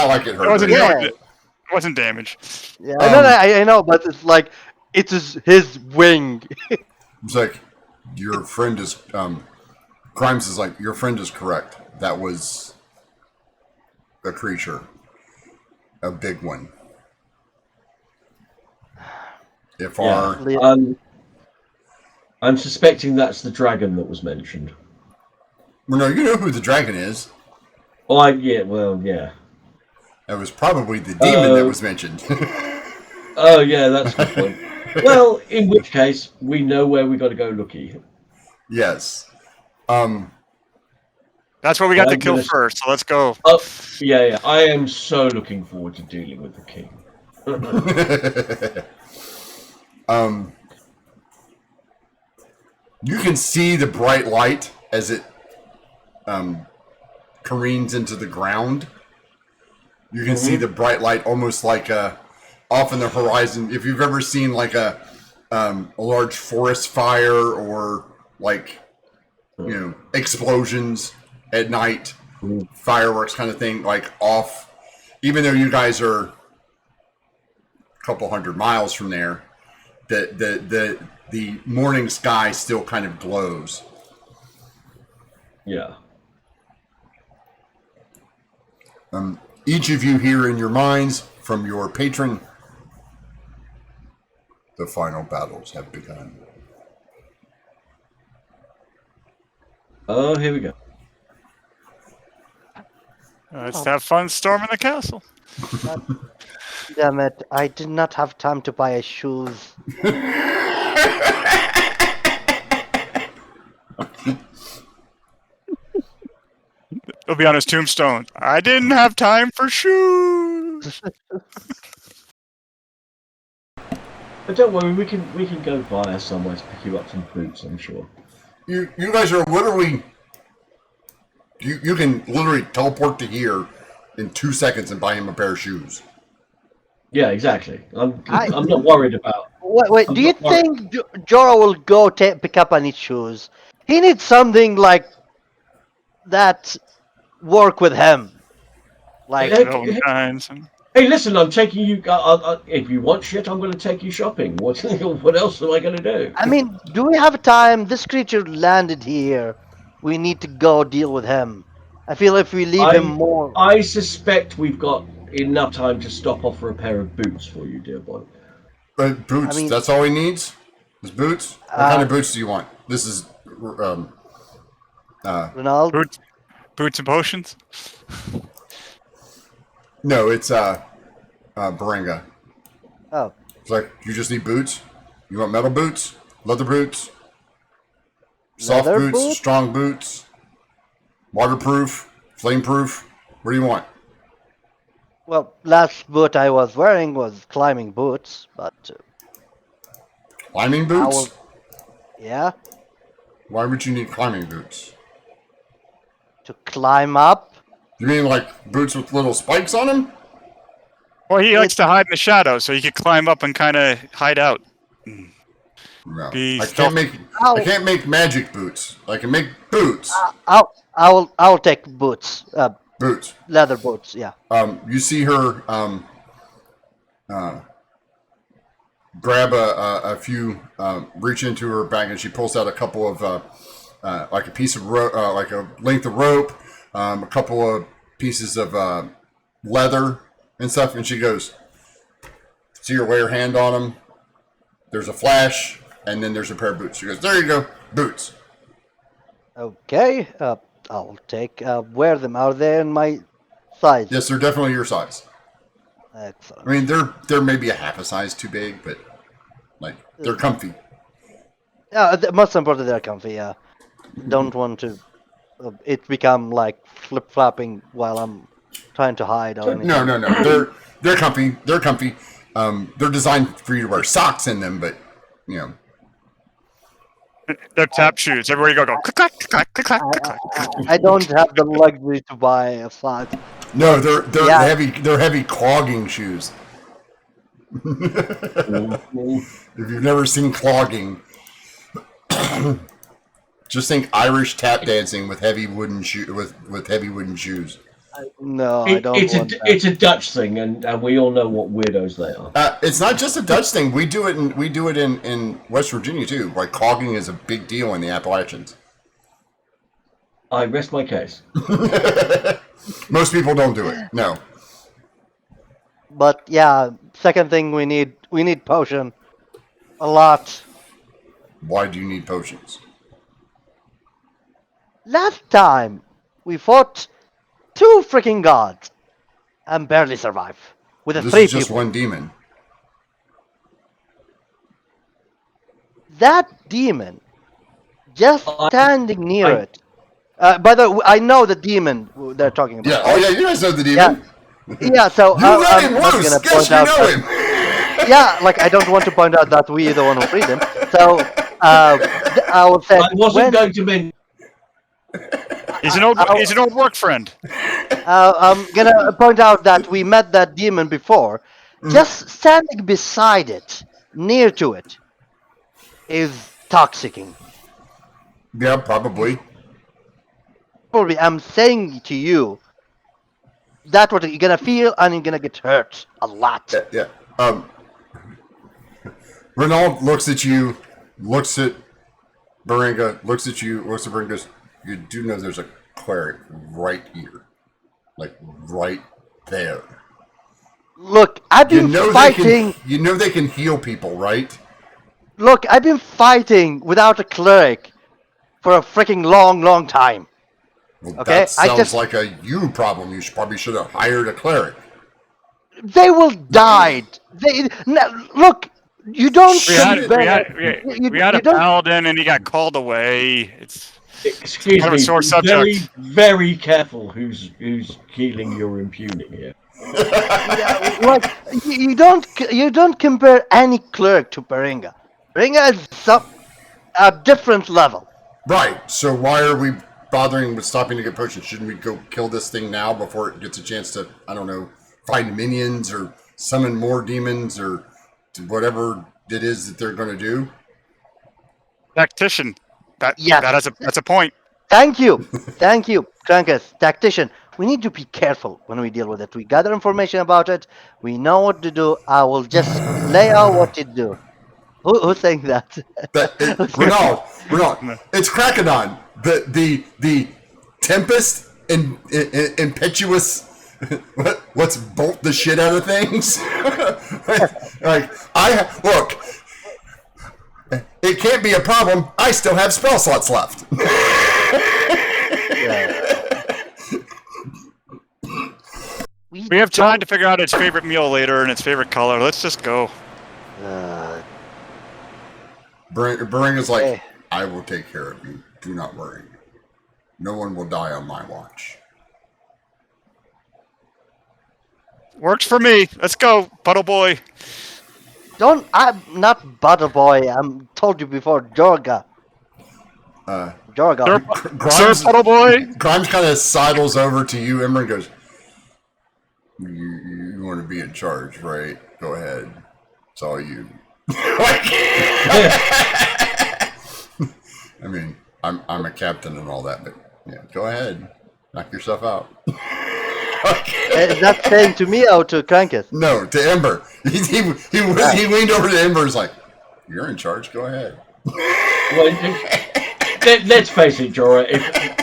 like it hurt. It wasn't damage. Yeah, I know, but it's like it is his wing. It's like your friend is Grimes is like, your friend is correct. That was a creature. A big one. If our I'm suspecting that's the dragon that was mentioned. well, no, you know who the dragon is. Oh, yeah. That was probably the demon that was mentioned. Oh, yeah, that's a good point. Well, in which case, we know where we got to go looking. Yes. That's what we got to kill first, so let's go. Oh, yeah. I am so looking forward to dealing with the king. You can see the bright light as it careens into the ground. You can see the bright light almost like off in the horizon. If you've ever seen like a large forest fire or like explosions at night, fireworks kind of thing, like off. Even though you guys are a couple hundred miles from there, the morning sky still kind of glows. Yeah. Each of you hear in your minds from your patron, the final battles have begun. Oh, here we go. Let's have fun storming the castle. Damn it! I did not have time to buy shoes. It'll be on his tombstone. I didn't have time for shoes. But don't worry, we can go via somewhere to pick you up some boots, I'm sure. You guys are literally... You can literally teleport to here in 2 seconds and buy him a pair of shoes. Yeah, exactly. I'm I- not worried about. Wait, I'm do you not worried. think Joro will go pick up any shoes? He needs something like that work with him. Like, Development times. Hey, listen, I'm taking you. If you want shit, I'm going to take you shopping. What else am I going to do? I mean, do we have time? This creature landed here. We need to go deal with him. I feel if we leave him more. I suspect we've got enough time to stop off for a pair of boots for you, dear boy. But boots, I mean- that's all he needs? Is boots? What kind of boots do you want? This is Ronaldo? Boots and potions. no, it's Baringa. Oh, It's like you just need boots. You want metal boots, leather boots, soft Leather boots, boots? strong boots, waterproof, flameproof. What do you want? well, last boot I was wearing was climbing boots, but Climbing I boots? will. Yeah, Why would you need climbing boots? to climb up. You mean like boots with little spikes on them? Well, he likes to hide in the shadows, so he could climb up and kind of hide out. No, Be I stealthy. can't make magic boots. I can make boots. I'll take boots. Boots. Leather boots. Yeah. You see her grab a few, reach into her bag, and she pulls out a couple of like a piece of rope, like a length of rope, a couple of pieces of leather and stuff, and she goes, see her lay her hand on them. There's a flash, and then there's a pair of boots. She goes, there you go, boots. Okay. I'll wear them. Are they in my size? Yes, they're definitely your size. Excellent. I mean, they're maybe a half a size too big, but like they're comfy. Yeah, most importantly, they're comfy. Yeah. Don't want to it become like flip flopping while I'm trying to hide or anything. No. They're comfy. They're comfy. They're designed for you to wear socks in them, but you know. They're tap shoes. Everywhere you go, click, clack, click, clack, click, clack, click, clack. I don't have the luxury to buy a sock. No, they're Yeah. heavy. They're heavy clogging shoes. If you've never seen clogging, just think Irish tap dancing with heavy wooden with heavy wooden shoes. No, I don't want that. It's a Dutch thing, and we all know what weirdos they are. It's not just a Dutch thing. We do it in West Virginia too. Like clogging is a big deal in the Appalachians. I rest my case. Most people don't do it. No. But yeah, second thing we need potion. A lot. Why do you need potions? Last time we fought 2 freaking gods and barely survived with the This 3 is just people. one demon. That demon, just standing near I- it. By the way, I know the demon they're talking about. Yeah. Oh yeah, you guys know the demon. Yeah, so You let him I'm not loose. gonna Guess point you out know that, him. yeah, like I don't want to point out that we the one who freed him. So I will say I wasn't when, going to mention. He's an old work friend. I'm gonna point out that we met that demon before. Just standing beside it, near to it, is toxicing. Yeah, probably. Probably, I'm saying to you, that's what you're gonna feel, and you're gonna get hurt a lot. Yeah. Renaud looks at you, looks at Baringa, looks at you, looks at Baringa, goes, you do know there's a cleric right here. Like, right there. Look, I've You been know fighting. they can heal people, right? Look, I've been fighting without a cleric for a freaking long time. Well, Okay, that I sounds just- like a you problem. You probably should have hired a cleric. They will die. Look, you don't We had compare. we had a don't- paladin and he got called away. It's Excuse Kind of a me. sore Be subject. very careful who's healing your impugning here. Like you don't compare any cleric to Baringa. Baringa is a different level. Right. So why are we bothering with stopping to get potions? Shouldn't we go kill this thing now before it gets a chance to, I don't know, find minions or summon more demons or whatever it is that they're going to do? Tactician. Yes. That's a point. Thank you, Krankus, tactician. We need to be careful when we deal with it. We gather information about it. We know what to do. I will just lay out what to do. Who's saying that? Ronald, it's Krakodon, the tempest and impetuous. Let's bolt the shit out of things. Look. It can't be a problem. I still have spell slots left. We have time to figure out its favorite meal later and its favorite color. Let's just go. Bering is like, I will take care of you. Do not worry. No one will die on my watch. Works for me. Let's go, Puddle Boy. I'm not Butter Boy. I'm told you before, Jorga. Jorga. Sir Puddle Boy. Grimes kind of sidles over to you, Ember, and goes, you want to be in charge, right? Go ahead. It's all you. I mean, I'm a captain and all that, but yeah, go ahead. Knock yourself out. Is that saying to me or to Krankus? No, to Ember. He leaned over to Ember and was like, you're in charge, go ahead. Well, let's face it, Jorah,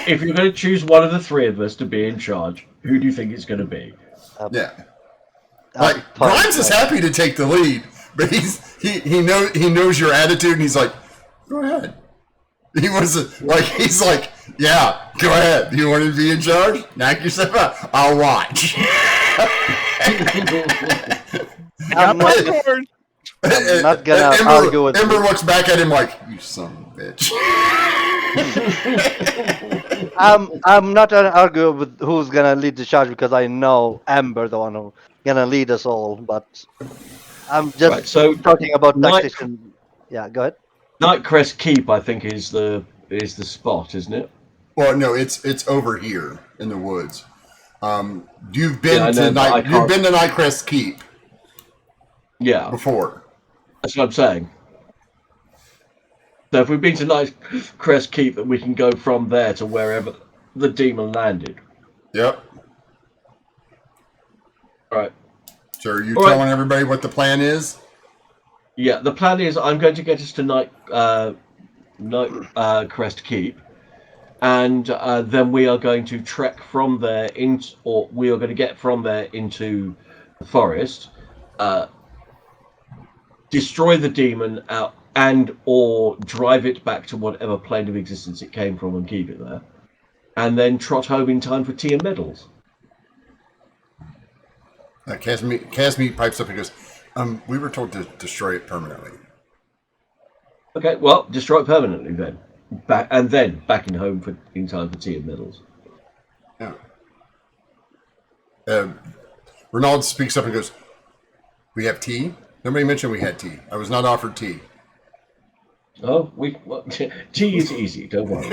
if you're going to choose one of the three of us to be in charge, who do you think it's going to be? Yeah. Grimes is happy to take the lead, but he knows your attitude, and he's like, go ahead. He's like, yeah, go ahead. You want to be in charge? Knock yourself out. I'll watch. I'm not gonna argue with Ember looks back at him like, you son of a bitch. I'm not gonna argue with who's gonna lead the charge because I know Amber, the one who's gonna lead us all. But I'm just talking about tactician. Yeah, go ahead. Nightcrest Keep, I think, is the spot, isn't it? Well, no, it's over here in the woods. You've been to Nightcrest Keep. Yeah. Before. That's what I'm saying. So if we've been to Nightcrest Keep, we can go from there to wherever the demon landed. Yep. All right. So are you telling everybody what the plan is? Yeah, the plan is I'm going to get us to Nightcrest Keep, and then we are going to trek from there we are going to get from there into the forest, destroy the demon out, or drive it back to whatever plane of existence it came from and keep it there, and then trot home in time for tea and medals. Casme pipes up and goes, we were told to destroy it permanently. Okay, well, destroy it permanently then. Back in home in time for tea and medals. Yeah. Ronald speaks up and goes, we have tea? Nobody mentioned we had tea. I was not offered tea. Oh, tea is easy, don't worry.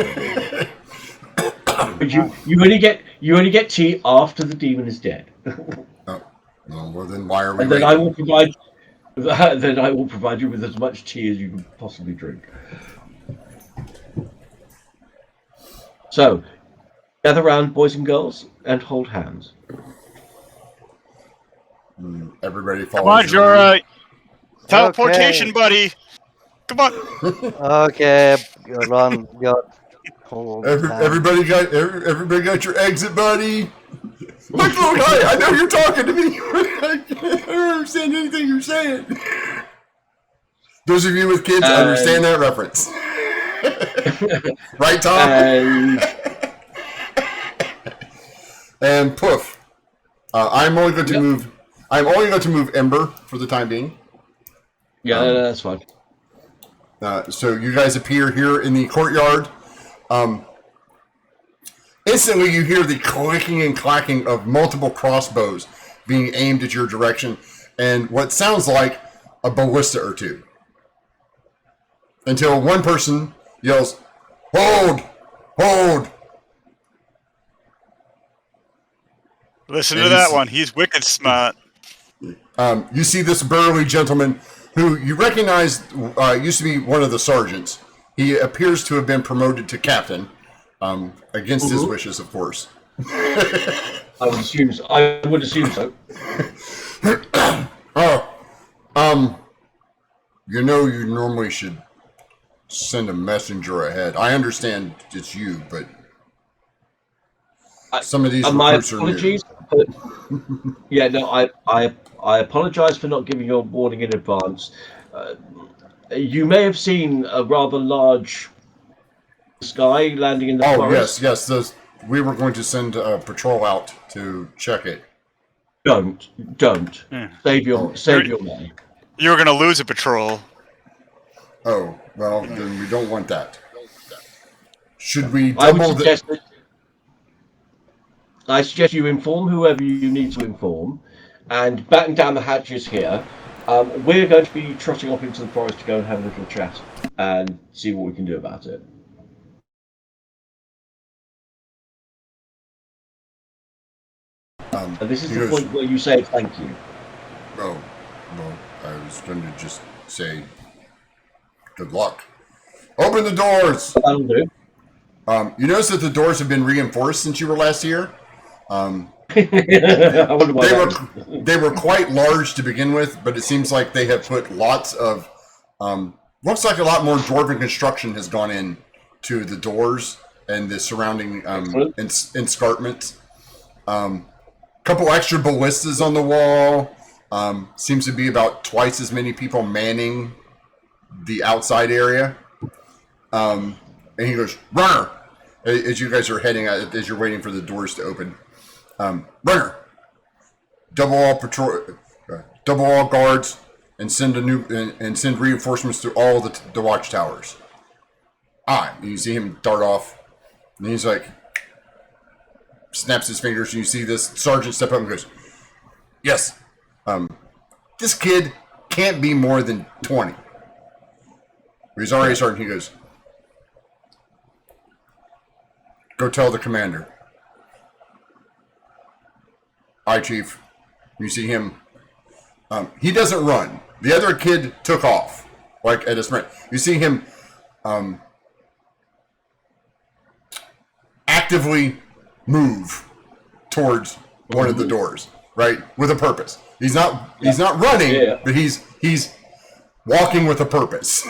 But you only get tea after the demon is dead. Oh, well then why are we? And then I will provide. Then I will provide you with as much tea as you can possibly drink. So, gather round, boys and girls, and hold hands. Everybody follows. Come on, Jorah. Teleportation, buddy. Come on. Okay, run. Everybody got your exit, buddy. Look, hi, I know you're talking to me. I don't understand anything you're saying. Those of you with kids understand that reference. Right, Tom? And poof. I'm only going to move Ember for the time being. Yeah, that's fine. So you guys appear here in the courtyard. Instantly, you hear the clicking and clacking of multiple crossbows being aimed at your direction, and what sounds like a ballista or two. Until one person yells, "Hold! Hold!" Listen to that one. He's wicked smart. You see this burly gentleman who you recognize used to be one of the sergeants. He appears to have been promoted to captain, against his wishes, of course. I would assume so. You know, you normally should send a messenger ahead. I understand it's you, but some of these My recruits are new. apologies. But, yeah, no, I apologize for not giving you a warning in advance. You may have seen a rather large sky landing in the forest. Yes. We were going to send a patrol out to check it. Don't. Yeah. Save your money. You were going to lose a patrol. Oh, well, then we don't want that. Should we I would double I suggest you inform whoever you need to inform, and batten down the hatches here. We're going to be trotting off into the forest to go and have a little chat and see what we can do about it. And this is the point where you say thank you. Oh, well, I was going to just say good luck. Open the doors! That'll do. You notice that the doors have been reinforced since you were last here? I wonder why They were quite large to begin with, but it seems like they have put lots of looks like a lot more dwarven construction has gone in to the doors and the surrounding escarpments. Couple extra ballistas on the wall. Seems to be about twice as many people manning the outside area. And he goes, "Runner!" As you guys are heading out, as you're waiting for the doors to open. "Runner! Double all guards, and send reinforcements to all the watchtowers." And you see him dart off, and he's like, snaps his fingers, and you see this sergeant step up and goes, "Yes, this kid can't be more than 20. He's already a sergeant. He goes, "Go tell the commander." "Aye, Chief." You see him. He doesn't run. The other kid took off, like at a sprint. You see him actively move towards one of the doors, right, with a purpose. He's not running, but he's walking with a purpose.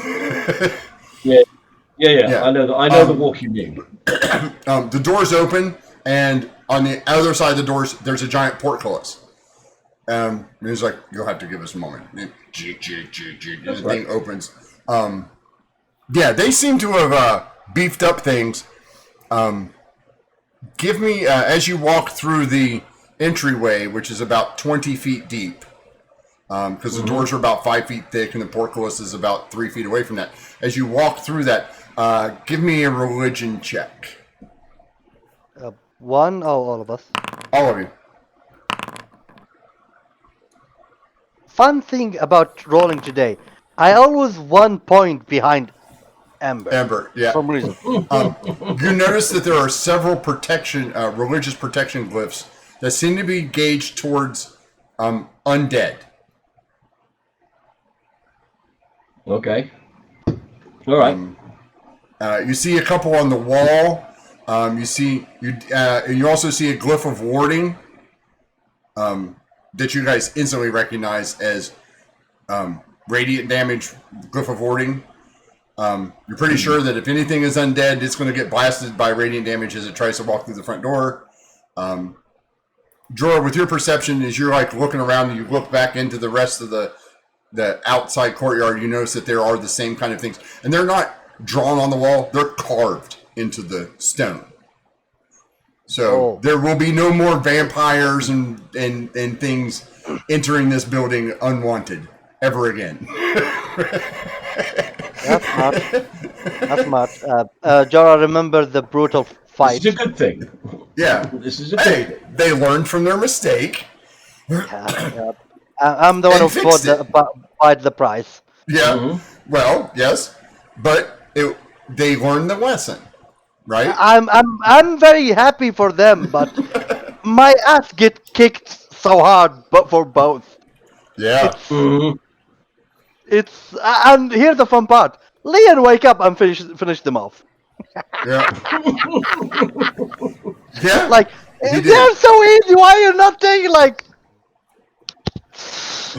Yeah. I know the walk you mean. The doors open, and on the other side of the doors, there's a giant portcullis. And he's like, "You'll have to give us a moment." The thing opens. They seem to have beefed up things. Give me, as you walk through the entryway, which is about 20 feet deep, because the doors are about 5 feet thick, and the portcullis is about 3 feet away from that. As you walk through that, give me a religion check. One or all of us? All of you. Fun thing about rolling today, I always 1 point behind Ember. Yeah. For some reason. You notice that there are several religious protection glyphs that seem to be gauged towards undead. Okay. All right. You see a couple on the wall. You also see a glyph of warding that you guys instantly recognize as radiant damage glyph of warding. You're pretty sure that if anything is undead, it's going to get blasted by radiant damage as it tries to walk through the front door. Jorah, with your perception, as you're like looking around and you look back into the rest of the outside courtyard, you notice that there are the same kind of things. And they're not drawn on the wall, they're carved into the stone. So there will be no more vampires and things entering this building unwanted ever again. That's smart. Jorah, remember the brutal fight. This is a good thing. Yeah. This is a good thing. They learned from their mistake. I'm the one who paid the price. Yeah. Mm-hmm. Well, yes, but they learned the lesson, right? I'm very happy for them, but my ass get kicked so hard, but for both. Yeah. It's and here's the fun part. Leon, wake up and finish them off. Yeah. Yeah. Like He they're did. so easy. Why are you not taking like?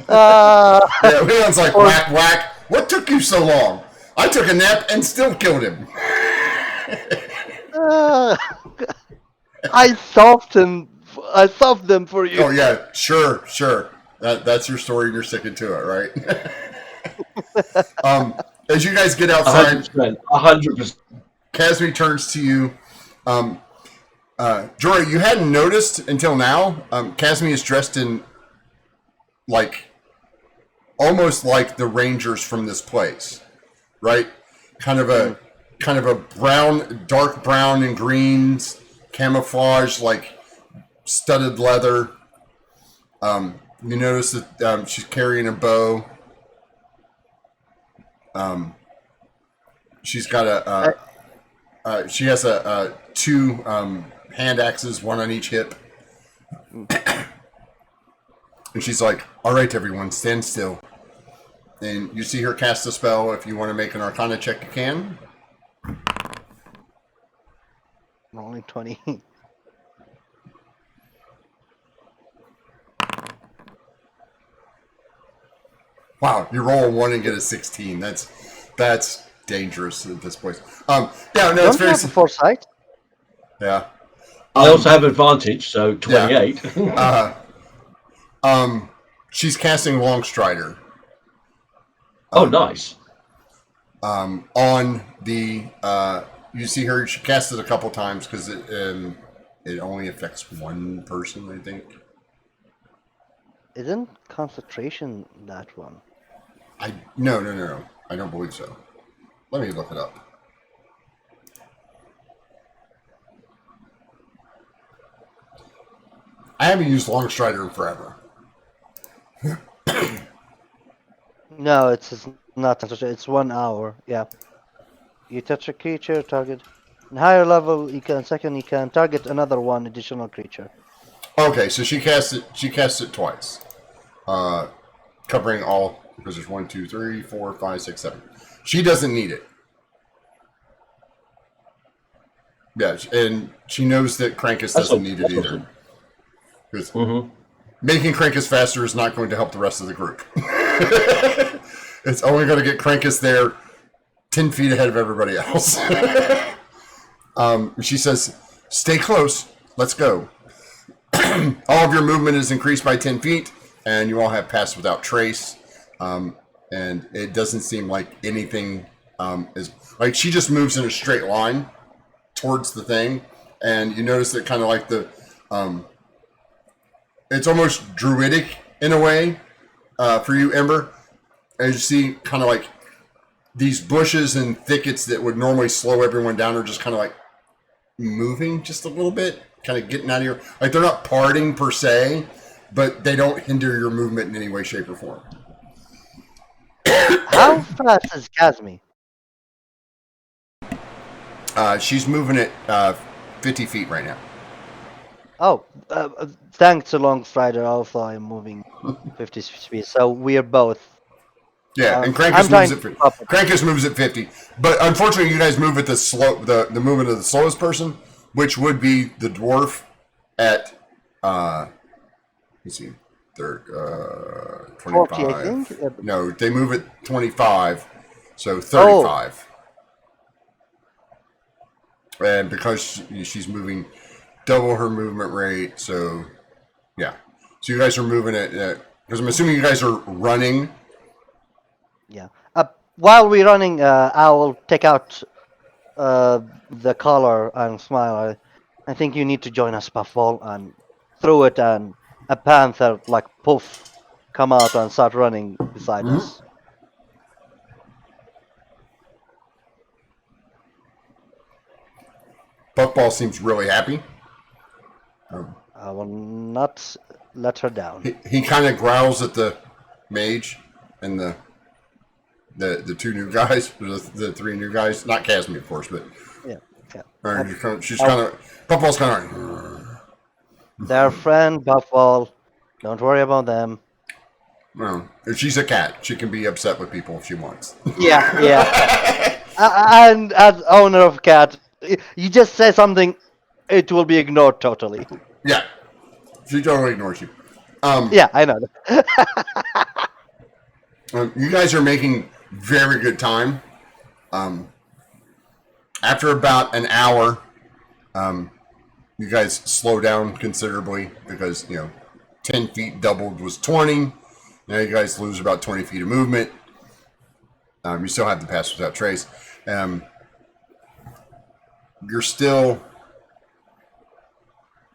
Yeah, Leon's like, Or- whack, whack. What took you so long? I took a nap and still killed him. I solved them. I solved them for you. Oh, yeah, sure. That's your story and you're sticking to it, right? As you guys get outside, 100%. Casmi turns to you. Jory, you hadn't noticed until now. Casmi is dressed in almost like the Rangers from this place, right? Kind of a brown, dark brown and greens, camouflage, like studded leather. You notice that she's carrying a bow. She's got she has two hand axes, one on each hip. And she's like, all right, everyone, stand still. And you see her cast a spell. If you want to make an Arcana check, you can. Rolling 20. Wow, you roll a 1 and get a 16. That's dangerous at this point. Yeah, no, Don't it's you very have a foresight? yeah. I also have advantage, so 28. She's casting Longstrider. Nice. On the you see her. She cast it a couple times because it only affects one person, I think. Isn't concentration that one? No. I don't believe so. Let me look it up. I haven't used Longstrider in forever. No, it's not concentration. It's 1 hour. Yeah. You touch a creature, target. In higher level, you can target another one additional creature. Okay, so she casts it. She casts it twice, covering all because there's 1, 2, 3, 4, 5, 6, 7. She doesn't need it. Yeah, and she knows that Krankus doesn't need it either. Because making Krankus faster is not going to help the rest of the group. It's only going to get Krankus there 10 feet ahead of everybody else. She says, stay close. Let's go. All of your movement is increased by 10 feet, and you all have passed without trace. And it doesn't seem like anything is... Like, she just moves in a straight line towards the thing, and you notice that kind of like the... it's almost druidic in a way for you, Ember. As you see, kind of like these bushes and thickets that would normally slow everyone down are just kind of like moving just a little bit, kind of getting out of your... Like, they're not parting per se, but they don't hinder your movement in any way, shape, or form. How fast is Kazmi? She's moving at 50 feet right now. Oh, thanks to Longstrider, also I'm moving 50 speed, so we are both. Yeah, and I'm Krankus moves at 50. But unfortunately, you guys move at the movement of the slowest person, which would be the dwarf at let's see, they're 25. 40, I think. No, they move at 25, so 35. And because she's moving double her movement rate, so yeah. So you guys are moving at because I'm assuming you guys are running. Yeah. While we're running, I will take out the collar and smile. I think you need to join us, Puffball, and throw it, and a panther, like, poof, come out and start running beside us. Puffball seems really happy. I will not let her down. He kind of growls at the mage and the two new guys, the three new guys. Not Casmi, of course, but Yeah. she's kind of Puffball's kind of. Their friend, Puffball. Don't worry about them. Well, if she's a cat, she can be upset with people if she wants. Yeah. And as owner of cat, you just say something, it will be ignored totally. Yeah, she totally ignores you. Yeah, I know. You guys are making very good time. After about an hour, you guys slow down considerably because 10 feet doubled was 20. Now you guys lose about 20 feet of movement. You still have the pass without trace.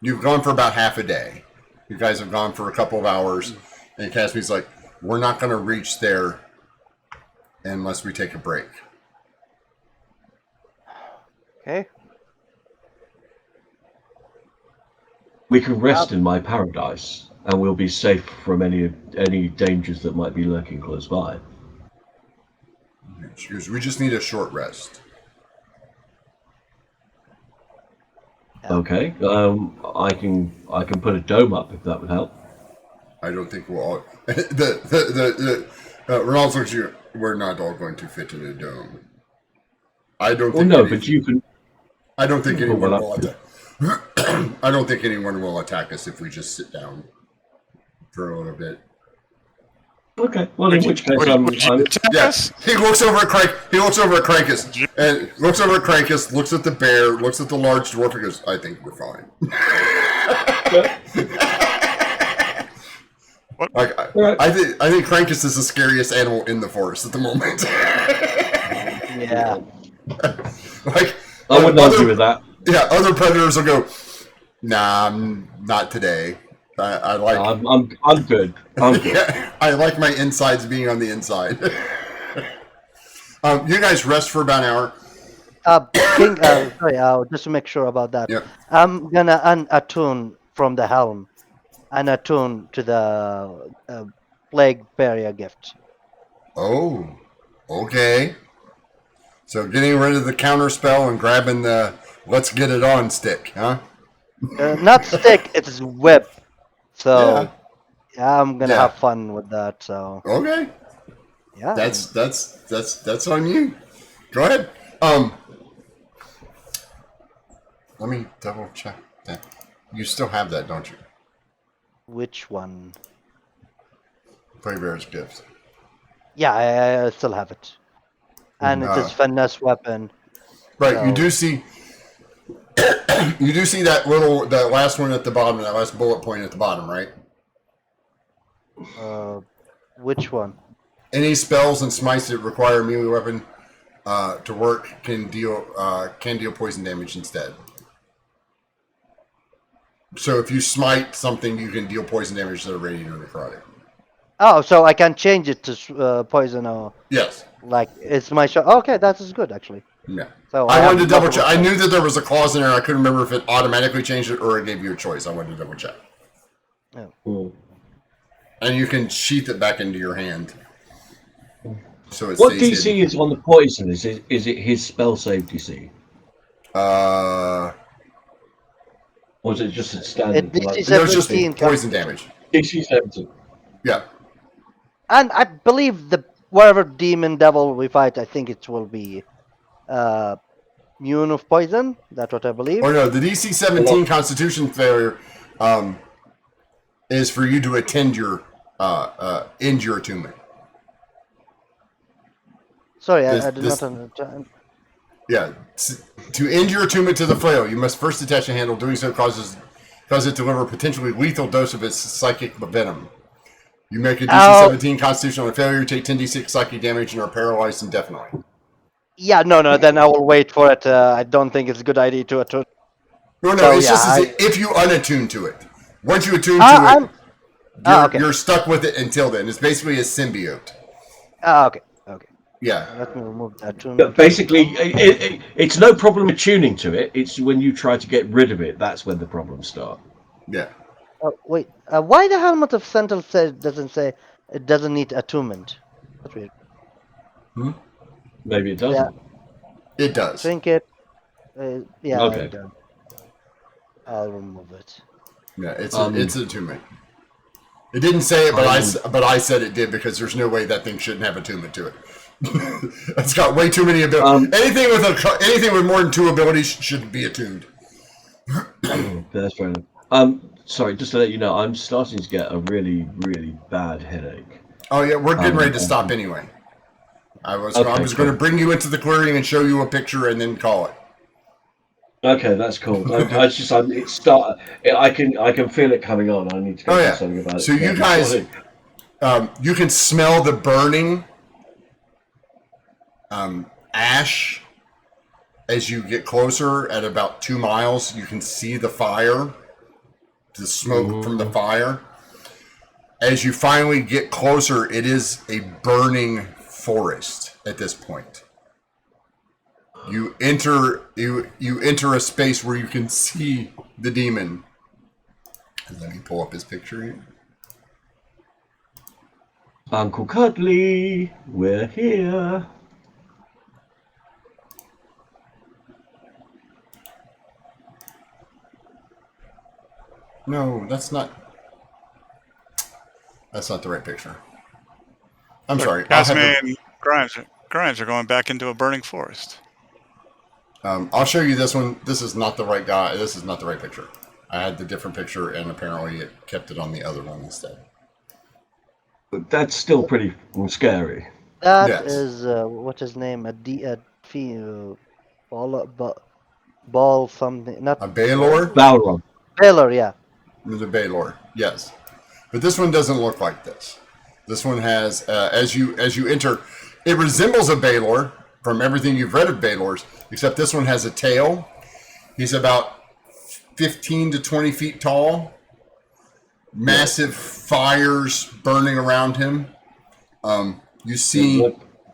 You've gone for about half a day. You guys have gone for a couple of hours, and Caspi's like, we're not going to reach there unless we take a break. Okay. We can rest in my paradise, and we'll be safe from any dangers that might be lurking close by. She goes, we just need a short rest. Okay. I can put a dome up if that would help. I don't think we'll all... Ronald looks at you, we're not all going to fit in a dome. I don't think... Well, no, but you can... I don't think anyone will attack. I don't think anyone will attack us if we just sit down for a little bit. Okay. Well, in which case, I'm Yes. He looks over at Crank. He looks over at Crankus, and looks over at Crankus. Looks at the bear. Looks at the large dwarf. And goes, "I think we're fine." I think Crankus is the scariest animal in the forest at the moment. Yeah. I wouldn't argue with that. Yeah, other predators will go, "Nah, not today." I like. I'm good. I'm good. Yeah, I like my insides being on the inside. You guys rest for about an hour. King, sorry, just to make sure about that. Yep. I'm gonna unattune from the helm and attune to the plague barrier gift. Oh, okay. So getting rid of the counter spell and grabbing the let's get it on stick, huh? Not stick, it's whip. So yeah, I'm gonna have fun with that. So okay, yeah, that's on you. Go ahead. Let me double check that. You still have that, don't you? Which one? Play Bear's gift. Yeah, I still have it, and it is finesse weapon. Right, So... you do see. You do see that last one at the bottom, that last bullet point at the bottom, right? Which one? Any spells and smites that require a melee weapon to work can deal poison damage instead. So if you smite something, you can deal poison damage instead of radiant or necrotic. Oh, so I can change it to poison or... Yes. Like, it's my shot. Okay, that is good, actually. Yeah. So I wanted to double check. I knew that there was a clause in there. I couldn't remember if it automatically changed it or it gave you a choice. I wanted to double check. Yeah. And you can sheath it back into your hand. So it what stays DC hidden. is on the poison? Is it his spell save DC? Or is it just a standard? DC No, it's just 17 poison damage. DC 17. Yeah. And I believe whatever demon devil we fight, I think it will be immune of poison. That's what I believe. Or no, the DC 17 Constitution failure is for you to attend your end your attunement. Sorry, I did not understand. Yeah, to end your attunement to the flail, you must first detach a handle. Doing so causes it to deliver a potentially lethal dose of its psychic venom. You make a DC 17 Constitution on a failure, take 10d6 psychic damage, and are paralyzed indefinitely. Yeah, no, then I will wait for it. I don't think it's a good idea to attune. No, it's just if you unattune to it. Once you attune to it, you're stuck with it until then. It's basically a symbiote. Okay. Yeah. Let me remove that tune. But basically, it's no problem attuning to it. It's when you try to get rid of it, that's when the problems start. Yeah. Oh, wait. Why the Helmet of Sentinel doesn't say it doesn't need attunement? That's weird. Maybe it doesn't. Yeah. It does. Trinket. Yeah. Okay. It does. I'll remove it. Yeah, it's attunement. It didn't say it, but I said it did because there's no way that thing shouldn't have attunement to it. It's got way too many abilities. Anything with more than 2 abilities should be attuned. That's fair enough. Sorry, just to let you know, I'm starting to get a really, really bad headache. Oh yeah, we're getting ready to stop anyway. I was going to bring you into the clearing and show you a picture and then call it. Okay, that's cool. I can feel it coming on. I need to go do something about it. So you guys, you can smell the burning ash as you get closer. At about 2 miles, you can see the fire, the smoke from the fire. As you finally get closer, it is a burning forest at this point. You enter a space where you can see the demon. And let me pull up his picture here. Uncle Cuddly, we're here. No, that's not the right picture. I'm sorry. Castman and Grimes are going back into a burning forest. I'll show you this one. This is not the right guy. This is not the right picture. I had the different picture, and apparently it kept it on the other one instead. But that's still pretty scary. That is what's his name? Ball something. Not a Baylor. Balrog. Baylor, yeah. There's a Baylor, yes. But this one doesn't look like this. This one has as you enter, it resembles a Baylor from everything you've read of Baylor's, except this one has a tail. He's about 15 to 20 feet tall. Massive fires burning around him. You see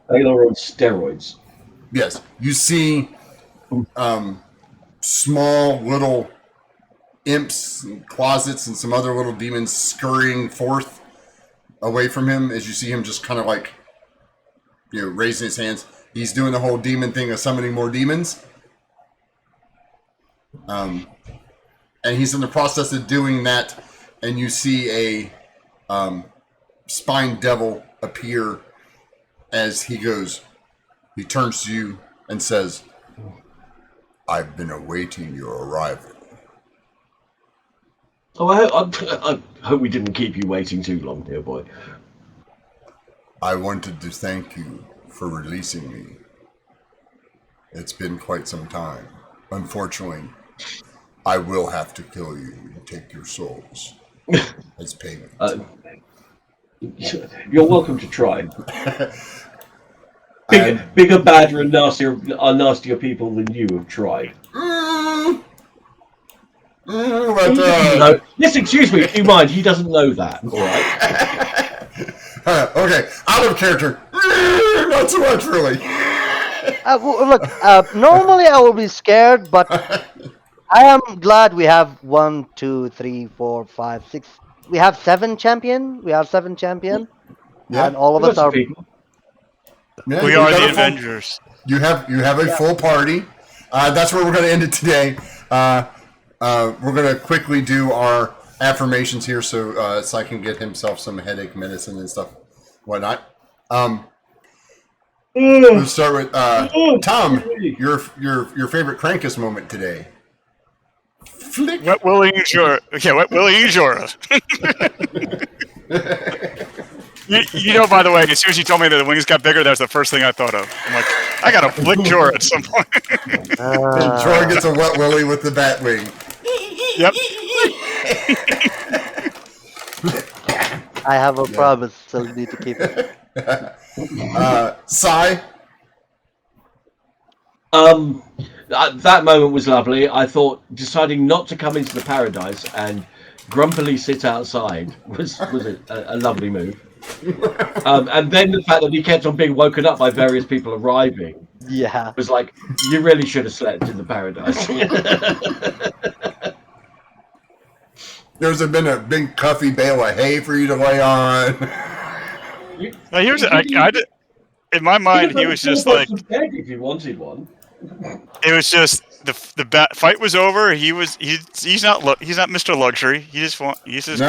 Baylor on steroids. Yes, you see small little imps and closets and some other little demons scurrying forth away from him as you see him just kind of like, raising his hands. He's doing the whole demon thing of summoning more demons. And he's in the process of doing that, and you see a spine devil appear as he turns to you and says, "I've been awaiting your arrival." Oh, I hope we didn't keep you waiting too long, dear boy. I wanted to thank you for releasing me. It's been quite some time. Unfortunately, I will have to kill you and take your souls as payment. You're welcome to try. Bigger, badder, and nastier people than you have tried. No, listen, excuse me, you mind, he doesn't know that, alright? Okay, out of character. Not so much, really. Look, normally I will be scared, but I am glad we have 1, 2, 3, 4, 5, 6. We have 7 champion. We have 7 champion, and all of us are. Yeah, we are the Avengers. You have a full party. That's where we're going to end it today. We're going to quickly do our affirmations here, so I can get himself some headache medicine and stuff, whatnot. We'll start with Tom. Your favorite Krampus moment today. Flick. Wet Willie and Jorah. Yeah, Wet Willie and Jorah. you by the way, as soon as you told me that the wings got bigger, that was the first thing I thought of. I'm like, I gotta flick Jorah at some point. Jorah gets a Wet Willie with the bat wing. Yep. I have a promise, so you need to keep it. Sai. That moment was lovely. I thought deciding not to come into the paradise and grumpily sit outside was a lovely move. And then the fact that he kept on being woken up by various people arriving. Yeah. Was like, you really should have slept in the paradise. There's been a big cuffy bale of hay for you to lay on. Now here's in my mind, he was just like, if you wanted one. It was just the fight was over. He's not Mr. Luxury. He's just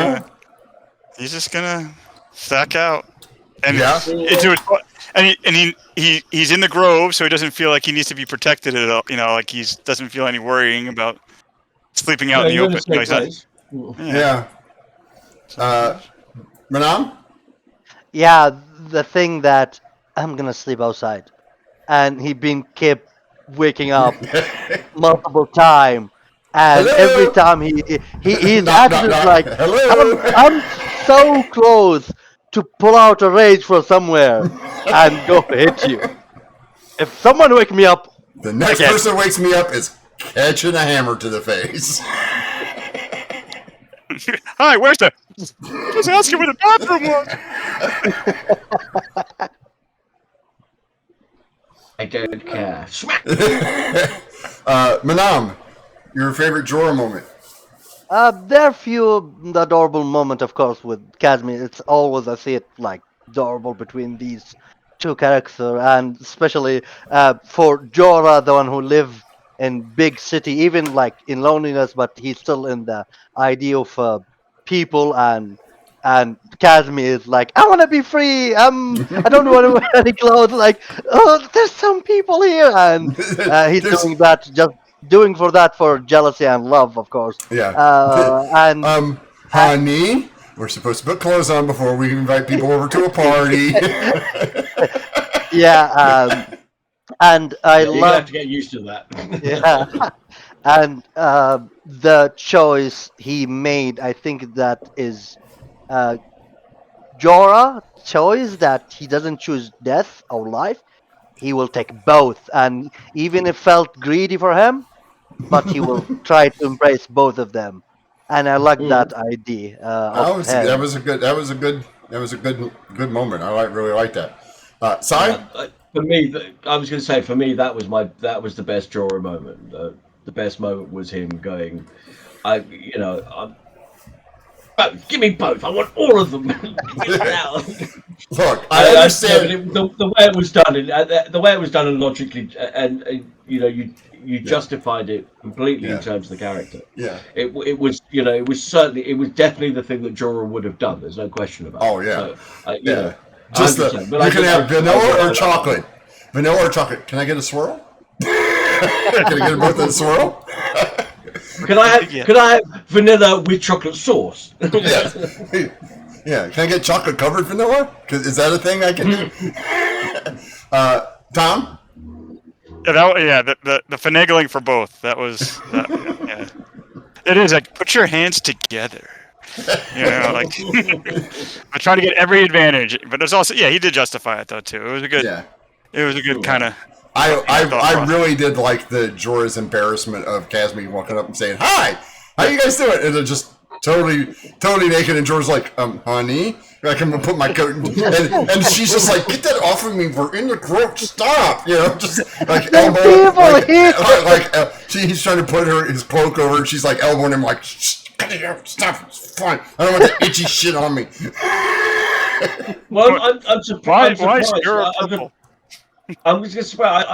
He's just gonna stack out and Yeah. into it, and he's in the grove, so he doesn't feel like he needs to be protected at all. Like he doesn't feel any worrying about sleeping out in the you're in a open. safe He's not, place. Yeah. Manam? Yeah, the thing that I'm gonna sleep outside, and he been kept waking up multiple time, and every Hello? time his Knock, knock, attitude is knock. like Hello? I'm so close to pull out a rage from somewhere and go hit you. If someone wake me up The next again, person wakes me up is catching a hammer to the face. Hi, where's the? Just asking where the bathroom was. I don't care. Smack! Manam, your favorite Jorah moment? there are few adorable moment, of course, with Casimir. It's always I see it like adorable between these two characters, and especially for Jorah, the one who live in big city, even like in loneliness, but he's still in the idea of people, and Casimir is like, I want to be free. I don't want to wear any clothes. Like, oh, there's some people here, and he's Just- doing that just doing for that for jealousy and love, of course. Yeah. And Honey, we're supposed to put clothes on before we invite people over to a party. yeah, and I You're gonna have love to get used to that. yeah, and the choice he made, I think that is uh, Jorah choice that he doesn't choose death or life. He will take both, and even if felt greedy for him, but he will try to embrace both of them. And I like that idea of that him. was a good moment. Really like that. Sai? For me, I was going to say, for me, that was the best Jorah moment. The best moment was him going, give me both. I want all of them. Look, I understand. The way it was done, the way it was done, and logically, and you justified it completely in terms of the character. Yeah. It was it was definitely the thing that Jorah would have done. There's no question about it. Oh yeah. So, Yeah. Just you can have vanilla or chocolate. Vanilla or chocolate. Can I get a swirl? Can I get both in a swirl? Can I have vanilla with chocolate sauce? Yeah. Yeah. Can I get chocolate covered vanilla? Is that a thing I can do? Tom? Yeah, the finagling for both. That was. Yeah. It is like put your hands together. Like I'm trying to get every advantage, but there's also he did justify it though too. It was a good. Yeah. It was a good kind of. I really did like the Jorah's embarrassment of Casimir walking up and saying, "Hi, how you guys doing?" And they're just totally naked, and Jorah's like, honey, I can put my coat, and she's just like, "Get that off of me! We're in the group. Stop!" Just like elbow, he's trying to put his cloak over, and she's like elbowing him, like, "Stop! It's fine. I don't want that itchy shit on me." Well, I'm surprised. Why is Jorah purple? I'm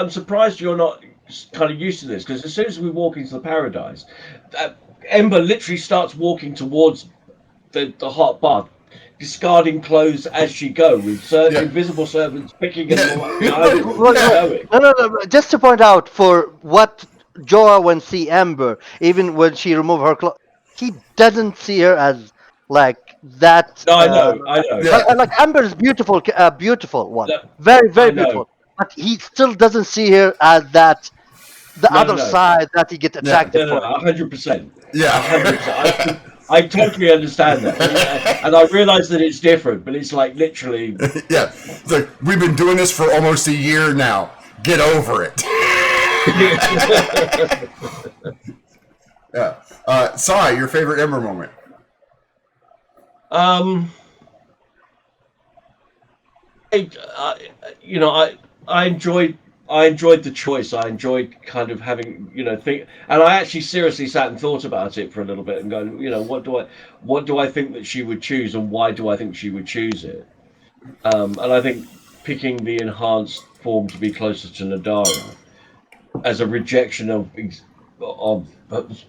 surprised you're not kind of used to this, because as soon as we walk into the paradise, Ember literally starts walking towards the hot bath, discarding clothes as she goes, with invisible servants picking them up. No. Just to point out, for what Jorah when see Ember, even when she remove her clothes, he doesn't see her as like that. No, I know. Yeah. Like Amber is beautiful, beautiful one, No, very I know. beautiful. But he still doesn't see her as that. The other side that he gets attracted No, for. 100%. Yeah. 100%. I totally understand that, and I realise that it's different, but it's like literally. Yeah, it's like, we've been doing this for almost a year now. Get over it. Yeah. Sai, your favorite Ember moment? I enjoyed the choice. I enjoyed kind of having, think, and I actually seriously sat and thought about it for a little bit and going, what do I think that she would choose, and why do I think she would choose it? And I think picking the enhanced form to be closer to Nadara as a rejection of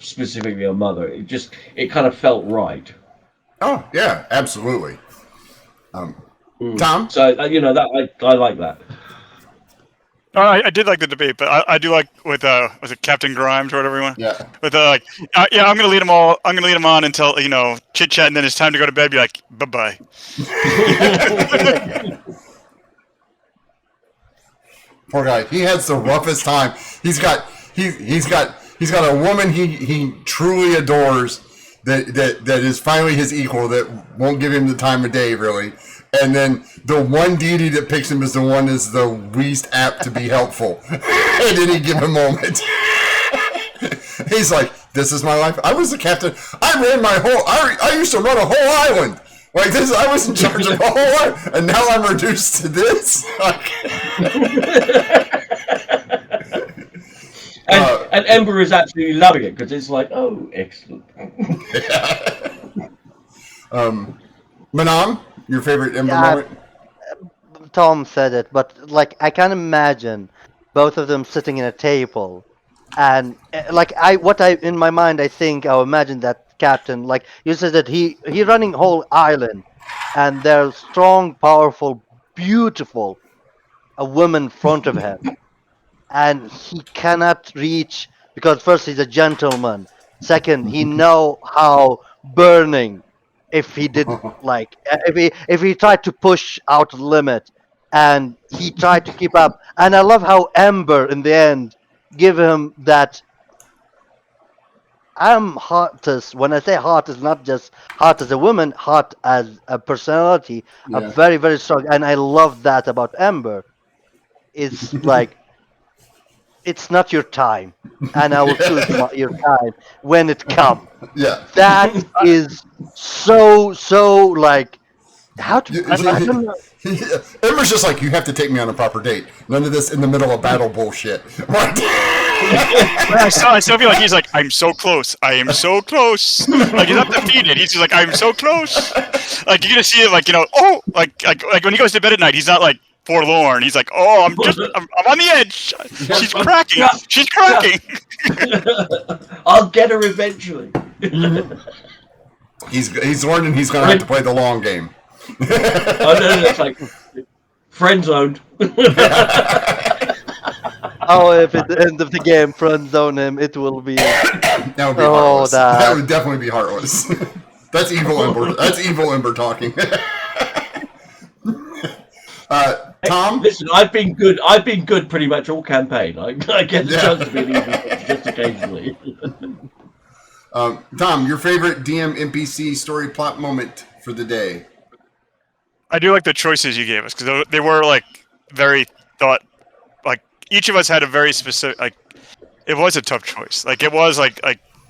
specifically her mother, it kind of felt right. Oh yeah, absolutely. Mm. Tom? So that I like that. I did like the debate, but I do like with was it Captain Grimes or whatever you want? Yeah. With yeah, I'm gonna lead them all. I'm gonna lead them on until chit chat, and then it's time to go to bed. Be like, bye bye. Poor guy. He has the roughest time. He's got a woman he truly adores that is finally his equal, that won't give him the time of day really. And then the one deity that picks him is the one that's the least apt to be helpful at any given moment. He's like, this is my life. I was the captain. I used to run a whole island. Like this, I was in charge of a whole island, and now I'm reduced to this. And Ember is absolutely loving it because it's like, oh, excellent. Manam, your favorite Ember Yeah. moment? Tom said it, but like I can imagine both of them sitting in a table, and like in my mind I think I imagine that captain, like you said, that he running whole island, and there's strong, powerful, beautiful a woman in front of him, and he cannot reach because first he's a gentleman, second he know how burning if he did like if he tried to push out the limit, and he tried to keep up, and I love how Ember in the end give him that I'm hot as when I say hot is not just hot as a woman, hot as a personality, a Yeah. very very strong, and I love that about Ember. It's like it's not your time, and I will choose your time when it comes. Yeah. That is so like how to I don't know. Ember's just like, you have to take me on a proper date. None of this in the middle of battle bullshit. I still feel like he's like, I'm so close. I am so close. Like he's not defeated. He's just like, I'm so close. Like you're gonna see it, like oh, like when he goes to bed at night, he's not like forlorn. He's like, oh, I'm on the edge. She's cracking. She's cracking. I'll get her eventually. He's learning he's gonna have to play the long game. Oh no, it's like friend zoned. Oh, if at the end of the game friend zone him, it will be. That would be heartless. that. That would definitely be heartless. That's evil Ember. That's evil Ember talking. Tom? Listen, I've been good. I've been good pretty much all campaign. I get the chance to be an evil just occasionally. Tom, your favorite DM NPC story plot moment for the day? I do like the choices you gave us because they were like very thought. Like each of us had a very specific. Like it was a tough choice. Like it was like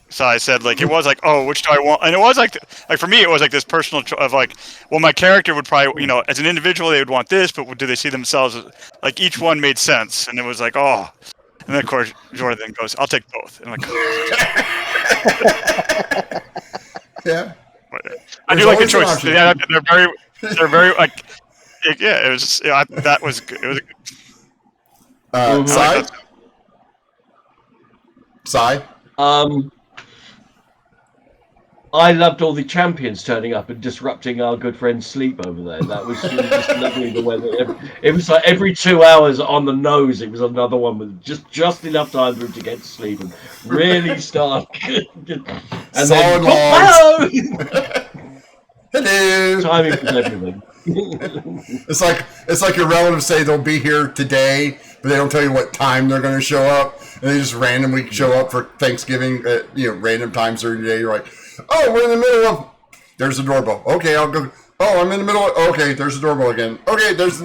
Sai said. Like it was like, oh, which do I want? And it was like for me, it was like this personal of like, well, my character would probably, as an individual, they would want this, but do they see themselves as, like each one made sense? And it was like, oh. And then of course Jordan goes, I'll take both. And I'm like, Yeah. I do like the choices. Yeah, they're very like, yeah. It was that was good. It was. Sai? Sai? I loved all the champions turning up and disrupting our good friend's sleep over there. That was just lovely. The way that it was like every 2 hours on the nose, it was another one with just enough time for him to get to sleep and really start. And Solid then, Hello. timing was everything. It's like your relatives say they'll be here today, but they don't tell you what time they're going to show up, and they just randomly show up for Thanksgiving at random times during the day. You're like, oh, we're in the middle of. There's the doorbell. Okay, I'll go. Oh, I'm in the middle of. Okay, there's the doorbell again. Okay, there's.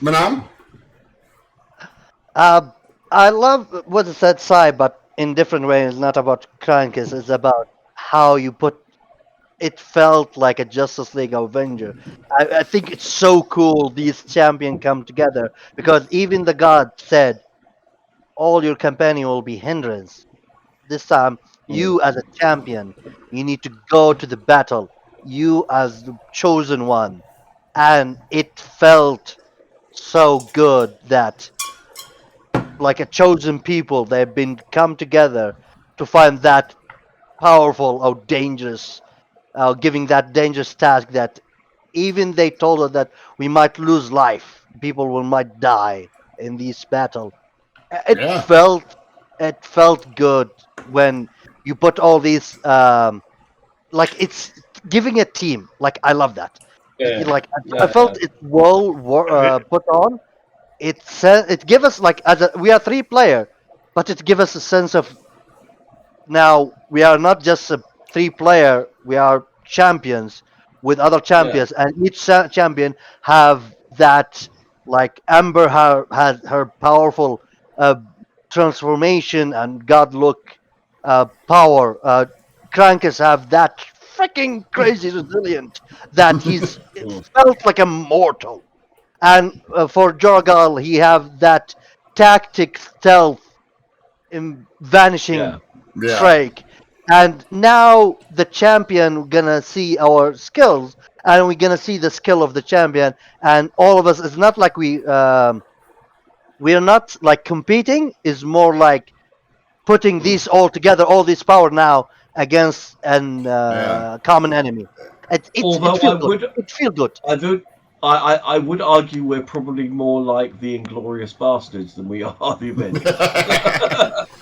Manam? I love what it said, Sai, but in different ways. Not about Krankis. It's about how you put. It felt like a Justice League Avenger. I think it's so cool these champions come together because even the god said, all your companion will be hindrance. This time, you as a champion, you need to go to the battle. You as the chosen one, and it felt so good that, like a chosen people, they've been come together to find that powerful, how dangerous, giving that dangerous task that even they told us that we might lose life, people will might die in this battle. It Yeah. felt good when you put all these like it's giving a team. Like I love that. Yeah. Like I Yeah. felt it put on. It give us like as a we are 3 player, but it give us a sense of now we are not just a 3 player, we are champions with other Yeah. champions, and each champion have that, like Amber had her powerful uh, transformation and god look power. Krankus have that freaking crazy resilient that it Mm. felt like a mortal. And for Jorgal he have that tactic stealth in vanishing Yeah. Yeah. strike. And now the champion gonna see our skills, and we're gonna see the skill of the champion. And all of us, it's not like we are not like competing. Is more like putting these all together, all this power now against an Yeah. common enemy. It Although feel good. It feel good. I would, I would argue we're probably more like the Inglorious Bastards than we are the Avengers.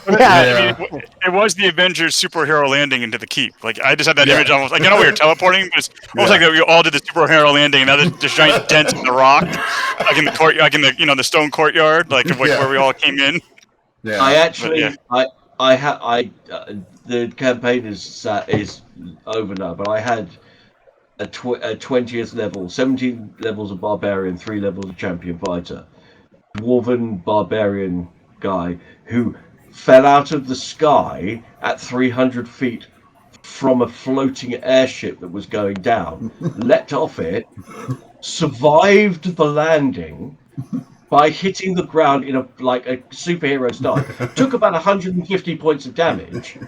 Yeah, I mean, it was the Avengers superhero landing into the keep. Like I just had that image almost like I know we were teleporting, but it's almost like we all did the superhero landing, and now there's giant dents in the rock, like in the court, like in the the stone courtyard, like of where we all came in. Yeah. I actually, yeah. the campaign is over now, but I had a 20th level, 17 levels of barbarian, 3 levels of champion fighter, dwarven barbarian guy who fell out of the sky at 300 feet from a floating airship that was going down, leapt off it, survived the landing by hitting the ground in a superhero style. Took about 150 points of damage.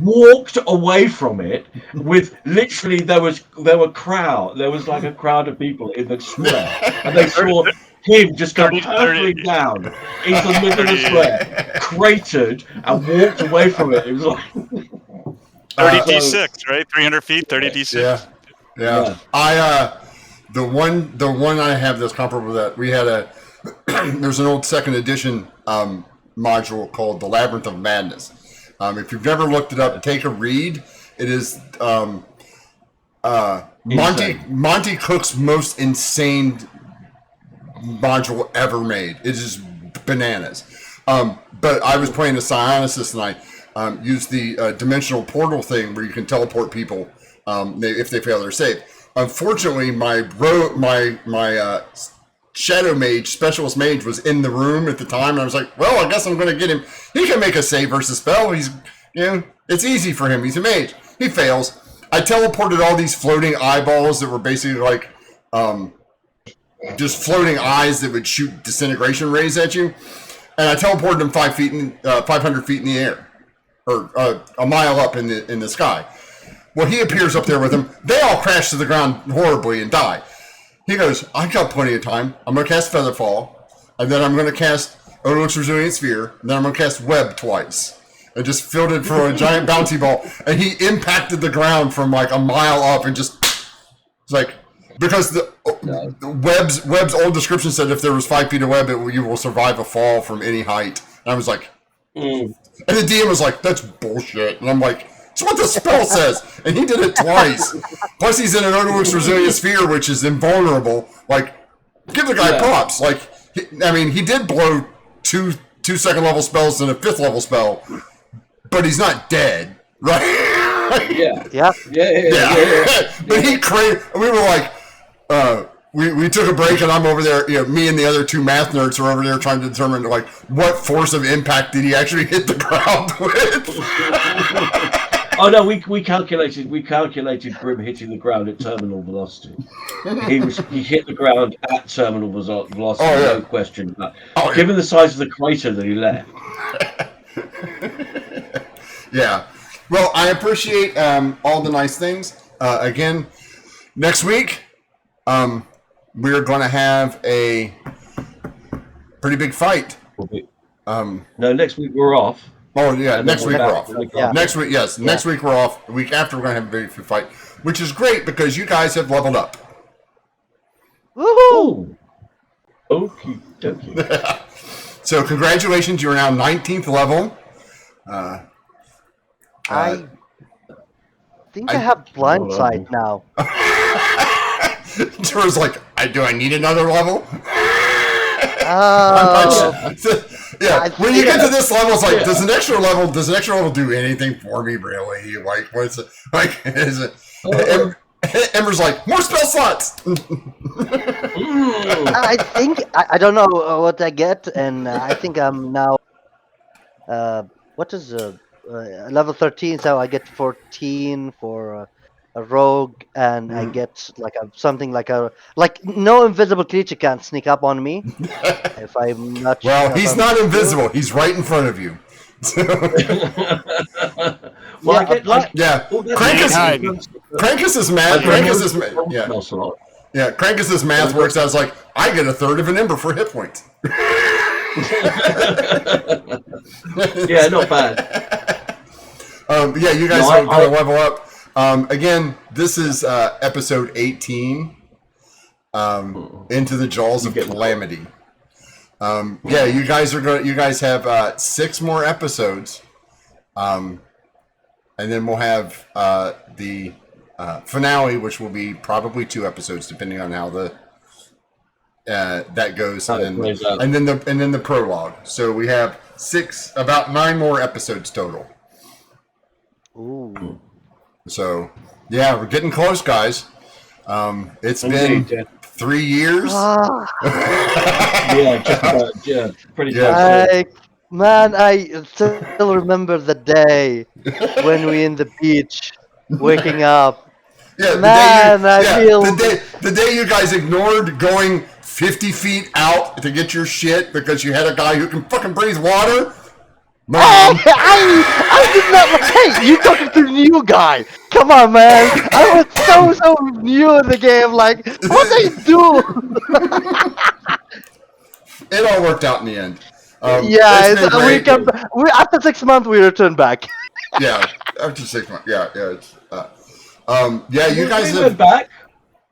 Walked away from it with literally there was like a crowd of people in the square, and they saw him just go 30, hurtling down into the middle of the square, cratered, and walked away from it. It was like 30d6, right? 300 feet, 30d6. Yeah. The one I have that's comparable to that, we had there's an old second edition module called the Labyrinth of Madness. If you've never looked it up, take a read. It is Monty Cook's most insane module ever made. It is bananas. But I was playing a Psionicist, and I used the dimensional portal thing where you can teleport people if they fail their save. Unfortunately, my Shadow Mage, Specialist Mage, was in the room at the time, and I was like, well, I guess I'm going to get him. He can make a save versus spell. He's, it's easy for him. He's a mage. He fails. I teleported all these floating eyeballs that were basically like just floating eyes that would shoot disintegration rays at you, and I teleported them 500 feet in the air, or a mile up in the sky. Well, he appears up there with them. They all crash to the ground horribly and die. He goes, I got plenty of time. I'm going to cast Featherfall, and then I'm going to cast Odal's Resilient Sphere, and then I'm going to cast Web twice. And just filled it for a giant bouncy ball. And he impacted the ground from like a mile up and just... It's like... Because the Web's old description said if there was 5 feet of web, you will survive a fall from any height. And I was like... And the DM was like, that's bullshit. And I'm like... It's what the spell says, and he did it twice. Plus, he's in an Odal's Resilient Sphere, which is invulnerable. Like, give the guy props. Like, he did blow two second-level spells and a 5th level spell, but he's not dead, right? Yeah. But he created. We were like, we took a break, and I'm over there. Me and the other 2 math nerds are over there trying to determine like what force of impact did he actually hit the ground with. Oh no, we calculated Grim hitting the ground at terminal velocity. He hit the ground at terminal velocity, no question. Given the size of the crater that he left. Yeah. Well, I appreciate all the nice things. Again, next week, we're going to have a pretty big fight. No, next week we're off. Oh yeah, And next then week we're we're back off. to the Yeah. Next week, yes. Next week we're off. The week after we're gonna have a very few fight, which is great because you guys have leveled up. Woohoo! Oh, okie dokie. So congratulations, you're now 19th level. I think I I- have blind Oh, sight now. Jorah's like, do I need another level? Oh, Yeah, when you get to this level, it's like, Yeah. does an extra level do anything for me, really? Like, what's it? Like, is it? Ember's like, more spell slots! Mm. I think I don't know what I get, and I think I'm now. What is level 13? So I get 14 for a rogue, and I get like something like no invisible creature can sneak up on me if I'm not. Well, if he's I'm not sure. invisible. He's right in front of you. Well, I Yeah, get like Yeah, oh, that's Crankus- hiding. Crankus's I math. get Crankus's one yeah, spell slot. yeah. Crankus's math works out. It's like I get a third of an ember for hit points. Yeah, not bad. Yeah, you guys No, are going I- to level up. Again, this is episode 18. Into the jaws of You get- Calamity. Yeah, you guys are going. You guys have 6 more episodes, and then we'll have the finale, which will be probably 2 episodes, depending on how the that goes, How it plays out. and then the prologue. So we have about 9 more episodes total. Ooh. So yeah, we're getting close, guys. It's Indeed, been 3 years. Ah, yeah, just about, yeah, pretty Yeah. close. man, I still remember the day when we in the beach, waking up. Yeah, Man, I feel- the day you guys ignored going 50 feet out to get your shit because you had a guy who can fucking breathe water. Hey, Man, I did not. Hey, you talking to the new guy? Come on, man. I was so new in the game. Like, what do you do? it all worked out in the end. Yeah, it's been we great. come. After 6 months, we return back. Yeah, after 6 months. Yeah. It's, yeah, you guys we have. went back.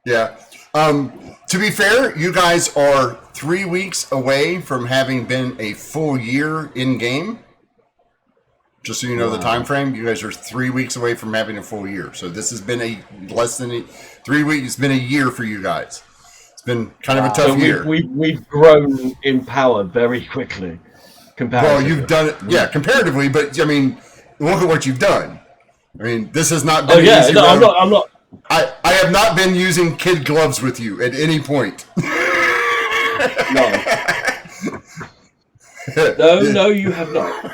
Yeah. To be fair, you guys are 3 weeks away from having been a full year in game. Just so you know the time frame, you guys are 3 weeks away from having a full year. So this has been less than 3 weeks. It's been a year for you guys. It's been kind of a tough So year. we've grown in power very quickly. Well, Comparatively. you've done it, yeah, comparatively, but I mean, look at what you've done. I mean, this has not been Oh yeah, an easy no, road. I'm not. I have not been using kid gloves with you at any point. No, you have not.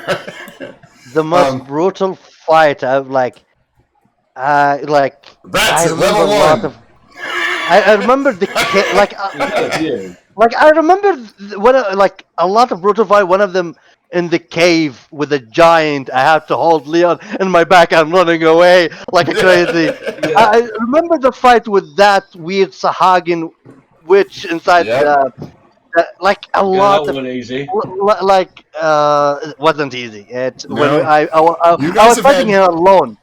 The most brutal fight I've like. That's I at remember level a lot 1. of. I remember the Yeah. like I remember when like a lot of brutal fight. One of them in the cave with a giant. I have to hold Leon in my back. I'm running away like a crazy. I remember the fight with that weird Sahagin witch inside Yep. like a Yeah, lot that of one easy. like it wasn't easy. When No. I You I guys was have fighting had- him alone.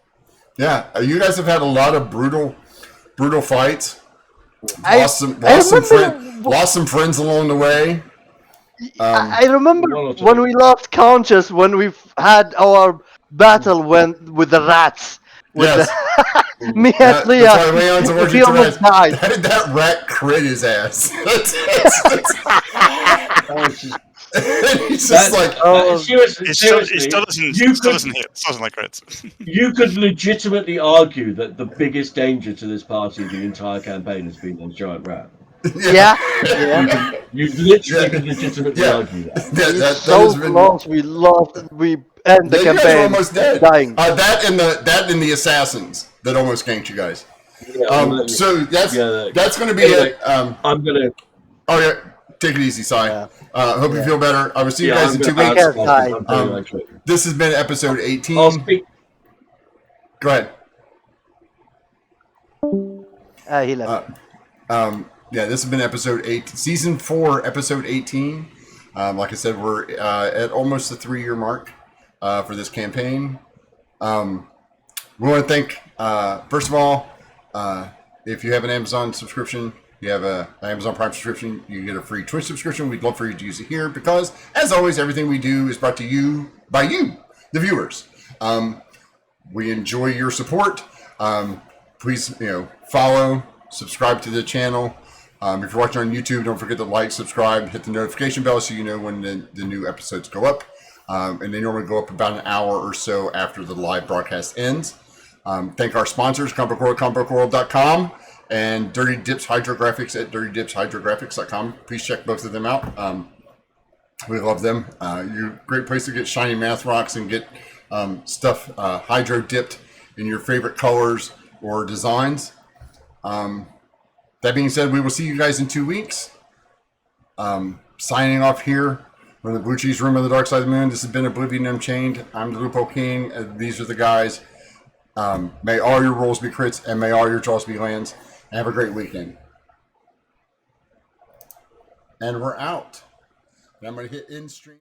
Yeah, you guys have had a lot of brutal fights. I Lost some remember- lost some friends along the way. I remember one or two. when we lost conscious when we had our battle with the rats. With Yes. me That's and Leon. why Leon's allergic We to almost rats. died. How did that rat crit his ass? He's just like, Oh, Seriously, It still seriously, doesn't hit. It doesn't like crits. you could legitimately argue that the biggest danger to this party the entire campaign has been those giant rat. yeah. You literally Yeah. could legitimately Yeah. argue that. that So has been. close. We lost. We end the Yeah, you guys campaign were almost dead. dying. That and the assassins that almost ganked you guys. So that's going to be Anyway, it. I'm gonna. Oh yeah, take it easy, Si. Yeah. Hope you feel better. I will see you Yeah, guys I'm in 2 gonna- weeks. Take care, guys. I'm very likely. This has been episode 18. I'll speak. Go ahead. He left. Yeah, this has been episode 8, season 4, episode 18. Like I said, we're at almost the 3-year mark. for this campaign. We want to thank, first of all, if you have an Amazon subscription, you have an Amazon Prime subscription, you get a free Twitch subscription. We'd love for you to use it here because, as always, everything we do is brought to you by you, the viewers. We enjoy your support. Please, follow, subscribe to the channel. If you're watching on YouTube, don't forget to like, subscribe, hit the notification bell so you know when the new episodes go up. And they normally go up about an hour or so after the live broadcast ends. Thank our sponsors, comicworld.com, and Dirty Dips Hydrographics at dirtydipshydrographics.com. Please check both of them out. We love them. You're a great place to get shiny math rocks and get stuff hydro dipped in your favorite colors or designs. That being said, we will see you guys in 2 weeks. Signing off here from the Blue Cheese Room of the Dark Side of the Moon. This has been Oblivion Unchained. I'm the Lupo King. These are the guys. May all your rolls be crits and may all your draws be lands. And have a great weekend. And we're out. And I'm going to hit end stream.